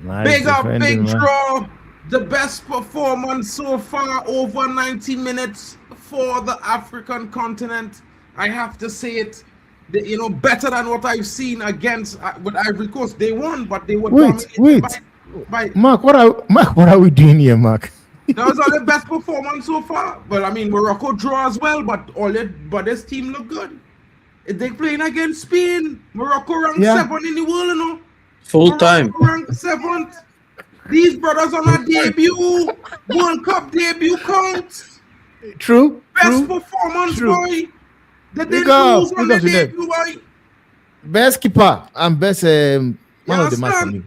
Nice Big up, defending, big man. draw. The best performance so far, over 90 minutes for the African continent. I have to say it. Better than what I've seen against with Ivory Coast. They won, but they were dominated Wait. by. Mark, what are we doing here, Mark? That was the best performance so far. Well, I mean, Morocco draw as well, but this team look good. They playing against Spain. Morocco ranked 7 in the world, you know. full time. Morocco ranked 7th. These brothers on a debut, World Cup debut counts. True. Best performance, True. boy. They Big didn't up, lose on big the up to them. debut, boy. Best keeper and best man of the match for understand? me.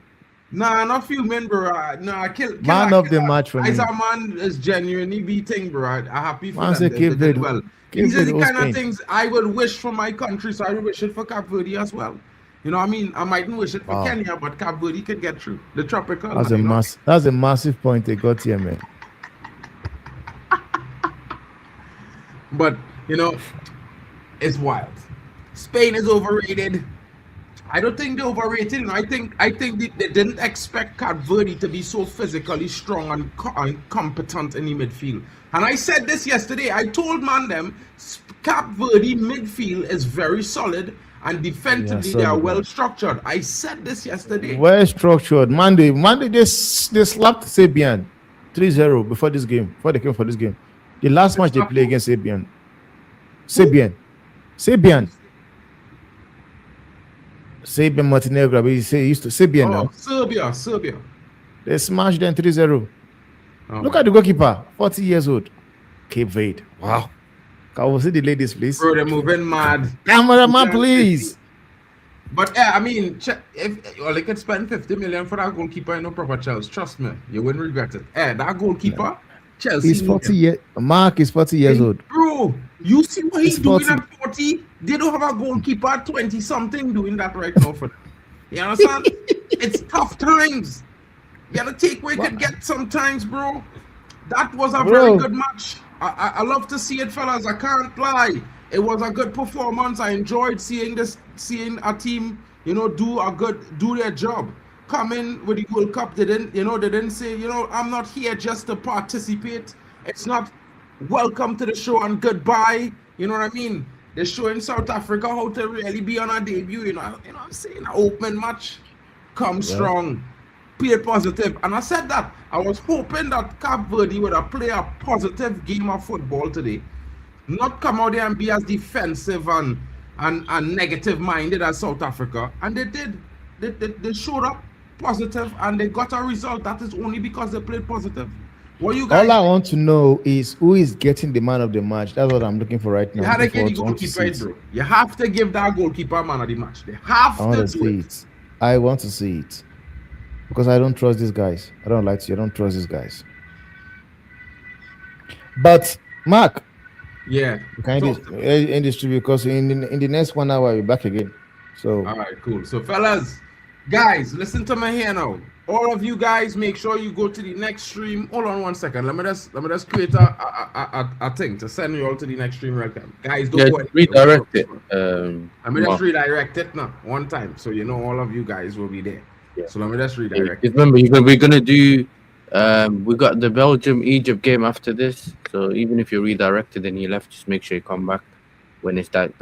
Nah, not few men, bro. Nah, kill Man of the match for me. As a man is genuinely beating, bro. I'm happy for Man them. say They Cape did Verde. well. Cape These are the Verde kind of Spain. things I would wish for my country, so I would wish it for Cape Verde as well. You know what I mean? I mightn't wish it for Wow. Kenya, but Cape Verde could get through. The tropical. That's man, that's a massive point they got here, man. But it's wild. Spain is overrated. I don't think they're overrated. I think they didn't expect Cape Verde to be so physically strong and competent in the midfield. And I said this yesterday. I told them Cape Verde midfield is very solid and defensively they are solid, well man. structured. I said this yesterday. Well structured. Monday they slapped Sabian 3-0 before this game. Before they came for this game. The last match they played against Sabian. Sabian Montenegro. But he used to Sabian now. Serbia. They smashed them 3-0. Oh Look my at the goalkeeper, 40 years old. Cape Verde. Wow. Can we see the ladies, please? Bro, they're moving mad. Cameraman, please. But yeah, I mean, if they could spend 50 million for that goalkeeper in no proper Chelsea, trust me, you wouldn't regret it. That goalkeeper, Chelsea. He's 40 years. Mark is 40 years old. Bro, you see what he's He's doing 40. at 40? They don't have a goalkeeper at 20 something doing that right now for them. You understand? It's tough times. You gotta take what you could get sometimes, bro. That was a very good match. I love to see it, fellas. I can't lie. It was a good performance. I enjoyed seeing a team, do their job. Come in with the World Cup. They didn't say, I'm not here just to participate. It's not welcome to the show and goodbye. You know what I mean? They're showing South Africa how to really be on a debut. You know what I'm saying? An open match. Come strong. Play positive. And I said that. I was hoping that Cape Verde would have played a positive game of football today. Not come out there and be as defensive and negative minded as South Africa. And they did. They showed up positive and they got a result. That is only because they played positive. What you guys? All I want to know is who is getting the man of the match. That's what I'm looking for right now. You had to Looking give the forward to goalkeeper see it, it. bro. You have to give that goalkeeper man of the match. They have I want to to do see it. it. I want to see it. Because I don't trust these guys. I don't trust these guys. But Mark, Yeah. you can end this because in the next 1 hour we're back again. So All right, cool. So, fellas, guys, listen to me here now. All of you guys, make sure you go to the next stream. Hold on 1 second. Let me just create a thing to send you all to the next stream right now. Guys, don't Yeah, go ahead. redirect it. Let me just redirect it now, one time, so all of you guys will be there. Yeah. So let me just redirect it. Remember, we're gonna do. We got the Belgium-Egypt game after this. So even if you're redirected and you left, just make sure you come back when it's that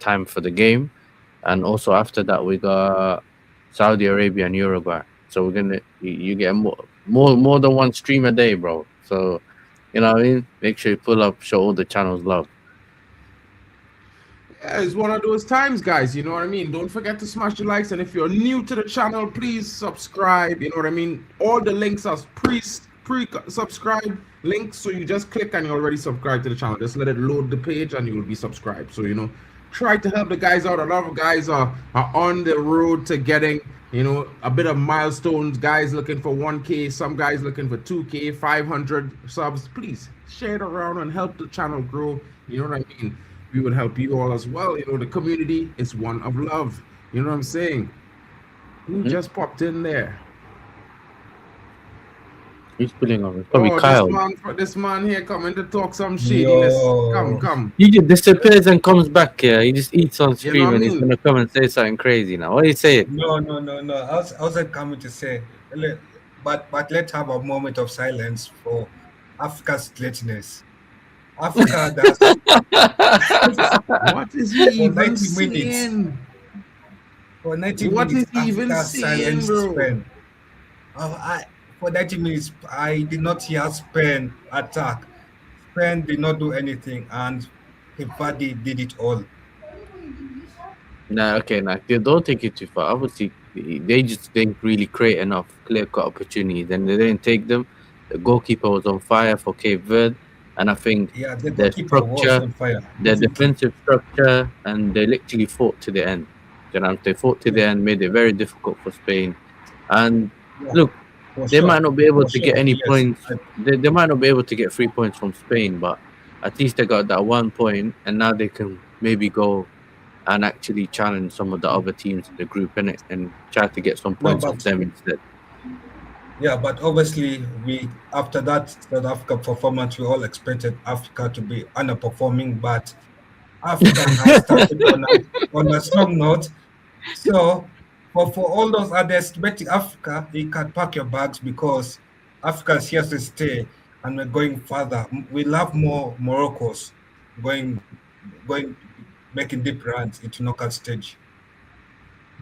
time for the game. And also after that, we got Saudi Arabia and Uruguay. So we're gonna you get more than one stream a day, bro. So you know what I mean. Make sure you pull up, show all the channels love. Yeah, it's one of those times, guys. You know what I mean? Don't forget to smash the likes. And if you're new to the channel, please subscribe. You know what I mean? All the links are pre-subscribe links. So you just click and you already subscribe to the channel. Just let it load the page and you will be subscribed. So, try to help the guys out. A lot of guys are on the road to getting, a bit of milestones. Guys looking for 1K. Some guys looking for 2K, 500 subs. Please share it around and help the channel grow. You know what I mean? We would help you all as well. The community is one of love. You know what I'm saying? Who just popped in there? Who's pulling on? It's probably Oh, Kyle. this man here coming to talk some shadiness. Yo. Come. He just disappears and comes back here. He just eats on You know stream what I and he's mean? gonna come and say something crazy now. What are you saying? No. I was coming to say, but let's have a moment of silence for Africa's lateness. Africa does What is he for even 90 minutes. saying? For 90 What minutes, is he even Africa saying, silenced bro? Spain. For 90 minutes, I did not hear Spain attack. Spain did not do anything, and Cape Verde did it all. Nah, okay, nah. Don't take it too far. Obviously, they just didn't really create enough clear-cut opportunities, and they didn't take them. The goalkeeper was on fire for Cape Verde, and I think Yeah, the their goalkeeper was structure, on fire. their Definitely. defensive structure, and they literally fought to the end. You know, they fought to the end, made it very difficult for Spain. And Yeah, look, for they sure. might not be able For to get sure, any yes. points. They might not be able to get 3 points from Spain, but at least they got that 1 point, and now they can maybe go and actually challenge some of the other teams in the group innit, and try to get some No, points off but them instead. yeah, but obviously after that South Africa performance, we all expected Africa to be underperforming, but Africa has started on a strong note. So for all those others expecting Africa, you can pack your bags because Africa is here to stay, and we're going further. We'll have more Moroccos going making deep runs into knockout stage,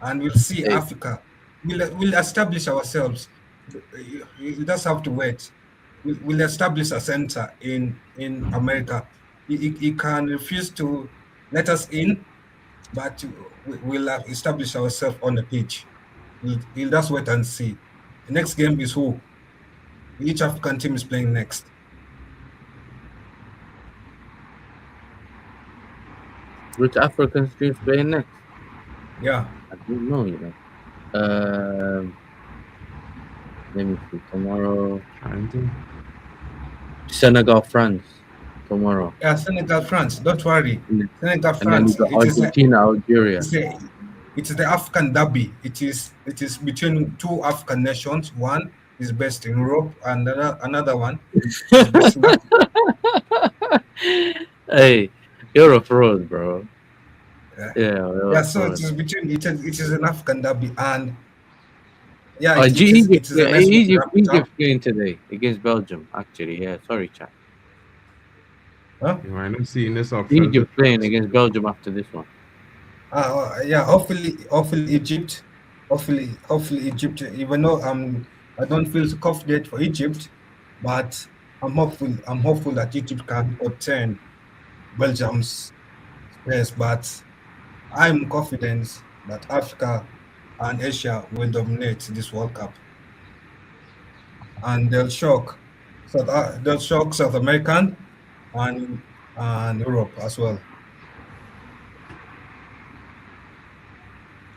and we'll see Hey, Africa. We'll establish ourselves. You just have to wait. We'll establish a center in America. He can refuse to let us in, but we'll establish ourselves on the pitch. We'll just wait and see. The next game is who? Each African team is playing next. which African teams playing next? Yeah. I don't know, you know. Let me see. Tomorrow, Trying to. Senegal, France. Tomorrow, Yeah, Senegal, France. Don't worry. and Senegal, then you France. got Argentina, Algeria. It is the African derby. It is between two African nations. One is based in Europe, and another one is based in Africa. Hey, you're a fraud, bro. Yeah. Yeah, you're Yeah, a so fraud. it is an African derby, and yeah, Oh, it Egypt, is a nice way to wrap it up. Egypt playing today against Belgium. Actually, yeah. Sorry, chat. Huh? You might not seeing this option. Egypt playing against Belgium after this one. Yeah, hopefully Egypt, hopefully Egypt. Even though I don't feel so confident for Egypt, but I'm hopeful that Egypt can obtain Belgium's space. But I'm confident that Africa and Asia will dominate this World Cup, and they'll shock South American and Europe as well.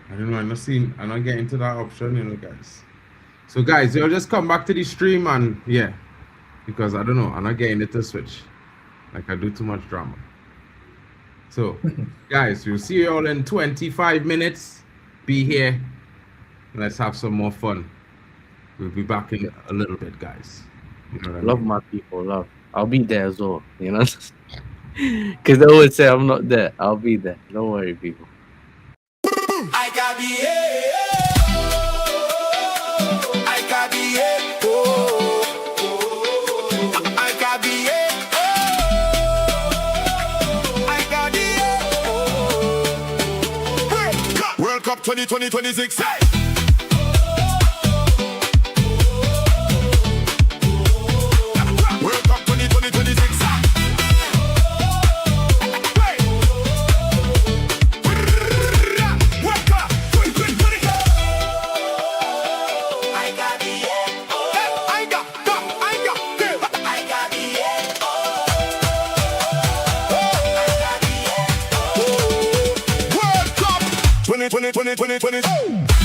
I don't know. I'm not getting to that option, you know, guys. So, guys, you'll just come back to the stream and yeah, because I don't know. I'm not getting it to switch. Like I do too much drama. So, guys, we'll see you all in 25 minutes. Be here. Let's have some more fun. We'll be back in a little bit, guys. You know what I Love mean? my people, love. I'll be there as well, you know? Because they always say I'm not there. I'll be there. Don't worry, people. I got the I got the I got the I got the World Cup 2026. World Cup 2026. World Cup 2020.